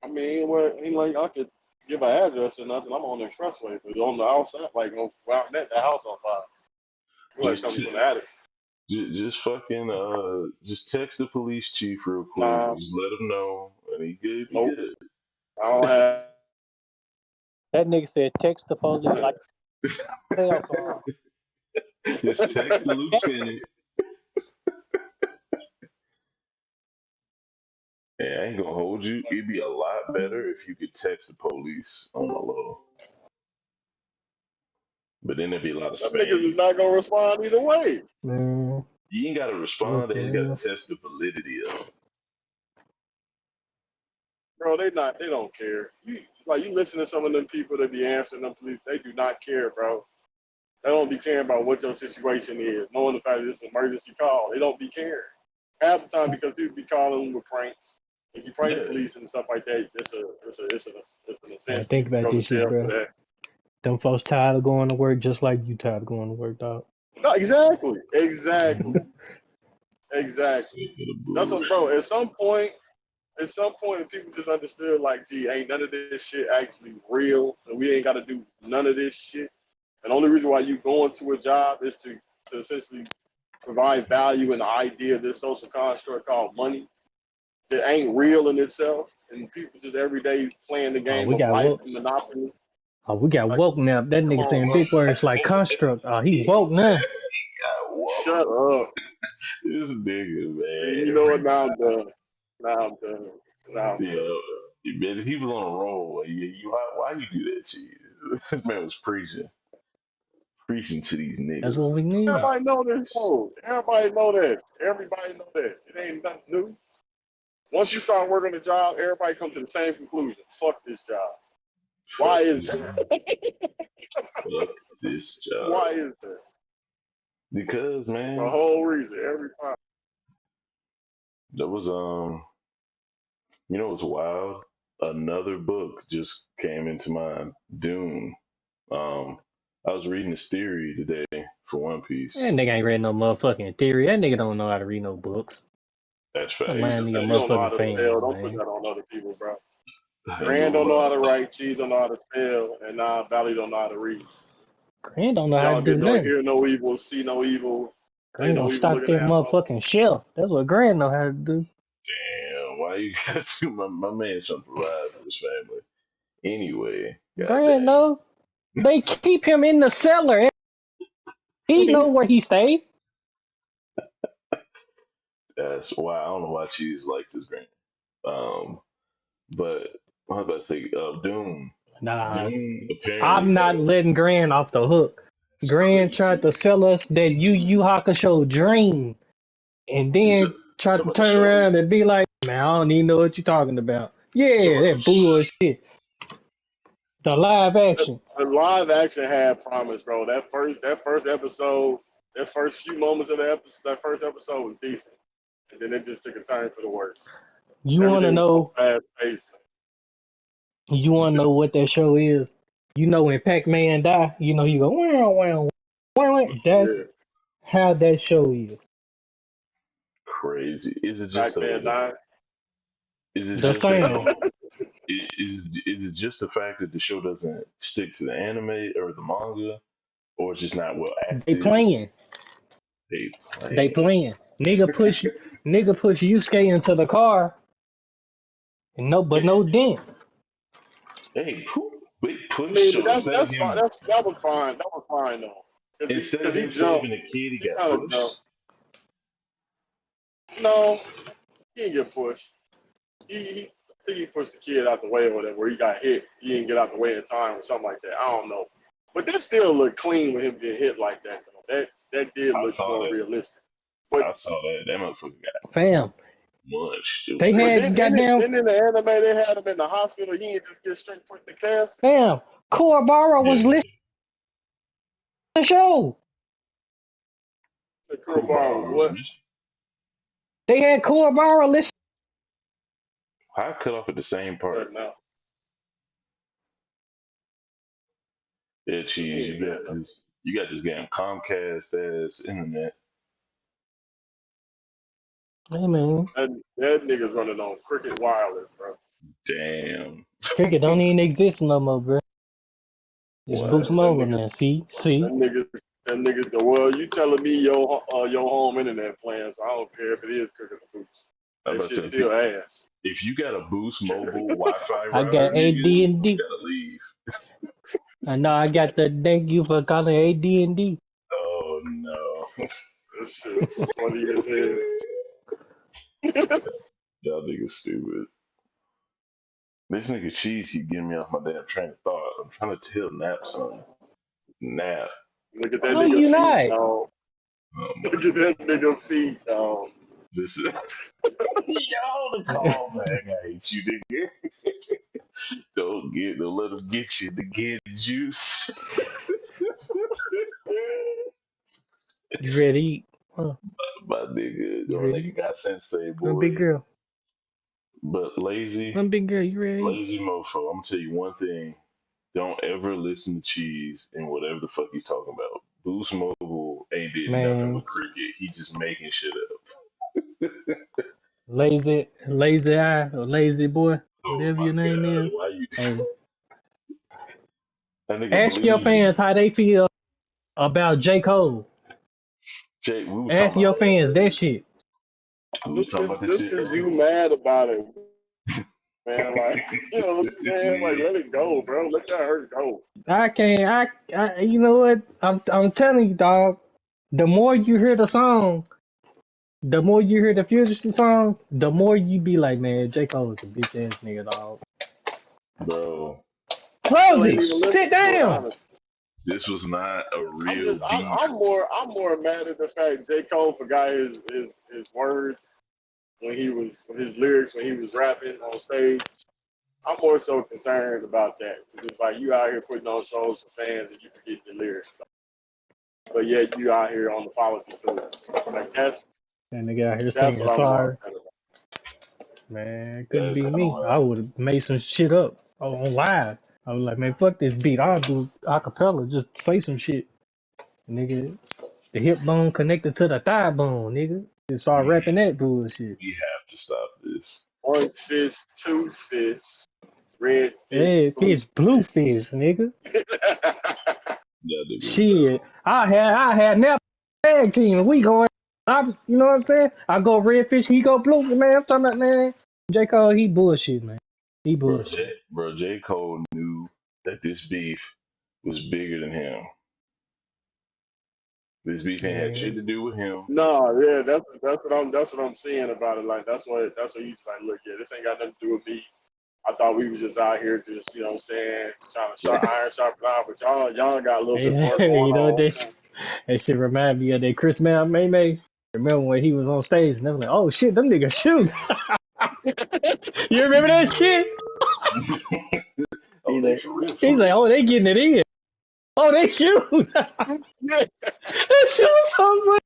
I mean, ain't like I could give an address or nothing. I'm on the expressway, but on the outside, like around the house on fire. Like Just coming from the attic. just fucking just text the police chief real quick. Nah, Just let him know, and he good. He nope. good. I don't have. That nigga said text the police like cell phone. Just text the lieutenant. And I ain't gonna hold you. It'd be a lot better if you could text the police on the low. But then there'd be a lot of Them niggas is spam. not gonna respond either way, Man, You ain't gotta look, respond. They just gotta man. test the validity of it. bro. They not. They don't care. You listen to some of them people that be answering them police. They do not care, bro. They don't be caring about what your situation is. Knowing the fact that it's an emergency call, they don't be caring. Half the time because people be calling them with pranks. If you prank the Yeah, police and stuff like that, it's an Man, offense, and think you can about go to this shit, jail for bro. that. Them folks tired of going to work just like you tired of going to work, dog. No, exactly. sick of the That's what, bullshit. bro. At some point, people just understood like, gee, ain't none of this shit actually real, and we ain't got to do none of this shit. And the only reason why you going to a job is to essentially provide value in the idea of this social construct called money that ain't real in itself. And people just every day playing the Oh, game we of got life woke. and monopoly. Oh, we got Like, woke now. That come nigga on, saying bro. big words like construct. Oh, he He woke said, now. "Whoa, Shut up. this nigga, man, You know every what? Now time." I'm done. Now I'm done. Now I'm Yeah, done. man, he was on a roll. Why you do that shit? This man was preaching to these That's niggas. what we need. Everybody know this, though. Everybody know that. Everybody know that. It ain't nothing new. Once you start working the job, everybody come to the same conclusion. Fuck this job. Why Fuck is this, that? fuck this job. Why is that? Because It's a man, whole reason every time. that was what's wild? Another book just came into mind. Dune. Um, I was reading this theory today for One Piece. That nigga ain't read no motherfucking theory. That nigga don't know how to read no books. That's That Hey, facts. mind your you don't know how motherfucking to spell. fans, Don't put man. that on other people, bro. I ain't Grand gonna don't know how lie. to write. Cheese don't know how to spell. And now Valley don't know how to read. Grant don't know how to Y'all do get no nothing. hear no evil, see no evil, say Grant no gonna evil, stock look at the that apple. motherfucking shelf. That's what Grant know how to do. Damn, why you got to my man's trying to provide for his family. Anyway, Grant goddamn. know. They keep him in the cellar. He know where he stayed. That's why I don't know why Cheese liked his granny. Um, but I was about to say, Doom. Nah, Doom apparently I'm not had letting Grand off the hook. it's Grand tried crazy. to sell us that Yu Hakusho dream, and Is it then tried talking to about the turn show? around and be like, "Man, I don't even know what you're talking about." Talking Yeah, about that bullshit. The live action. The live action had promise, bro. That first episode, that first few moments of the episode, that first episode was decent, and then it just took a turn for the worse. You wanna Everything was so know? fast paced. You wanna know what that show is? You know when Pac-Man die, you know you go wow wow wow. Wow. That's Yeah, how that show is. crazy. Is it just Pac-Man a? died. Is it The just that? same. Is it just the fact that the show doesn't stick to the anime or the manga, or it's just not well They acted? playing. They They playing. playing. Nigga push Yusuke into the car, and but no dent. Hey, big I push. mean, but So instead of that's fine. him, That was fine. That was fine though, instead of because he him jumped. saving a kid, he He got kind of pushed. jumped. No, he didn't get pushed. I think he pushed the kid out the way or whatever. Where he got hit, he didn't get out the way in time or something like that. I don't know, but that still looked clean with him getting hit like that. Though. That did I look saw more that. realistic. But I saw that. That motherfucker got Fam, munched. It was they but crazy. had goddamn then in the anime they had him in the hospital. He didn't just get straight put in the cast. fam. Kuwabara was Yeah, listening to the show. The Kurabara was Kuwabara was what? missing. They had Kuwabara listen. I cut off at the same part. Now Yeah, he cheese. ain't saying nothing. You got this damn Comcast ass internet. Hey man, That nigga's running on Cricket Wireless, bro. Damn. cricket don't even exist no more, bro. It's Boost What? That Mobile nigga, now. See. that nigga, that nigga. Well, you telling me your home internet plan, so I don't care if it is Cricket or Boost. I'm That about to shit say still ass. if you got a Boost Mobile Wi-Fi I router, got nigga, you AD&D. gotta leave. I know I got the thank you for calling AD&D. Oh no. That shit funny as hell. Y'all niggas stupid. This nigga cheese keep getting me off my damn train of thought. I'm trying to tell Nap something. Nap. Look at that No, nigga you feet, not. dog. Oh my Look at that nigga feet, dog. this is Yo, the call back. I hate you, nigga. Don't let him get you the kid juice. You ready to eat? Huh? My nigga, You or ready to nigga eat? got sensei One big boy. girl. But One big girl. You ready to eat? lazy mofo. I'm gonna tell you one thing. Don't ever listen to Cheese and whatever the fuck he's talking about. Boost Mobile ain't did nothing Man, with cricket. He just making shit up. lazy eye or lazy boy, Oh whatever my your name god, is. why you Hey, that nigga ask your believes fans how they feel about J. Cole. Jake, we was Ask talking your about fans that shit. we was Just talking cause, about this just shit cause you earlier. mad about it, man. Like, you know what I'm saying? Like, let it go, bro. Let that hurt go. I can't. You know what? I'm telling you, dog. The more you hear the song, the more you hear the Future song, the more you be like, man, J. Cole is a bitch ass nigga, dog. Bro, Still ain't Rosie, even sit listened to it, down. honestly. this was not a real beef. I'm more mad at the fact J. Cole forgot his words when his lyrics when he was rapping on stage. I'm more so concerned about that because it's like you out here putting on shows for fans and you forget your lyrics, but yet you out here on the politics tours. Like That nigga out here that's singing what I'm more sorry. upset about. Man, it That couldn't is be kind of me. I wild. would have made some shit up on live. I was like, man, fuck this beat. I'll do acapella, just say some shit. Nigga, the hip bone connected to the thigh bone, nigga. Just start We rapping that bullshit. we have to stop this. One fish, two fish, red fish, Hey, blue fish, blue fish. fish, nigga. That nigga was Shit. I had never tag team. We going opposite, you know what I'm saying? I go red fish, he go blue. Man, I'm talking about, man. J. Cole, he bullshit, man. He bullshit. J Cole knew that this beef was bigger than him. This beef ain't had shit Man, to do with him. No, yeah, that's what I'm saying about it. Like that's what he's like. Look, yeah, this ain't got nothing to do with me. I thought we were just out here, just you know, what I'm saying, trying to iron sharpen iron, but y'all got a little bit more you going know what on. that shit remind me of that Chris May. Remember when he was on stage and they was like, "Oh shit, them niggas shoot." You remember that shit? Oh, they for real, He's for like, real. "Oh, they getting it in. Oh, they shoot. Yeah. They shoot so much."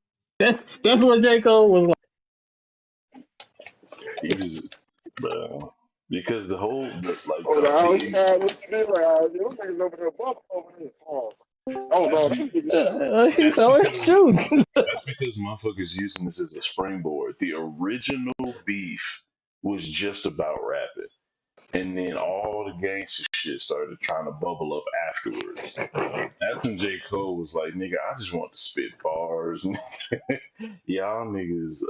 That's what J Cole was like. He was, bro, because the whole, like, On the the outside, what you mean? Like, those niggas over there, bump over there. Oh that's no, be, them niggas shoot. He's that's always because shooting. that's because motherfuckers using this as a springboard. The original beef was just about rapping, and then all the gangster shit started trying to bubble up afterwards. That's when J. Cole was like, "Nigga, I just want to spit bars." Y'all niggas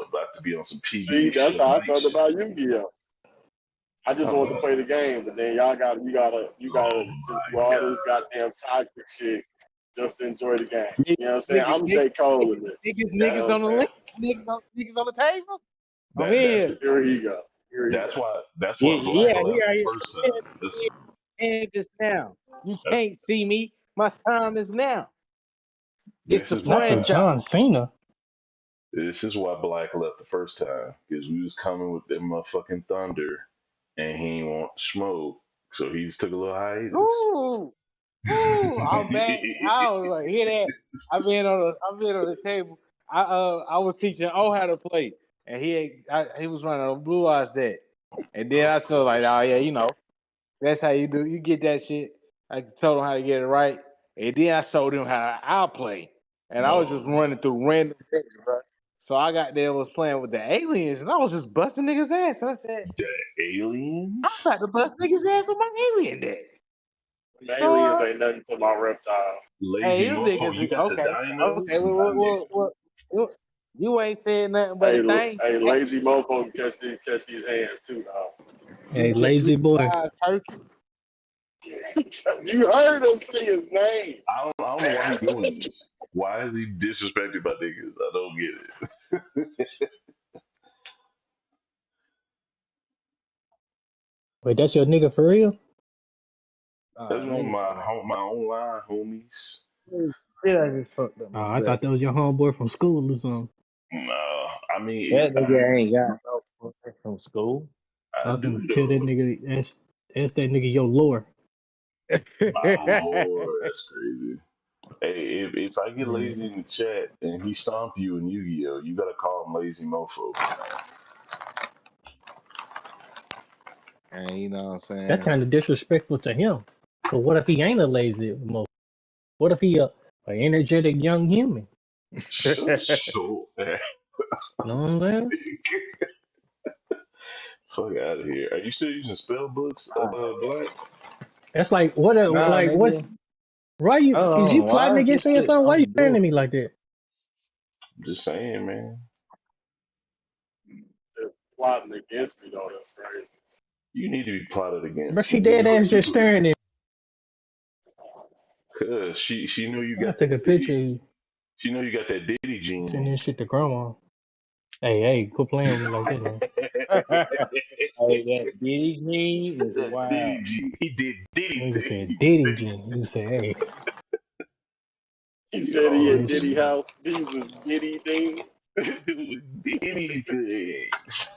about to be on some See, PBD that's Suge how I Knight felt shit. about Yu-Gi-Oh. I just wanted to play the game, but then you Oh gotta just do my all god. this goddamn toxic shit just to enjoy the game. Niggas, You know what I'm saying? niggas, I'm niggas, J. Cole in niggas, this. niggas, You know niggas what I'm on the saying? link, niggas on the table. I'm That that's in Here he go. Here he that's go. why that's here. why Black Yeah, left here the I first time. am just now. You That's can't see me. My time is now. It's this the is Not the why franchise. John Cena. this is why Black left the first time because we was coming with them motherfucking thunder, and he ain't want to smoke, so he just took a little hiatus. Ooh, ooh, I'm back. I was like, hear that? I've been on the table. I was teaching O how to play, and he was running a blue eyes deck, and then Of I feel like, course. oh yeah, that's how you do. You get that shit. I told him how to get it right, and then I showed him how I play, and I was just No, running through random things, bro. So I got there, was playing with the aliens, and I was just busting niggas' ass. And I said, the I'm aliens. about to bust niggas' ass with my alien deck. The So, aliens ain't nothing to my reptile. hey, Lazy them mofo, niggas, you got the okay, dinos? okay, Nah, nigga. you ain't said nothing but Hey, a thing. hey, lazy mofo can catch these hands too, dog. Hey, lazy boy. Turkey. You heard him say his name. I don't know why he doing this. Why is he disrespected by niggas? I don't get it. Wait, that's your nigga for real? That's one Let of me see. my online homies. Did I just fucked up my I spell? thought that was your homeboy from school or something. No, I mean, That nigga ain't got no fucking from school. I I was do gonna tell that though. nigga, ask that nigga your lore. My lord, that's crazy. Hey, if I get Yeah. lazy in the chat and he stomp you in Yu-Gi-Oh, you gotta call him lazy mofo. And you know what I'm That's saying? kind of disrespectful to him. But what if he ain't a lazy mo? What if he a energetic young human? Shut your ass. You know what I'm saying? Fuck out of here. Are you still using spell books, Black? That's like what? Nah, Like what's? nigga. Why you? Is Oh, you why plotting is this against me or shit something? Why you on staring blue? at me like that? I'm just saying, man. They're plotting against me though. That's crazy. You need to be plotted But against, she nigga. dead You a ass just Hebrew. staring at Cause she knew you me. I got took that a picture of Diddy. you. She know you got that Diddy gene Send in this shit to grandma. Hey, quit playing with me like that now. you. Hey, that Diddy Gene is That Diddy wild. gene. He did Diddy Nigga said things. Diddy G. You say, hey, He said he Yo, man, had this Diddy shit. house. These was Diddy things. Diddy things.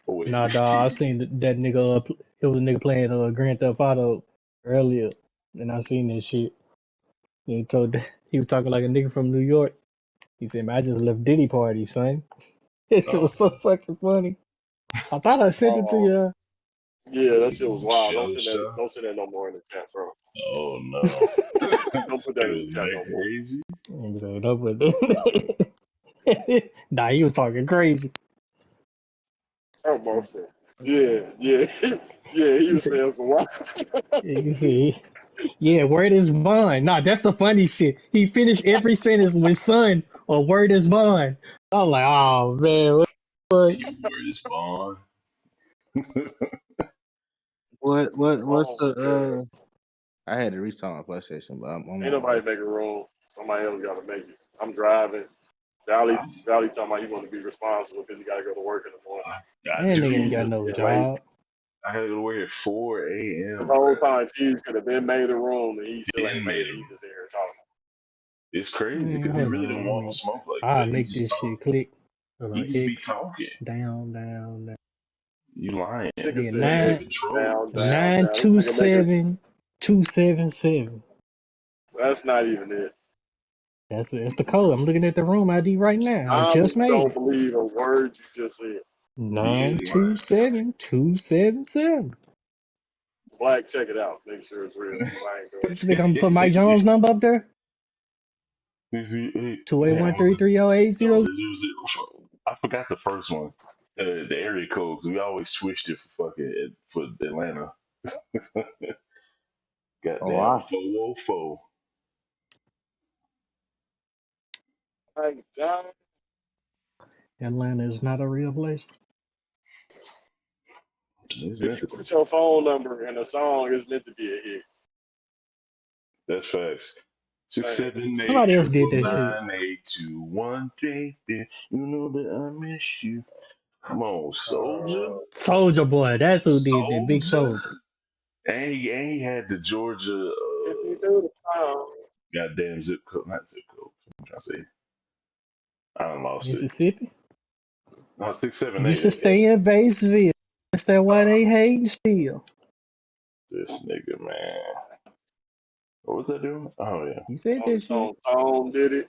Oh, wait. Nah, dawg, I seen that nigga. It was a nigga playing Grand Theft Auto earlier, and I seen this shit. And he told he was talking like a nigga from New York. He said, "Man, I just left Diddy party, son." It shit Oh, was so fucking funny. I thought I sent it to Oh, you. yeah, that shit was wild. shell shock. Don't send that no more in the chat, bro. Oh no. Don't put that It in the was chat that no more. crazy. And said, "No, but nah, he was talking crazy. Almost said. Yeah, yeah, yeah. He He was said, saying some wild. you see, yeah, word is bond. Nah, that's the funny shit. He finished every sentence with son or word is bond. I'm like, oh man, what? You were this bond. What's Oh my god. the I had to restart my PlayStation, but I'm Ain't on the way. nobody making room. Somebody else got to make it. I'm driving. Valley talking about he want to be responsible because he got to go to work in the morning. I That nigga ain't do. got Jesus no being late. job. I had to go to work at 4 The a.m., whole bro. time Cheese could have been made a room and he still Been ain't made made it. him. He just in here talking. It's crazy Man, because he hold really on. didn't want to smoke like I'll that. He make just this talk. shit click. Hold He on, just be X talking. down. You lying. This nigga Yeah, That said nigga X nine control. down. nine This two nigga make it. seven 277. That's not even it. That's the code. I'm looking at the room ID right now. I I just made don't it. believe a word you just said. He is Nine two lying. seven 277. Black, check it out. Make sure it's real. I ain't doing You think I'm gonna put Mike Jones' number up there? Damn, 281-330-80. I forgot the first one. The area codes. We always switched it for Atlanta. Oh, Goddamn wow. 404. Thank God. Atlanta is not a real place. It's If meant you to be. put your phone number in a song, it's meant to be a hit. That's facts. Six Man, seven eight Somebody else did triple that shit. 98213. You know that I miss you. Come on, soldier. uh, Soldier Boy, that's who did that. Big Soldier. Soldier. And he had the Georgia if you do the song, goddamn zip code. Not zip code. I'm trying to say. I done lost it. Mississippi. No, You 678. should That's it. stay in Batesville. That's that why they hating still. This nigga, man. What was that doing? Oh yeah. You said that shit. Tone did it.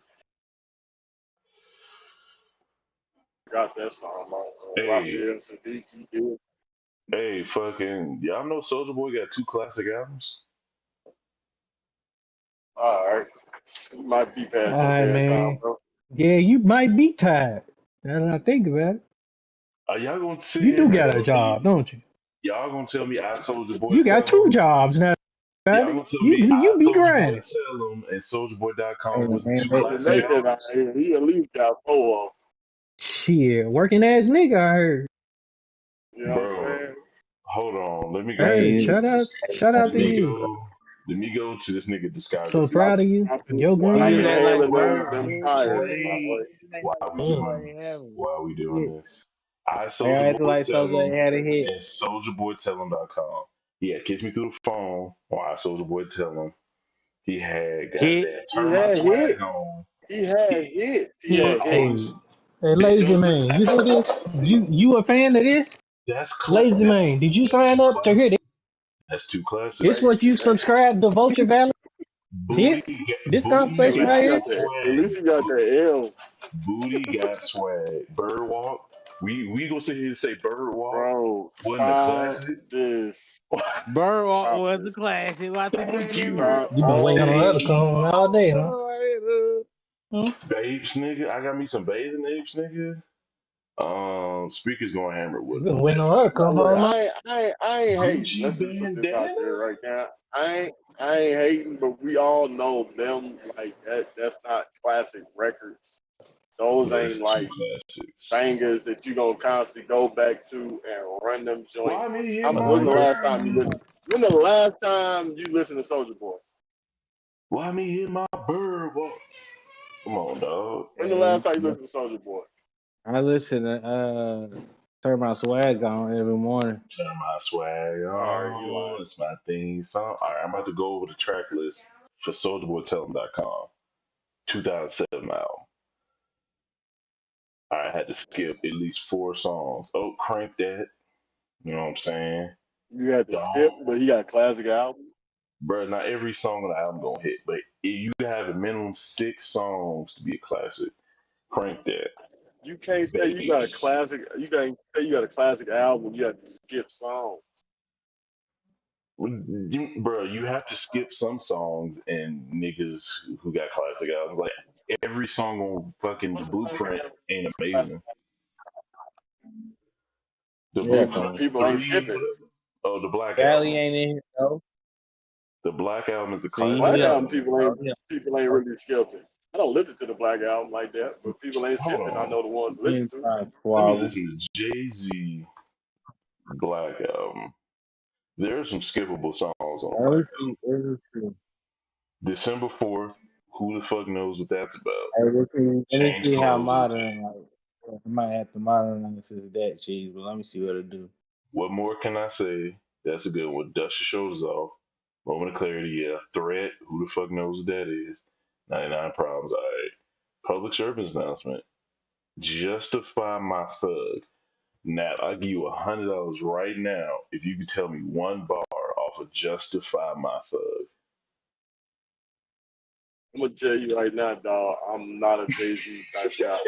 Got that song on. Hey, Raphael Sadiq, he did. hey, fucking, y'all know Soldier Boy got 2 classic albums? All right. You might be All past your right, bedtime, man. bro. Yeah, you might be tired. Now that I think about it. Are y'all gonna sit You here do and got a tell me? job, don't you? Y'all gonna tell me I Soldier Boy You got tell two him? jobs now. About Y'all it. gonna tell me I You be Soldier Boy grinding. tell him and SoldierBoy.com And, was the and two they, Other than classic they, that, albums? he at least got 4 of them. Shit, working ass nigga. I heard. You know what I'm Bro, saying? hold on. Let me go to Hey, this they, nigga's. shout out Let to me you. go. Let me go to this nigga So discography. Stop, proud of you. Yo stop niggas green. act like inhaling bird. them Before we tires, my boy. play, Act why like are we Mm. Soulja doing Boy ain't this? have it. Why are we doing Shit. this? I They Soldier acting Boy like tell Soulja him ain't had a hit. and SoldierBoyTellhim.com. He had Kiss Me Through the Phone on I Soldier Boy Tell Him. He had Hit. goddamn He Turn My had Swag hits. On. He had He, hits. He Hey, had but hits. on lazy those man. You hear that's this? see You a fan of this? Lazy that, man. Did you that's sign two up to hear classics. this? That's two This classics. what Lazy you man. subscribe to Vulture Valley? Booty, This At booty conversation least got he right here? got that. At swag. least he got that L, Booty got swag. Bird Walk. We gonna sit here and say Bird Walk bro. wasn't a Stop classic. this. Birdwalk Stop was this. the classic. Watch the Thank credit you. Stop roll. You been waiting on her Thank to all come you. home all day, huh? Hmm? Babes, nigga. I got me some bathing apes, nigga. Speakers going hammer You with been waiting on best her to Now, come look, home. I ain't hating. Gucci Let's just put this out bandana. there right now. I ain't hating, but we all know them like that. That's not classic records. Those But ain't it's two like classics. bangers that you gonna constantly go back to and run them Why joints. me hit my When's the last time you bird? listened? When the last time you listened to Soldier Boy? Why me hit my bird? Walk? Come on, dog. When the last time you listened to Soldier Boy? I listen to Turn My Swag On every morning. Turn my swag All right, you on. lying. It's my theme song. All right, I'm about to go over the track list for SoldierBoyTellHim.com. 2007 album. I had to skip at least 4 songs. Oh, crank that. You know what I'm saying? You had to skip, Don't, but he got a classic album. bro. Not every song on the album gonna hit, but you have a minimum 6 songs to be a classic. Crank that. You can't say you got a Babes. classic. You can't say you got a classic album. You have to skip songs. Bro, you have to skip some songs and niggas who got classic albums. Like every song on fucking The What's the last Blueprint album? ain't Classic? amazing. The Yeah, But Blueprint come. people ain't 3, skipping. whatever. Oh, the Black Valley Album. ain't in here though. The Black Album is a See, classic Black he up. album album. Oh, yeah. people ain't really skipping. I don't listen to the Black album like that, but people ain't Hold skipping. I on. know the ones to listen He to. tried Let me squabble. listen to Jay-Z Black Album. There are some skippable songs on the Black Every Album. every December 4th, Who the fuck knows what that's about? Hey, let me Change see how clothes with a modern. king. Like, I might have to modernize this that cheese, but let me see what it do. What more can I say? That's a good one. Dust your shoulders off. Moment of clarity, yeah. Threat, who the fuck knows what that is? 99 problems, alright. Public service announcement. Justify my thug. Now, I'll give you $100 right now if you can tell me one bar off of Justify My Thug. I'm gonna tell you right now, dog. I'm not a Jay Z type guy.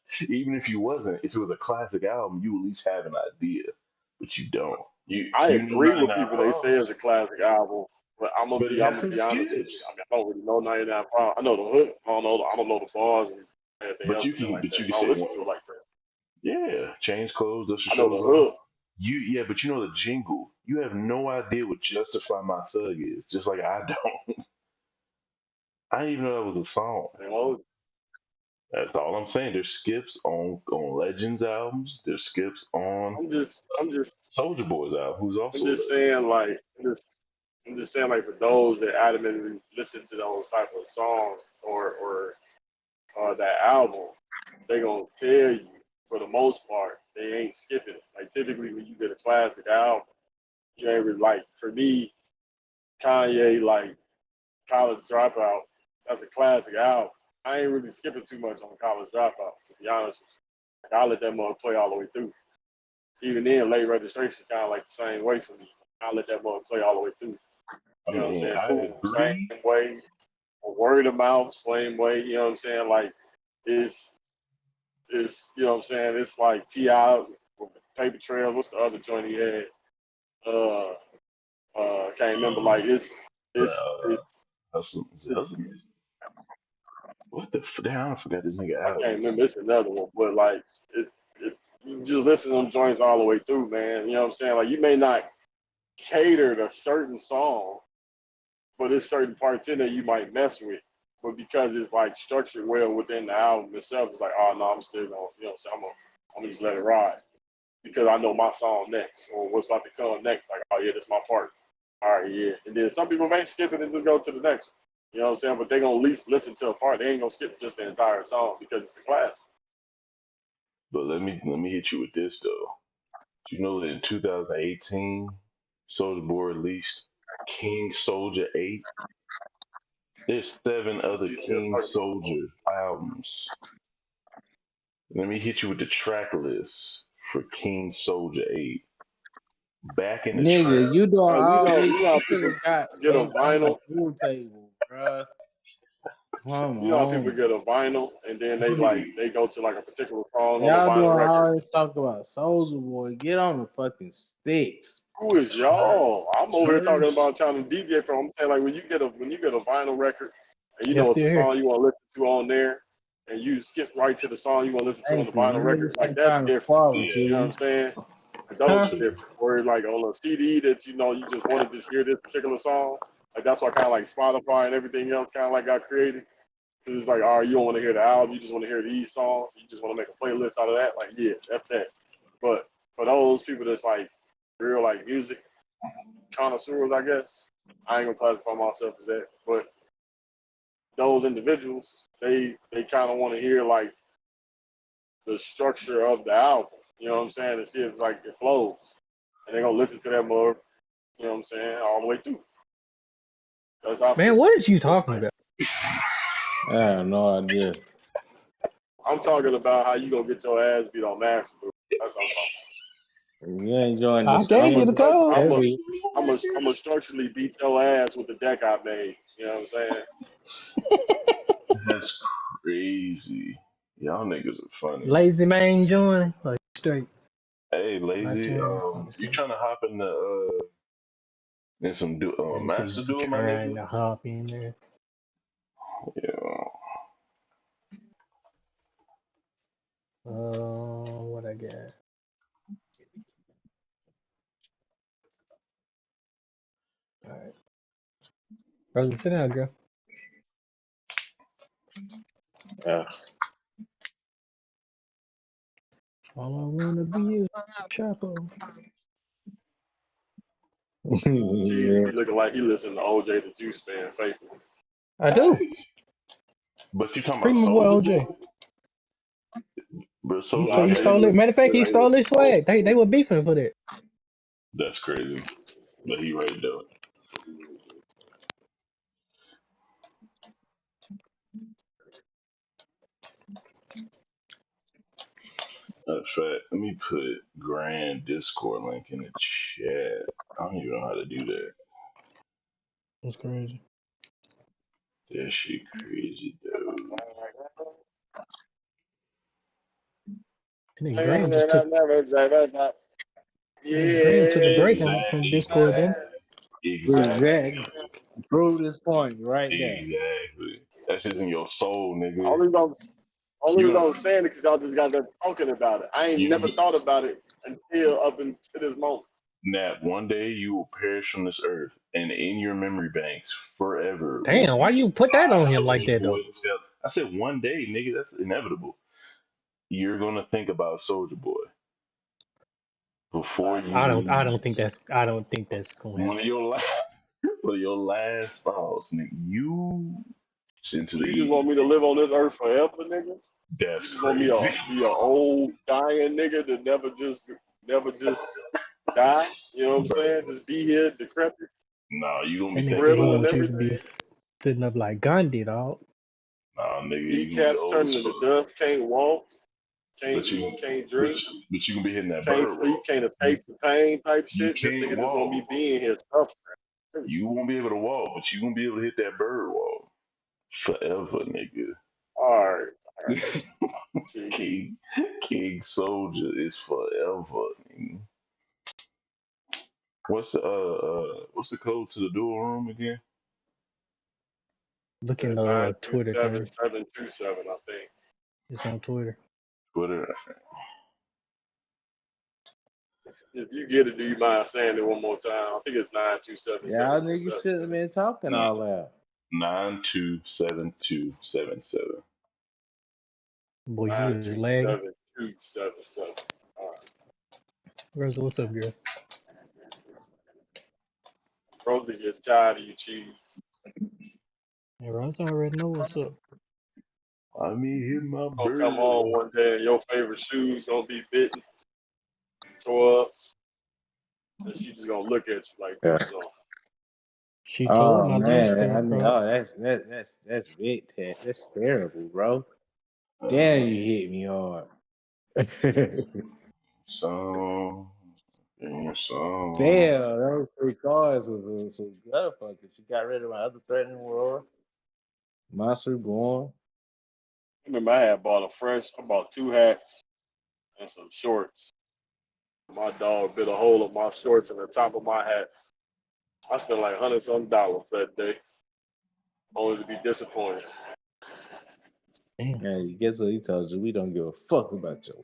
So Even if you wasn't, if it was a classic album, you at least have an idea, but you don't. I You know agree with 99 people. They say it's Problems, a classic album, but but it I'm has gonna some be honest with you. I skips. mean, I don't really know 99 Problems. I know the hook. I don't know the bars and anything But else in there like but that. you can I don't say listen one. to it like that. Yeah, change clothes, dust your I know shoulders the off. hook. But you know the jingle. You have no idea what Justify My Thug is, just like I don't. I didn't even know that was a song. You know, That's all I'm saying. There's skips on Legends albums. There's skips on I'm just, I'm just, Soldier Boy's album, who's I'm also a just legend. saying like, I'm just saying like for those that adamantly listen to those type of songs or that album, they gonna tell you for the most part they ain't skipping it. Like typically when you get a classic album, you ain't really like for me, Kanye like College Dropout. That's a classic album. I ain't really skipping too much on College Dropout to be honest with you. Like, I let that mother play all the way through. Even then, late registration kind of like the same way for me. I let that mother play all the way through. I You know what I'm mean, saying? I Cool, same agree, way. Word of mouth, same way. You know what I'm saying? Like it's you know what I'm saying? It's like T.I. with Paper Trails. What's the other joint he had? Uh, can't remember. Like but it's. Hustle, what the damn? I forgot this nigga I can't albums. remember. It's another one, but like it you just listen to them joints all the way through, man. You know what I'm saying? Like you may not cater to certain songs, but there's certain parts in there you might mess with. But because it's like structured well within the album itself, it's like, oh no, I'm still gonna, you know, what I'm saying I'm gonna just let it ride because I know my song next or what's about to come next. Like, oh yeah, that's my part. All right, yeah. And then some people may skip it and just go to the next one. You know what I'm saying? But they gonna at least listen to a part. They ain't gonna skip just the entire song because it's a classic. But let me hit you with this though. You know that in 2018, Soldier Boy released King Soldier 8. There's seven What's other he still King talking about? Soldier albums. Let me hit you with the track list for King Soldier 8. Back in the Nigga, Trap. you doing all this? You know You how could people have got get a some on the vinyl. pool table, bruh. Come You know how people on. get a vinyl and then Nigga, they go to like a particular song on the Y'all doing vinyl record. all this talk about Soldier Boy. Get on the fucking sticks. Who is y'all? I'm over here talking Turns. about trying to DJ from. I'm saying like when you get a vinyl record and you You're know it's a still here. song you want to listen to on there, and you skip right to the song you want to listen to on Thank the you. vinyl record, Niggas like ain't that's trying to different. quarrel with Yeah, You know what I'm you. saying? Like, those Huh? are different. Where like on a CD that you know you just want to just hear this particular song. Like that's why kind of like Spotify and everything else kind of like got created. Cause it's like, all right, you don't want to hear the album, you just want to hear these songs. You just want to make a playlist out of that. Like, yeah, that's that. But for those people that's like real like music connoisseurs, I guess I ain't gonna classify myself as that. But those individuals, they kind of want to hear like the structure of the album. You know what I'm saying? To see if it's like it flows, and they're gonna listen to that more. You know what I'm saying? All the way through. That's how I Man, feel. what is you talking Like, about? I have no idea. I'm talking about how you gonna get your ass beat on Master. That's what I'm talking about. You ain't joined I this. gave you the code. I'm a structurally beat your ass with the deck I made. You know what I'm saying? that's crazy. Y'all niggas are funny. Lazy man join. Like straight. Hey, My lazy. turn. Let me You see. trying to hop in some Let me see. master I'm duel, my trying nigga? to hop in there. Yeah. What I got? All right. Brother, sit down, girl. Yeah. All I wanna be is Chapo. Jesus Yeah. be looking like he listened to OJ the Juice Man faithfully. I do. But you talking Free about my boy Soldier OJ. Boy? But He, Soldier Nah, he yeah, he Boy, stole it. was. Matter of fact, he Yeah, he was. stole his swag. They were beefing for that. that's crazy. But he right though. Matter of fact, let me put Grand Discord link in the chat. I don't even know how to do that. That's crazy. That shit crazy though. And then Yeah, Graham just took. Man, Graham took a break from Discord, then. Exactly. Exactly. Prove this point right there. Exactly. That's just in your soul, nigga. only reason I'm, only reason You I'm saying it because y'all just got there talking about it. I ain't never you thought about it until up until this moment. Nat, one day you will perish from this earth, and in your memory banks forever will Damn, why be you put that my on him like Soldier that Boy though? tell. I said one day, nigga, that's inevitable. You're gonna think about Soldier Boy before I you don't think that's. I don't think that's gonna one happen. of your last one of your last thoughts, nigga. You into the So you just want ether, me to nigga. live on this earth forever, nigga? You That's just want me crazy. to be a old dying nigga that never just die? You know what I'm Bro. saying? Just be here decrepit, Nah, you gonna That be nigga said he thinking brittle about and want you to be everything. sitting up like Gandhi, dog. nah, nigga, you gonna be Kneecaps old as turning fuck. into dust, can't walk, can't But you eat, can't but drink, but you gonna be hitting that can't bird sleep, walk. can't You escape the pain type you shit. This can't nigga just want walk. me being here suffering. You won't be able to walk, but you gonna be able to hit that bird walk forever, nigga. All right. See, King King Soldier is forever. Nigga. What's the code to the dual room again? Look in said the nine two Twitter seven thing. seven two seven. I think. It's on Twitter. Twitter. If you get it, do you mind saying it one more time? I think it's nine two seven seven Y'all two niggas seven. shouldn't have been talking all that. 927277. Boy, you Nine is two lagging. seven two seven seven. All right. Rosa, what's up, girl? Rosie gets tired of you cheese. Hey, Rosa already know what's up. I mean, hit my Gonna come on bird. one day and your favorite shoes gonna be bitten, tore up, and she just gonna look at you like, do Yeah. something. She tore Oh my little man, I screen mean, cross. oh that's big. That's terrible, bro. Damn, Uh-huh. you hit me hard. Song. Song. Damn, those three cars was some motherfuckers. She got rid of my other threatening world. Monster gone. I remember I had bought I bought two hats and some shorts. My dog bit a hole in my shorts and the top of my hat. I spent like $100 that day, only to be disappointed. Damn, Man, guess what he told you? We don't give a fuck about your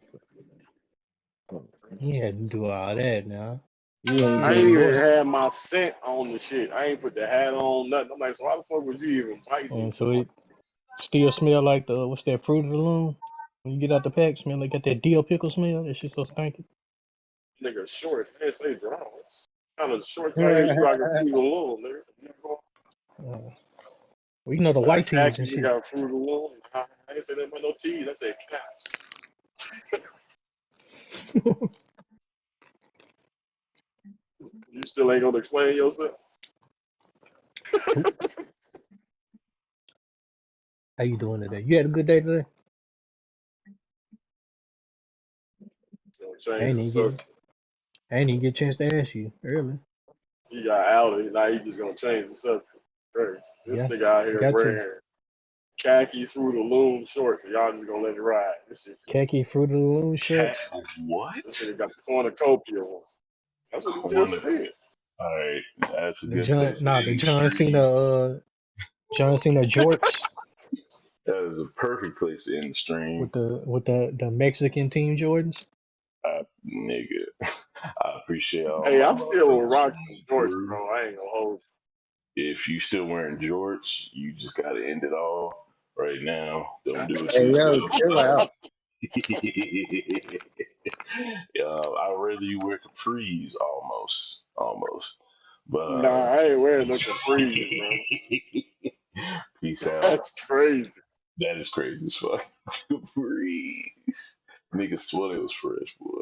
he had to do all that now. You ain't I Good ain't even even boy. had my scent on the shit. I ain't put the hat on, nothing. I'm like, so why the fuck was you even fighting me And so for? it still smell like the what's that Fruit of the Loom? When you get out the pack, smell like got that dill pickle smell. That shit so stinky. Nigga, shorts. They say drawers. Kind of shorts I had, you yeah, rocking Fruit of the Loom, nigga. Uh, well, you know the Wear white tees and khakis, you shit. got Fruit of the Loom. I ain't say that about no tees. I said caps. You still ain't gonna explain yourself? How you doing today? You had a good day today? So I change ain't the even get subject. I ain't even get a chance to ask you earlier. He got outed. Now he just gonna change the subject. Crazy. This Yeah, nigga out here got to. wearing khaki Fruit of the Loom shorts, and y'all just gonna let it ride. This shit. Khaki Fruit of the Loom Cat. shorts This What? nigga got the cornucopia one. That's what he just Corner. said. All right, that's a The good place for The the John Cena stream. John Cena jorts That is a perfect place to end the stream. with the Mexican team Jordans. Nigga, I appreciate all Hey, my I'm still with motherfuckers rocks from and the shorts, crew. bro. I ain't gonna hold If you still wearing jorts, you just gotta end it all right now. Don't do it to you. yo, yourself. chill out. I'd rather you wear capris, almost, but Nah, I aint wearing no capris, bro. Peace out. That's crazy. That is crazy as fuck. Breeze. Niggas swear it was fresh, boy.